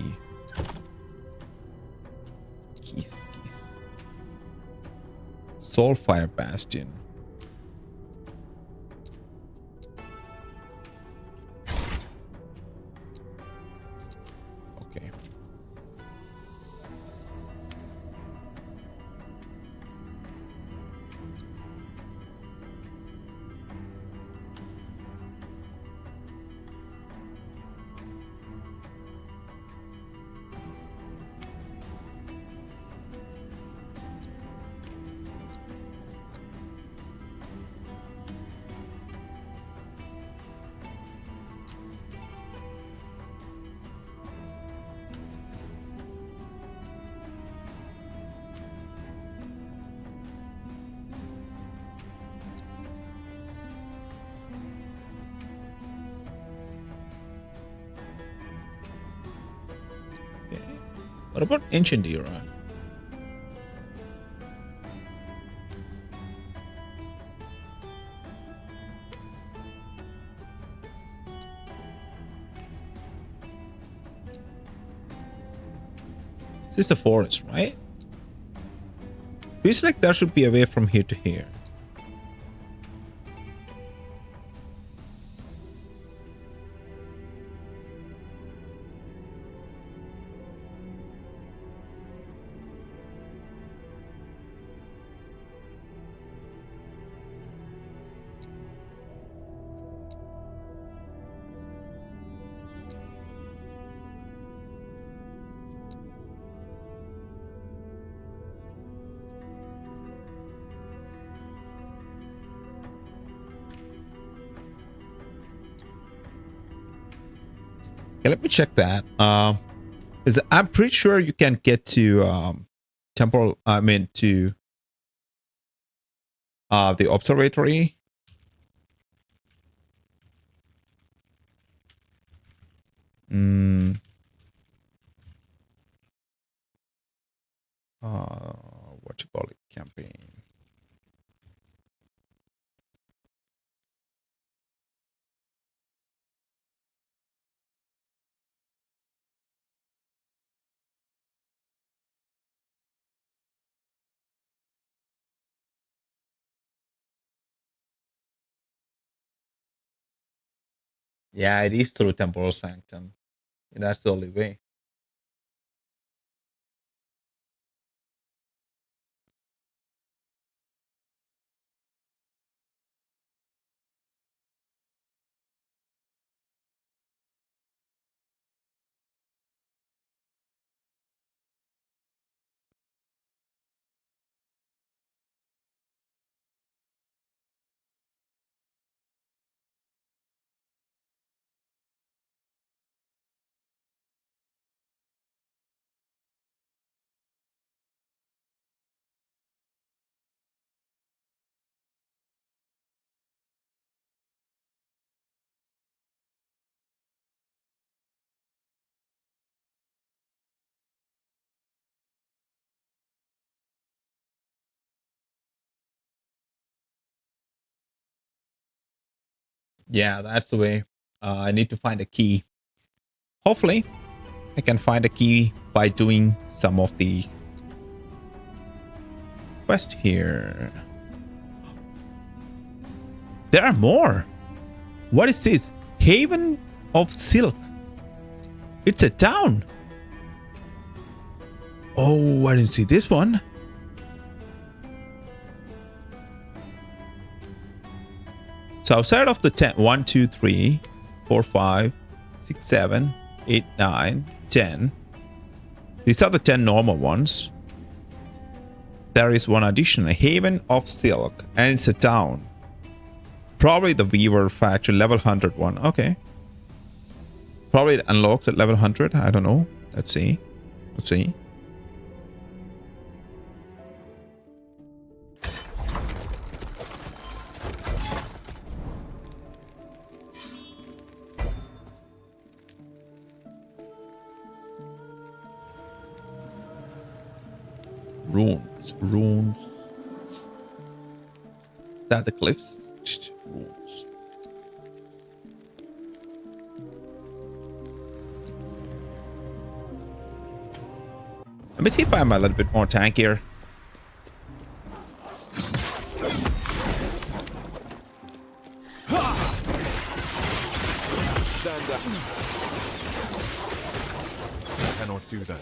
Keys. Soulfire Bastion. Okay. What about ancient era? This is the forest, right? Feels like there should be a way from here to here. Okay, let me check that. Is I'm pretty sure you can get to temporal. I mean to the observatory. What you call it? Campaign. Yeah, it is through Temporal Sanctum. That's the only way. Yeah, that's the way. I need to find a key. Hopefully, I can find a key by doing some of the quest here. There are more. What is this? Haven of Silk. It's a town. Oh, I didn't see this one. So outside of the 10, 1, 2, 3, 4, 5, 6, 7, 8, 9, 10. These are the 10 normal ones. There is one additional, Haven of Silk, and it's a town. Probably the Weaver faction, level 100 one. Okay. Probably it unlocks at level 100. I don't know. Let's see. Let's see. Runes. That the cliffs? Runes. Let me see if I'm a little bit more tankier. Stand down. I cannot do that.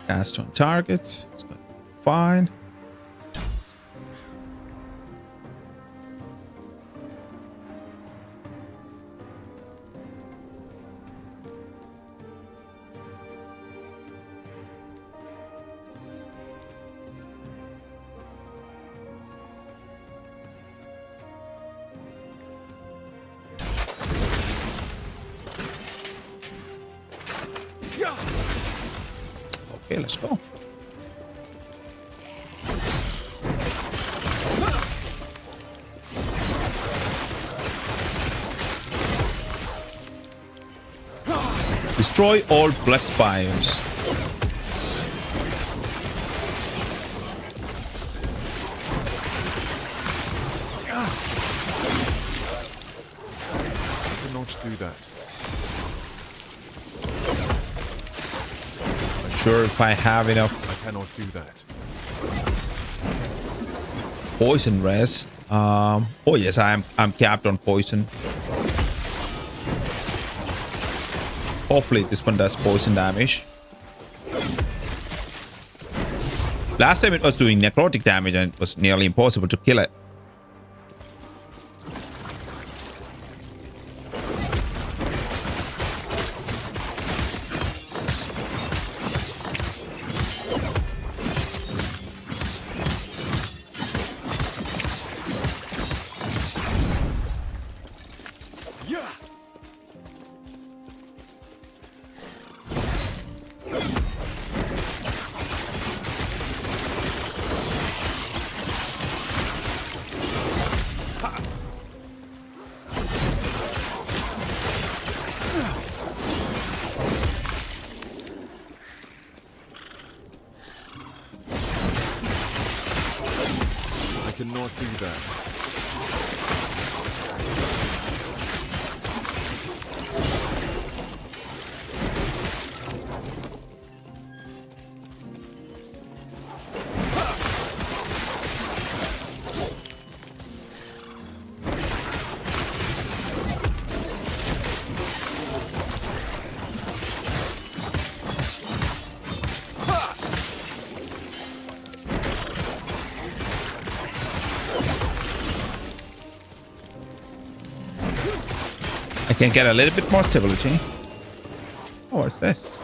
Cast on target. It's going fine. Okay, let's go. Destroy all blood spires. I cannot do that. Sure, if I have enough I cannot do that. poison res. Oh yes, I'm capped on poison. Hopefully this one does poison damage. Last time it was doing necrotic damage and it was nearly impossible to kill it. I cannot do that. I can get a little bit more stability. Oh, what's this?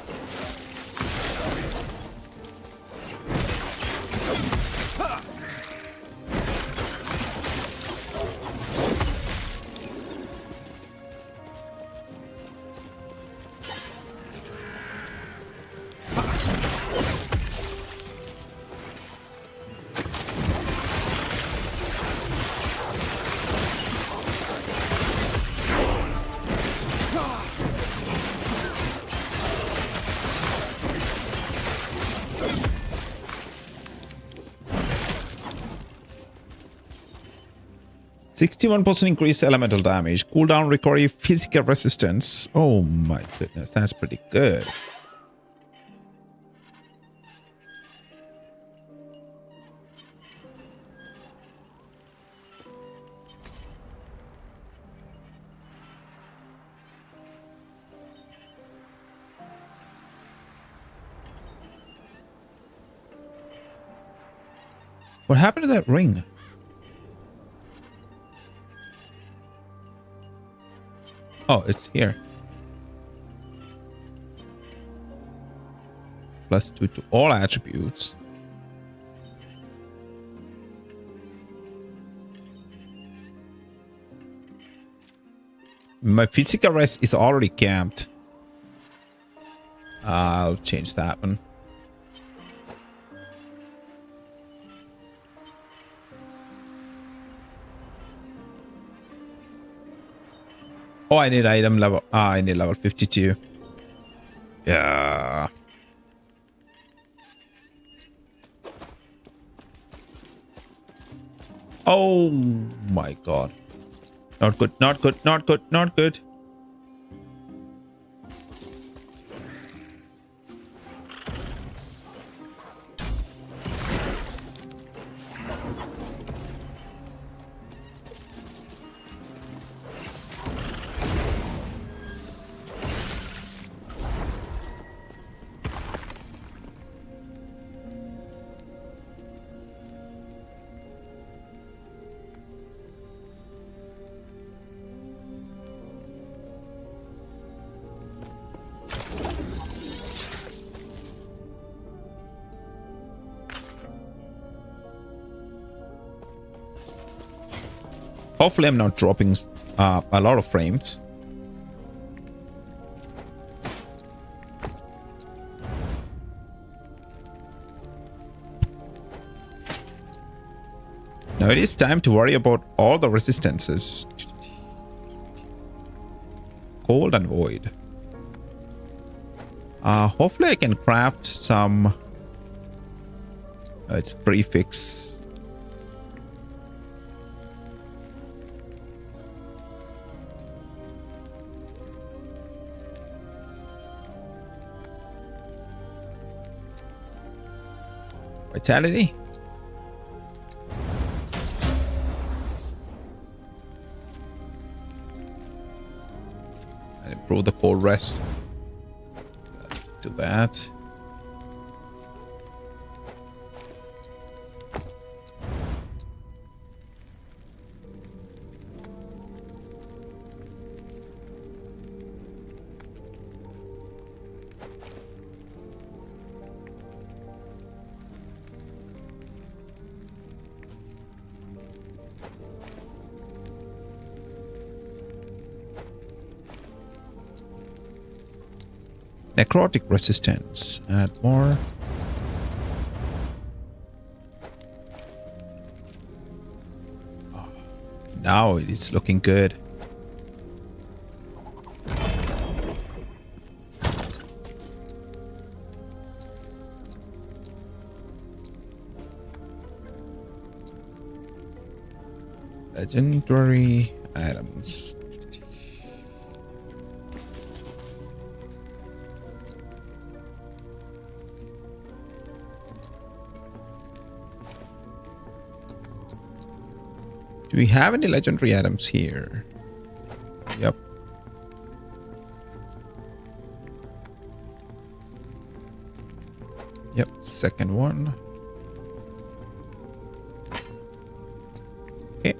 %61 increased elemental damage, cooldown recovery, physical resistance. Oh my goodness, that's pretty good. What happened to that ring? Oh, it's here. +2 to all attributes. My physical rest is already camped. I'll change that one. Oh, I need item level. I need level 52. Yeah. Oh my god. Not good, not good, not good, not good. Hopefully I'm not dropping a lot of frames. Now it is time to worry about all the resistances. Cold and void. Hopefully I can craft some... it's prefix. Vitality. And improve the cold rest. Let's do that. Necrotic resistance. Add more. Oh, now it is looking good. Legendary items. Do we have any legendary items here? Yep. Yep, second one. Okay.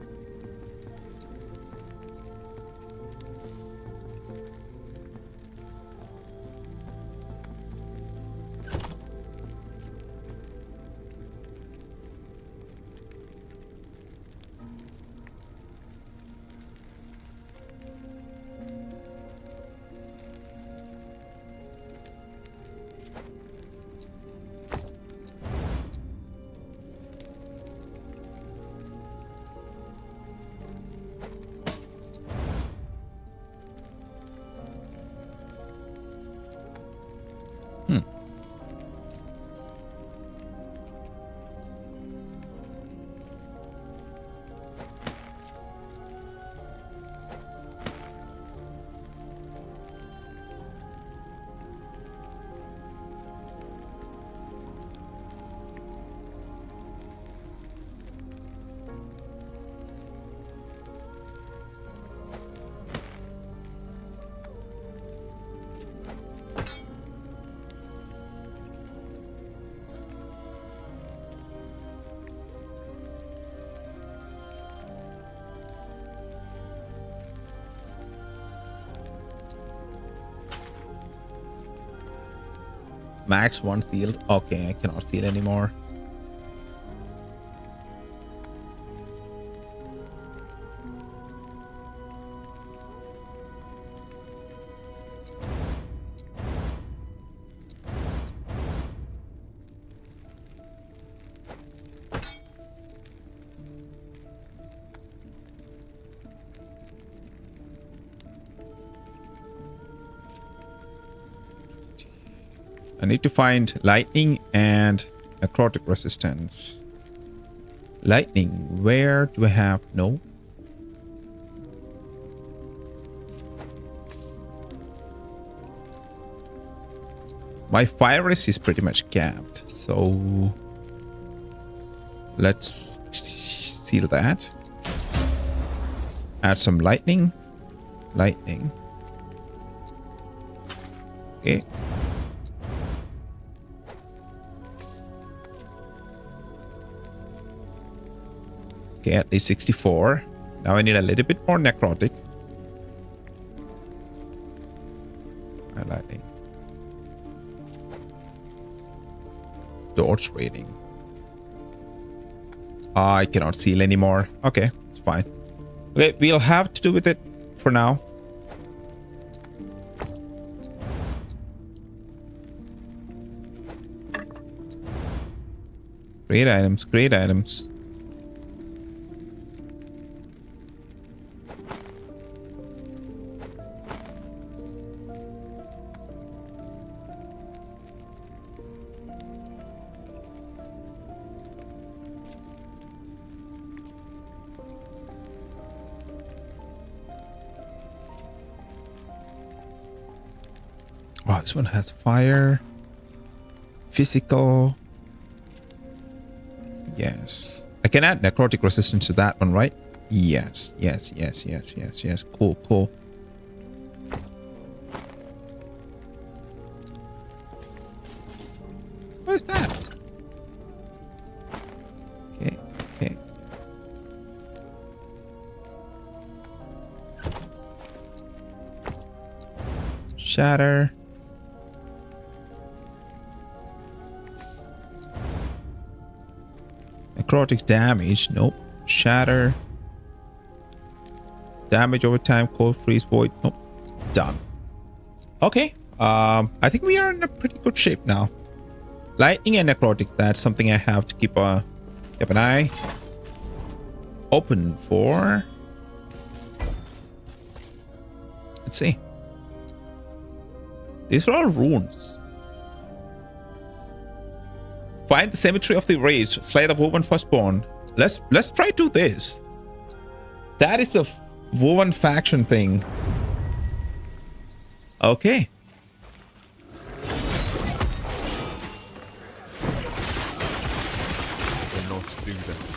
Max one sealed. Okay, I cannot seal anymore. I need to find lightning and necrotic resistance. Lightning, where do I have? No. My fire resist is pretty much capped, so let's seal that. Add some lightning. Lightning. Okay. Okay, at least 64. Now I need a little bit more necrotic. Highlighting. Torch rating. I cannot seal anymore. Okay, it's fine. Okay, we'll have to do with it for now. Great items, great items. Wow, this one has fire. Physical. Yes. I can add necrotic resistance to that one, right? Yes. Yes. Cool, cool. What is that? Okay. Shatter. Necrotic damage. Nope. Shatter. Damage over time. Cold freeze void. Nope. Done. Okay. I think we are in a pretty good shape now. Lightning and necrotic. That's something I have to keep an eye open for. Let's see. These are all runes. Find the cemetery of the raged, slay the woven firstborn. Let's try to do this. That is a woven faction thing. Okay. Cannot do that.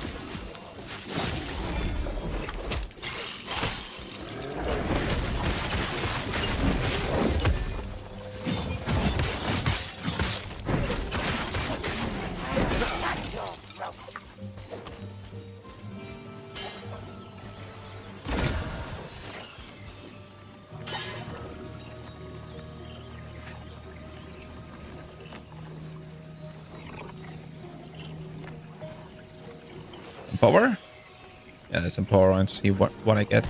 Power? Yeah, there's some power and see what I get.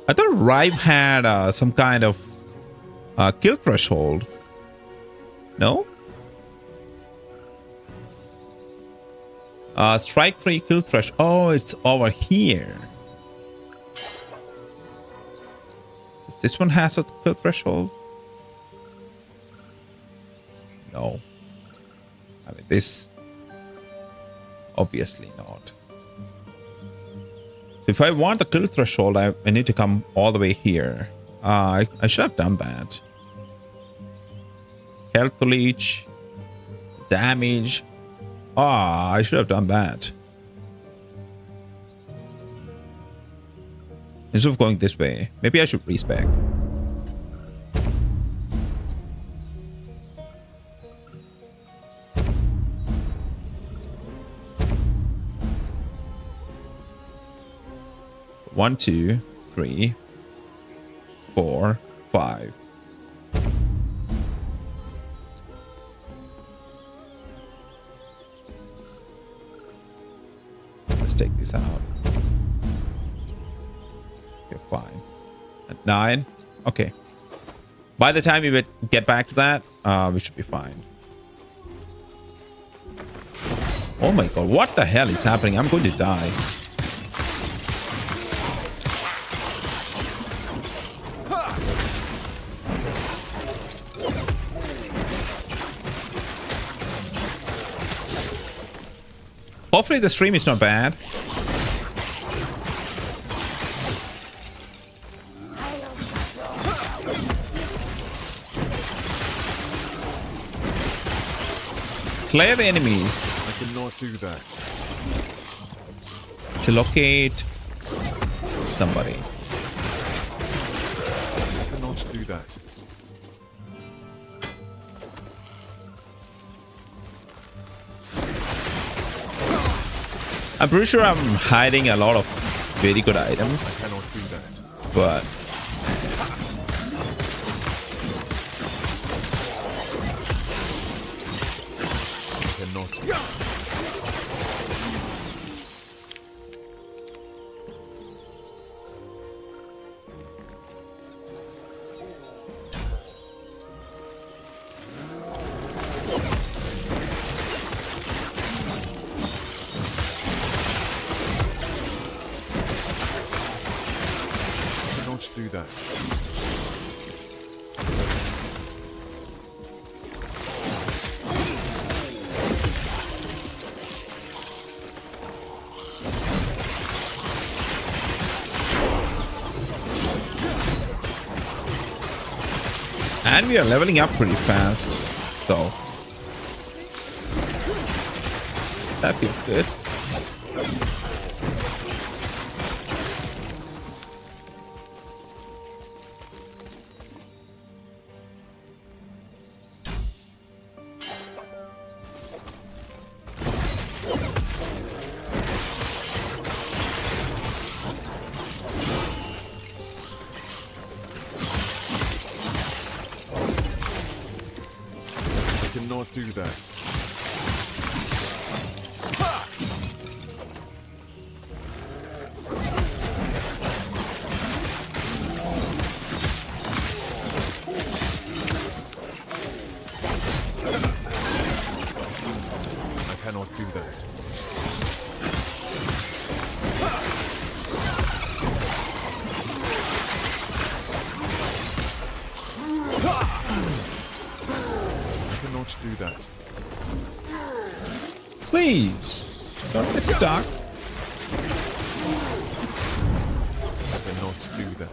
I thought Rive had some kind of kill threshold. No? Strike 3 kill threshold. Oh, it's over here. This one has a kill threshold? No. I mean, this... Obviously not. If I want the kill threshold, I need to come all the way here. I should have done that. Health leech. Damage. I should have done that. Instead of going this way, maybe I should respec. One, two, three, 4, 5. Let's take this out. Okay, fine. At 9. Okay. By the time we get back to that, we should be fine. Oh my god, what the hell is happening? I'm going to die. Hopefully the stream is not bad. Slay the enemies. I cannot do that. To locate somebody. I cannot do that. I'm pretty sure I'm hiding a lot of very good items, I cannot do that. but I cannot. Do that. and we are leveling up pretty fast, so that feels good. Do that. I cannot do that. Do that. Please don't get stuck. I cannot do that.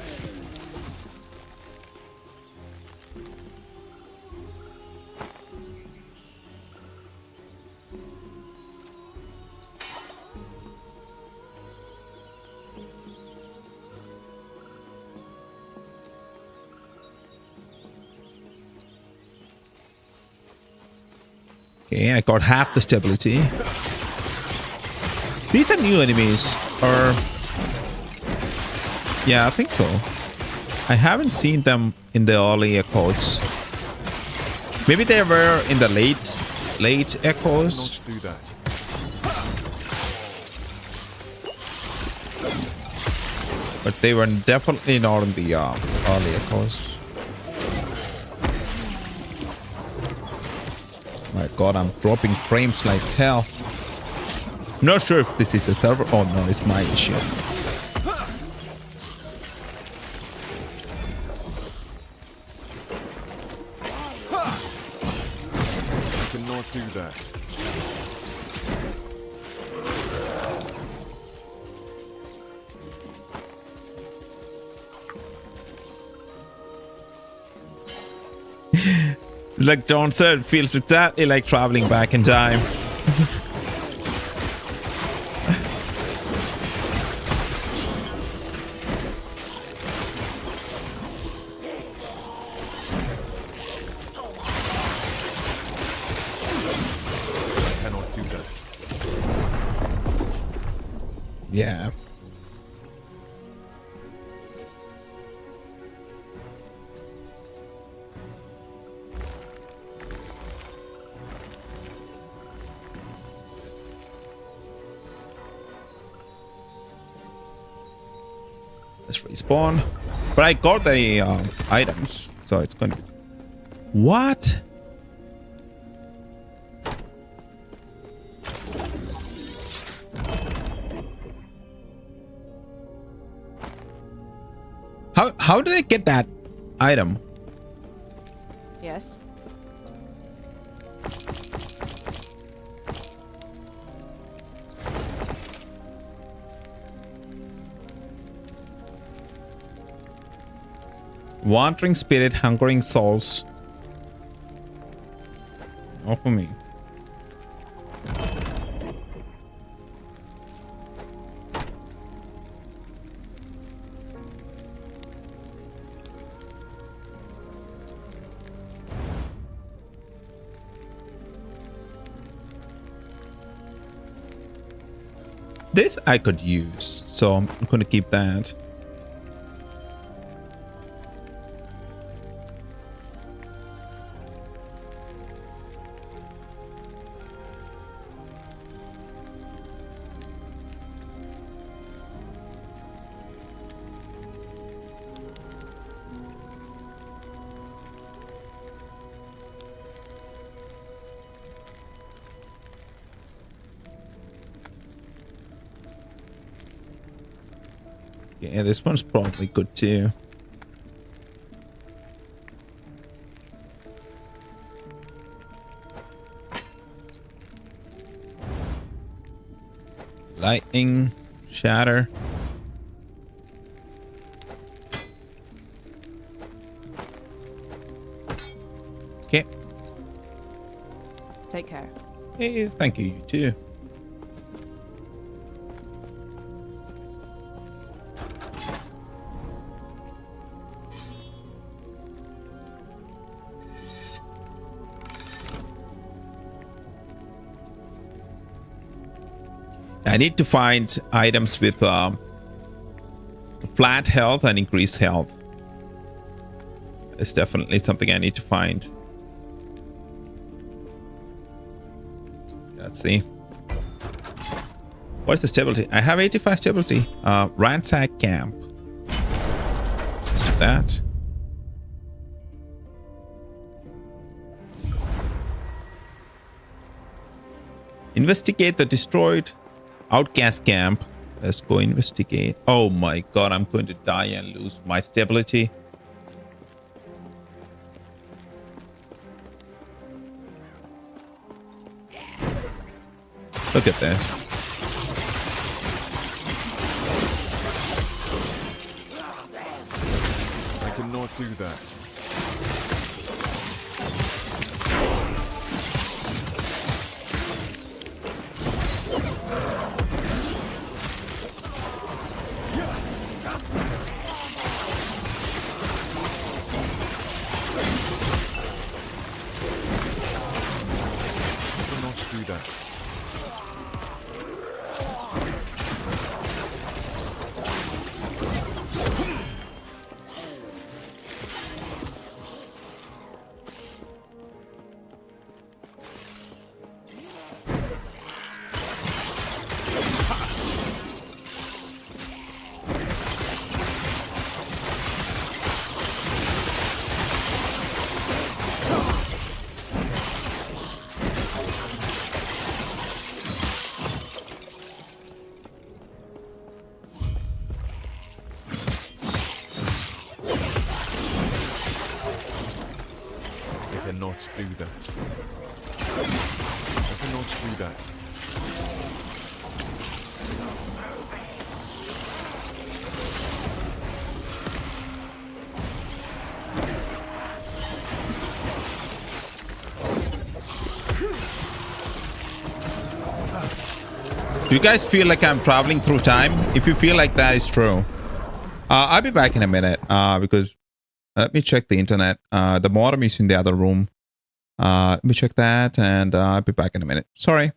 Okay, I got half the stability. These are new enemies, or yeah, I think so. I haven't seen them in the early echoes. Maybe they were in the late echoes. Not do that. But they were definitely not in the early echoes. My god, I'm dropping frames like hell. Not sure if this is a server. Oh no, it's my issue. I cannot do that. Like John said, it feels exactly like traveling back in time. I cannot do that. Yeah. Let's respawn. But I got the items, so it's going to... What? How did I get that item? Yes. Wandering spirit, hungering souls. Not for me. This I could use, so I'm going to keep that. Yeah, this one's probably good too. Lightning, shatter. Okay. Take care. Hey, thank you, you too. I need to find items with flat health and increased health. It's definitely something I need to find. Let's see. What's the stability? I have 85 stability. Ransack camp. Let's do that. Investigate the destroyed outcast camp. Let's go investigate. Oh my god, I'm going to die and lose my stability. Look at this. I cannot do that. Do that. I cannot do that. Do you guys feel like I'm traveling through time? If you feel like that is true, I'll be back in a minute because let me check the internet. The modem is in the other room. Let me check that and I'll be back in a minute. Sorry.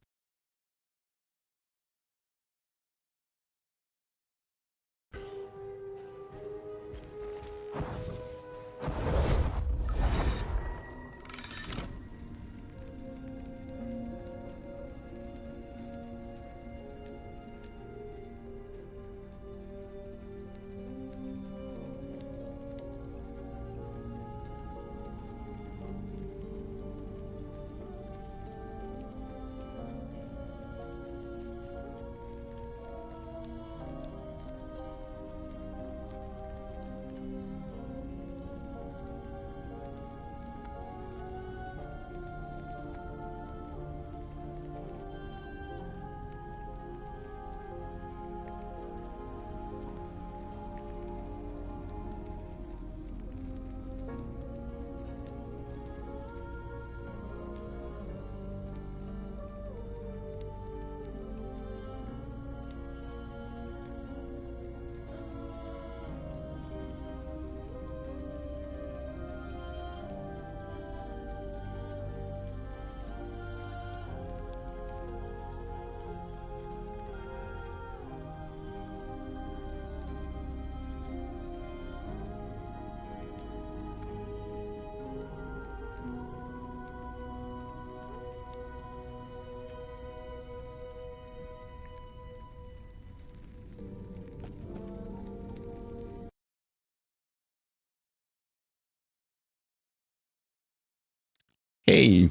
Okay.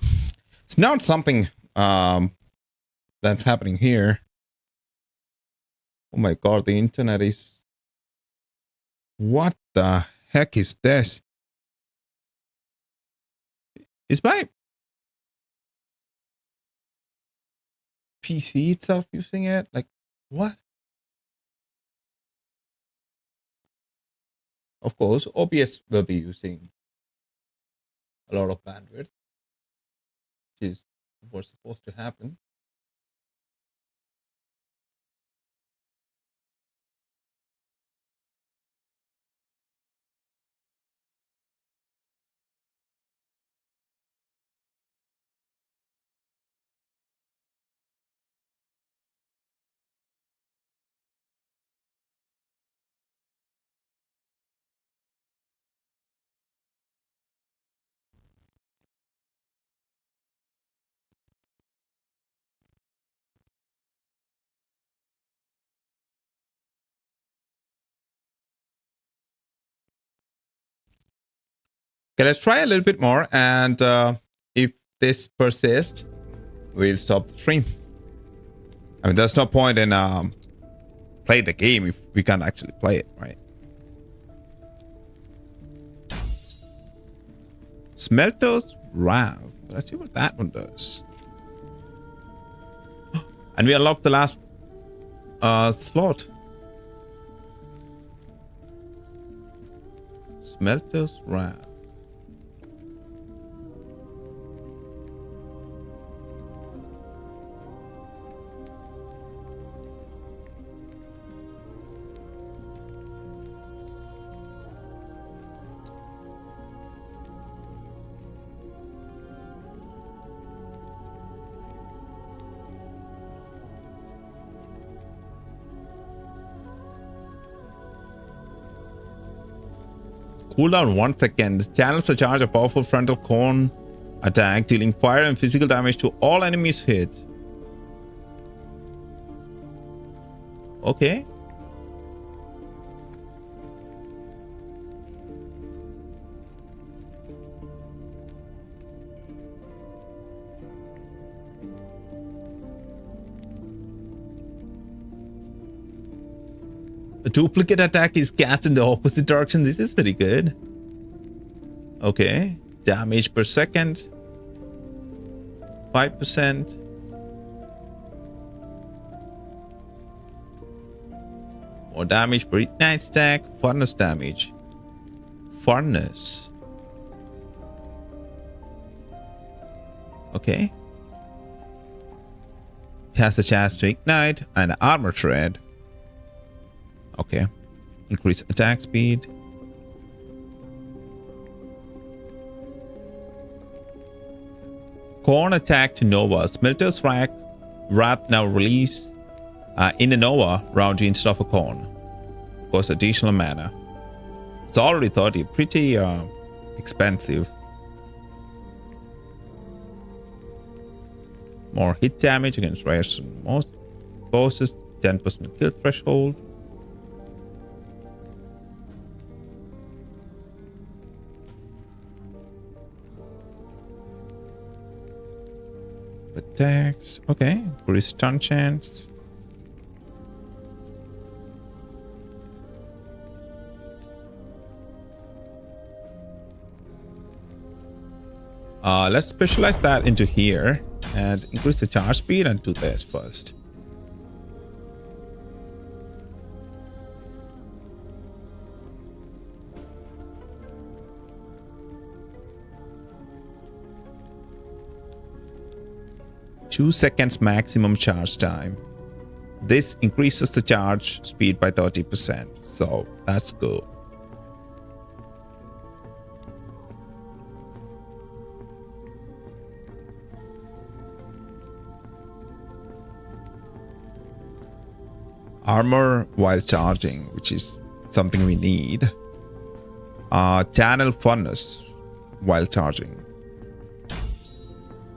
It's not something that's happening here. Oh my god, the internet is... What the heck is this? Is my PC itself using it? Like, what? Of course, OBS will be using a lot of bandwidth, which is what's supposed to happen. Okay, let's try a little bit more, and if this persists, we'll stop the stream. I mean, there's no point in play the game if we can't actually play it, right? Smelter's Wrath. Let's see what that one does. And we unlocked the last slot. Smelter's Wrath. Cooldown 1 second. Channels a charge a powerful frontal cone attack, dealing fire and physical damage to all enemies hit. Okay. A duplicate attack is cast in the opposite direction. This is pretty good. Okay. Damage per second. 5%. More damage per ignite stack. Furnace damage. Furnace. Okay. Has a chance to ignite and armor shred. Okay. Increase attack speed. Corn attack to Nova. Smelter's Wrath now release in a Nova round instead of a corn. Costs additional mana. It's already 30. Pretty expensive. More hit damage against rares and most bosses. 10% kill threshold. Attacks. Okay. Increase stun chance. Let's specialize that into here and increase the charge speed and do this first. Two seconds maximum charge time. This increases the charge speed by 30%, so that's good. Armor while charging, which is something we need. Channel furnace while charging.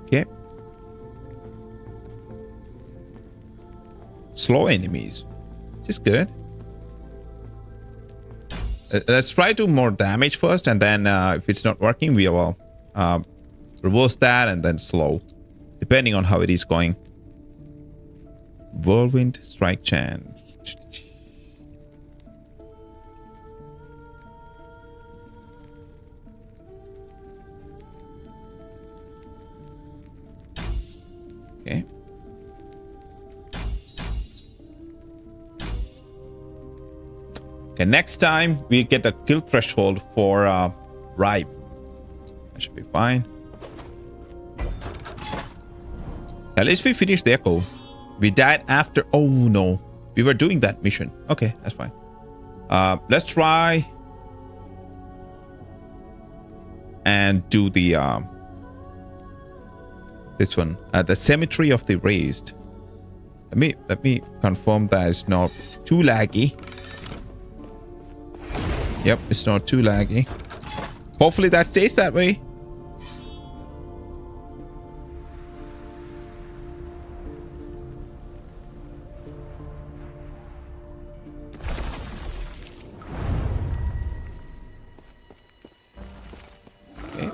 Okay. Slow enemies, which is good. Let's try to do more damage first, and then if it's not working, we will reverse that and then slow, depending on how it is going. Whirlwind strike chance. Okay. Okay, next time we get a kill threshold for Ripe. That should be fine. At least we finished the Echo. We died after. Oh no, we were doing that mission. Okay, that's fine. Let's try and do the this one, the Cemetery of the Raised. Let me confirm that it's not too laggy. Yep, it's not too laggy. Hopefully that stays that way. Okay.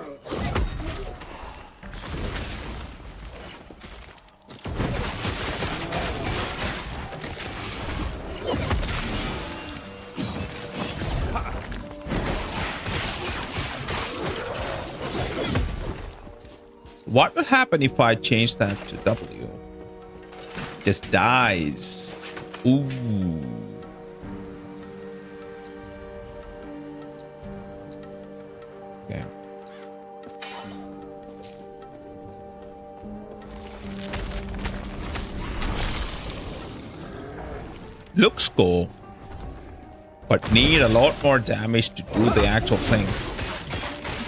What will happen if I change that to W? Just dies. Ooh. Okay. Looks cool, but need a lot more damage to do the actual thing.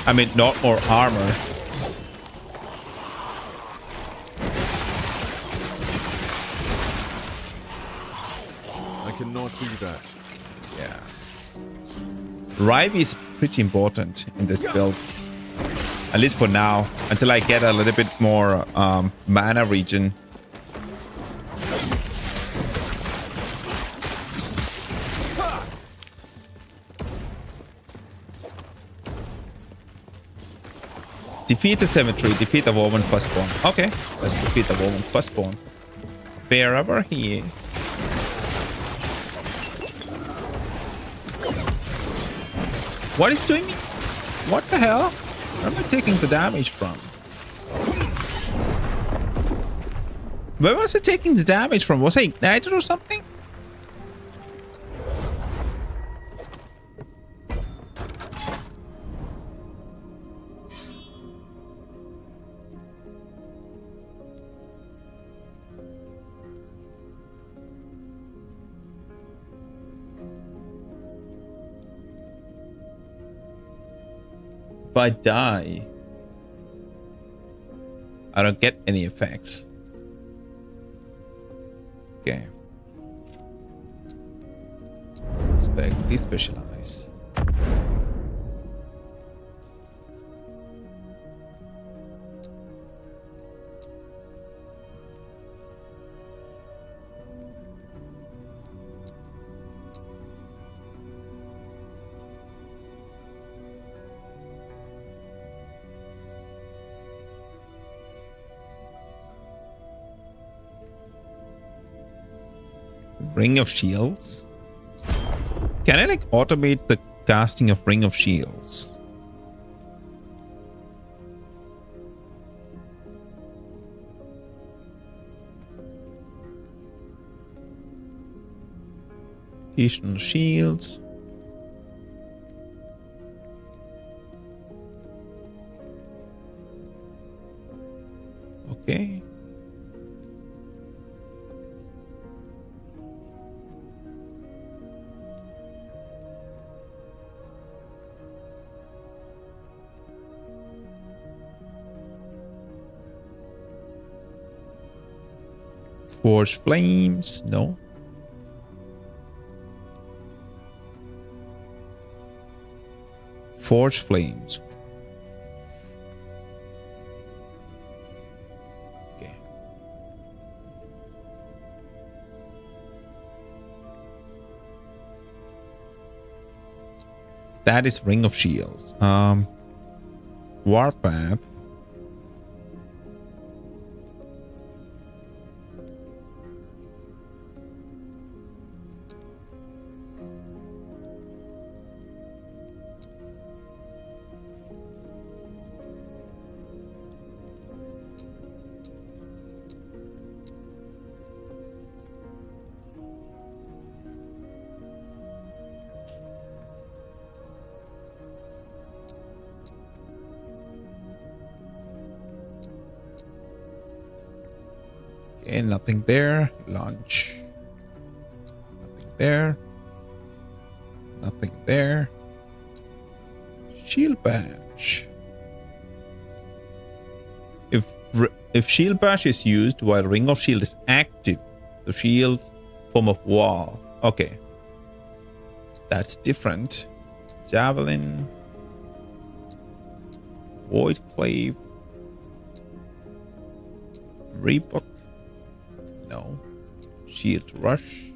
I mean, not more armor. Cannot do that. Yeah. Rive is pretty important in this build. At least for now. Until I get a little bit more mana regen. Defeat the Cemetery. Defeat the Woman Firstborn. Okay. Let's defeat the Woman Firstborn. Wherever he is. What is doing me? What the hell? Where am I taking the damage from? Where was it taking the damage from? Was I ignited or something? If I die, I don't get any effects. Okay. Despecialize. Ring of Shields? Can I like automate the casting of Ring of Shields? Additional shields. Okay. Forge Flames, no. Forge Flames. Okay. That is Ring of Shields. Warpath. Okay, nothing there. Launch. Nothing there. Nothing there. Shield badge. If shield badge is used while ring of shield is active, the shield form of wall. Okay, that's different. Javelin, void clave, Epoch. No. Shield rush.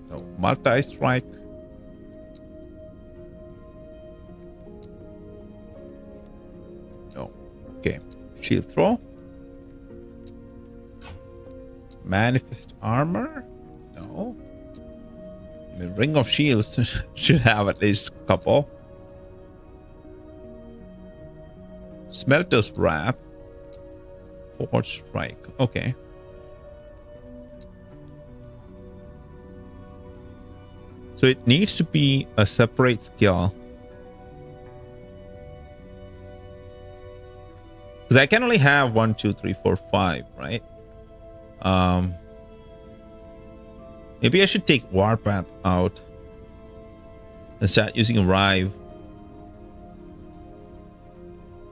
No. Multi strike. No. Okay. Shield throw. Manifest armor. No. The ring of shields should have at least a couple. Smelter's wrath. Forge strike. Okay. So it needs to be a separate skill. Because I can only have 1, 2, 3, 4, 5, right? Maybe I should take Warpath out and start using Rive.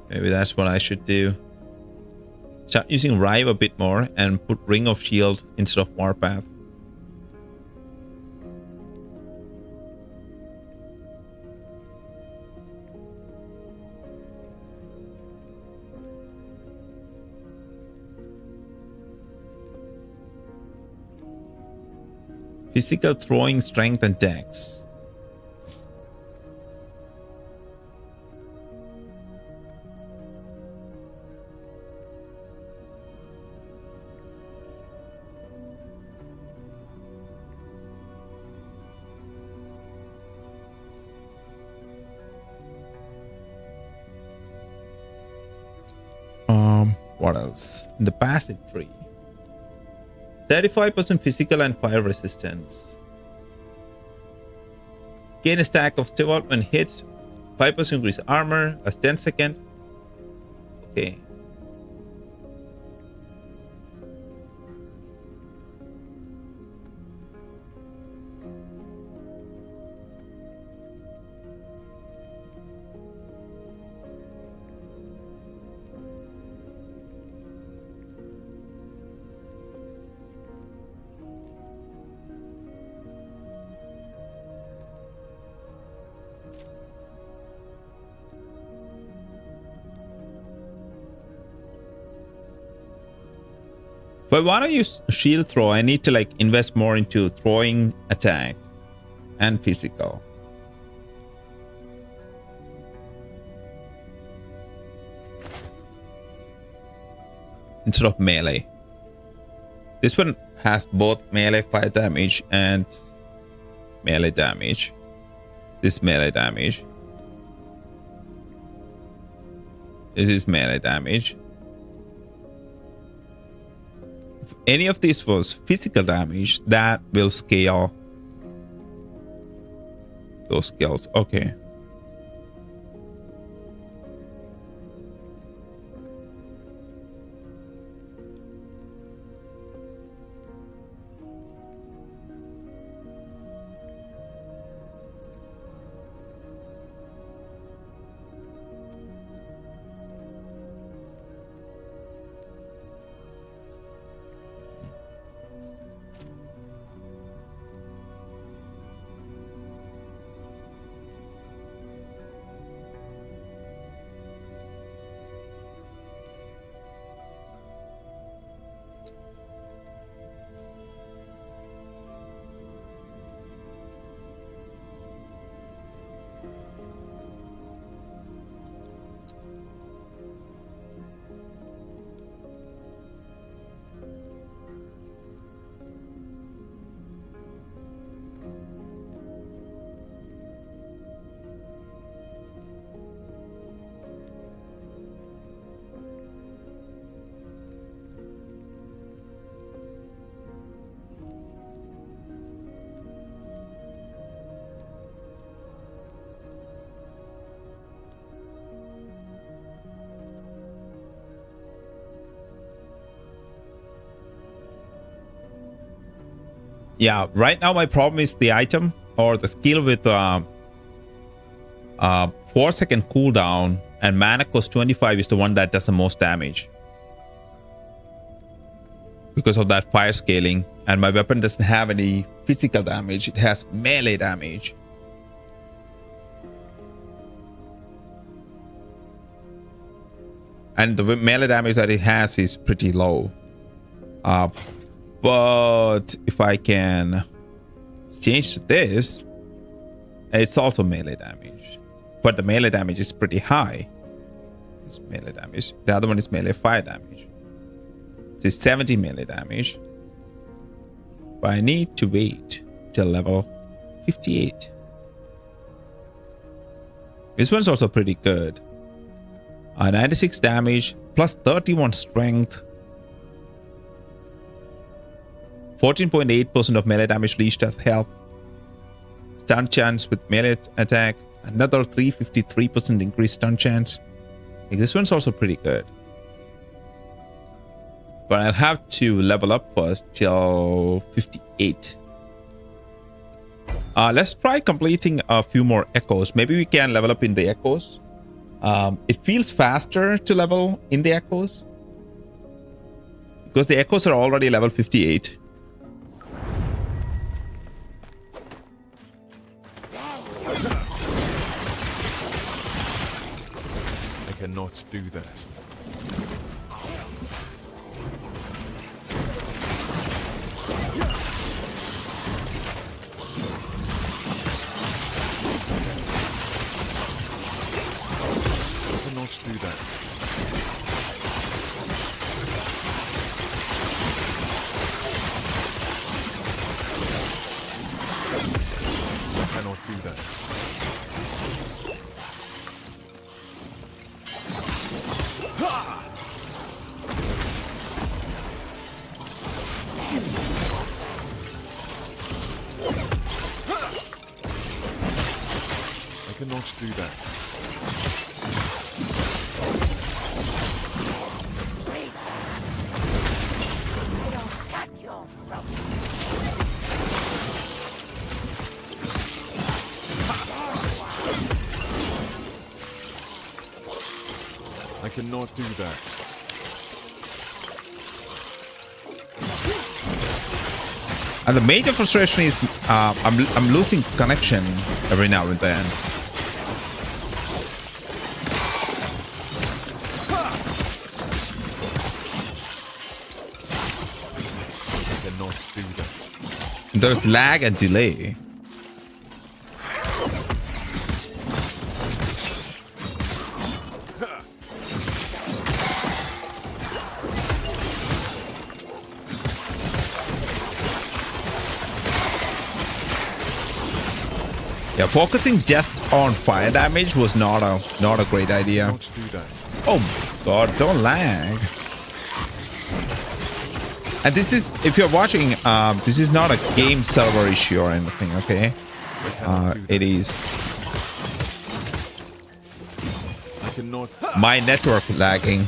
Maybe that's what I should do. Start using Rive a bit more and put Ring of Shield instead of Warpath. Physical throwing, strength, and dex. What else? In the passive tree. 35% physical and fire resistance. Gain a stack of steward when hits. 5% increase armor. As 10 seconds. Okay. If I want to use shield throw, I need to like invest more into throwing attack and physical. Instead of melee. This one has both melee fire damage and melee damage. This melee damage. This is melee damage. If any of this was physical damage, that will scale those skills. Okay. Yeah, right now my problem is the item or the skill with 4-second cooldown and mana cost 25 is the one that does the most damage. Because of that fire scaling, and my weapon doesn't have any physical damage, it has melee damage. And the melee damage that it has is pretty low. But if I can change to this, it's also melee damage. But the melee damage is pretty high. It's melee damage. The other one is melee fire damage. It's 70 melee damage. But I need to wait till level 58. This one's also pretty good. 96 damage plus 31 strength. 14.8% of melee damage leached as health. Stun chance with melee attack. Another 353% increased stun chance. This one's also pretty good. But I'll have to level up first till 58. Let's try completing a few more echoes. Maybe we can level up in the echoes. It feels faster to level in the echoes because the echoes are already level 58. I cannot do that. Do that. I cannot do that. I cannot do that. I cannot do that. And the major frustration is I'm losing connection every now and then. I cannot do that. There's lag and delay. Yeah, focusing just on fire damage was not a great idea. Don't do that. Oh god, don't lag. And this is, if you're watching, this is not a game server issue or anything, okay? It is I cannot. my network lagging.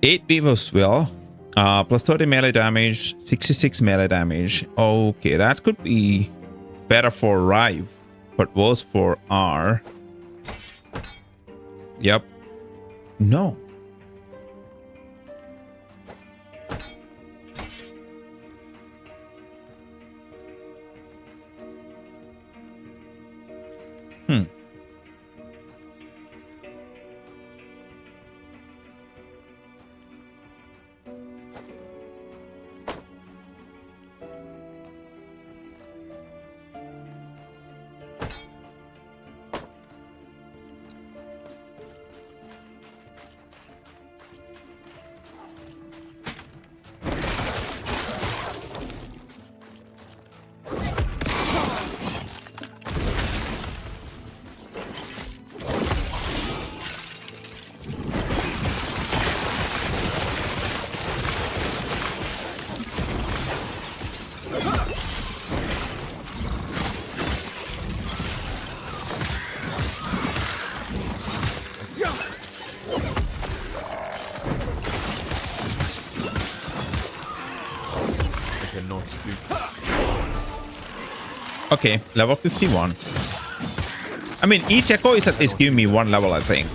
Eight Beavers will. Plus 30 melee damage, 66 melee damage. Okay, that could be better for Rive, but worse for R. Yep. No. do. Okay, level 51. I mean, each echo is at least giving me 1 level, I think.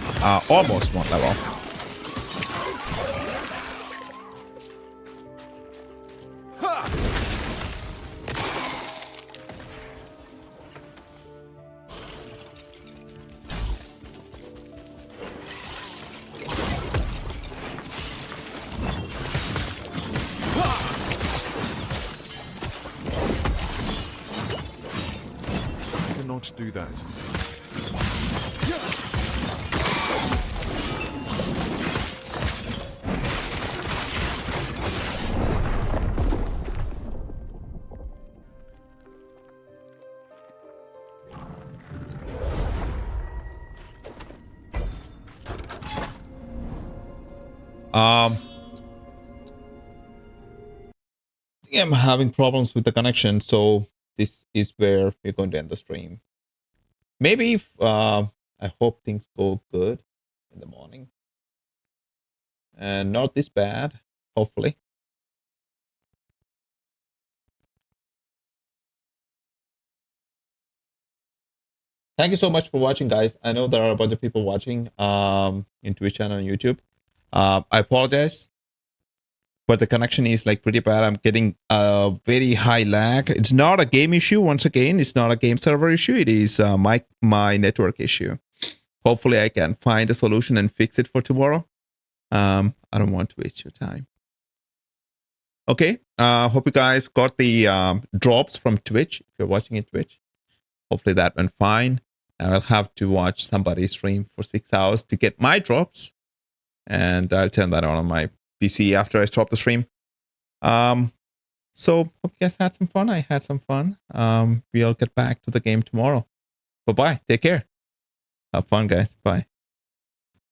Almost 1 level. I cannot do that. I'm having problems with the connection, so this is where we're going to end the stream. Maybe if, I hope things go good in the morning. And not this bad, hopefully. Thank you so much for watching, guys. I know there are a bunch of people watching in Twitch and on YouTube. I apologize, but the connection is like pretty bad. I'm getting a very high lag. It's not a game issue. Once again, it's not a game server issue. It is my network issue. Hopefully, I can find a solution and fix it for tomorrow. I don't want to waste your time. Okay. Hope you guys got the drops from Twitch. If you're watching in Twitch, hopefully that went fine. I'll have to watch somebody stream for 6 hours to get my drops, and I'll turn that on my PC after I stop the stream. So hope you guys had some fun. I had some fun. We'll get back to the game tomorrow. Bye-bye. Take care. Have fun, guys. Bye.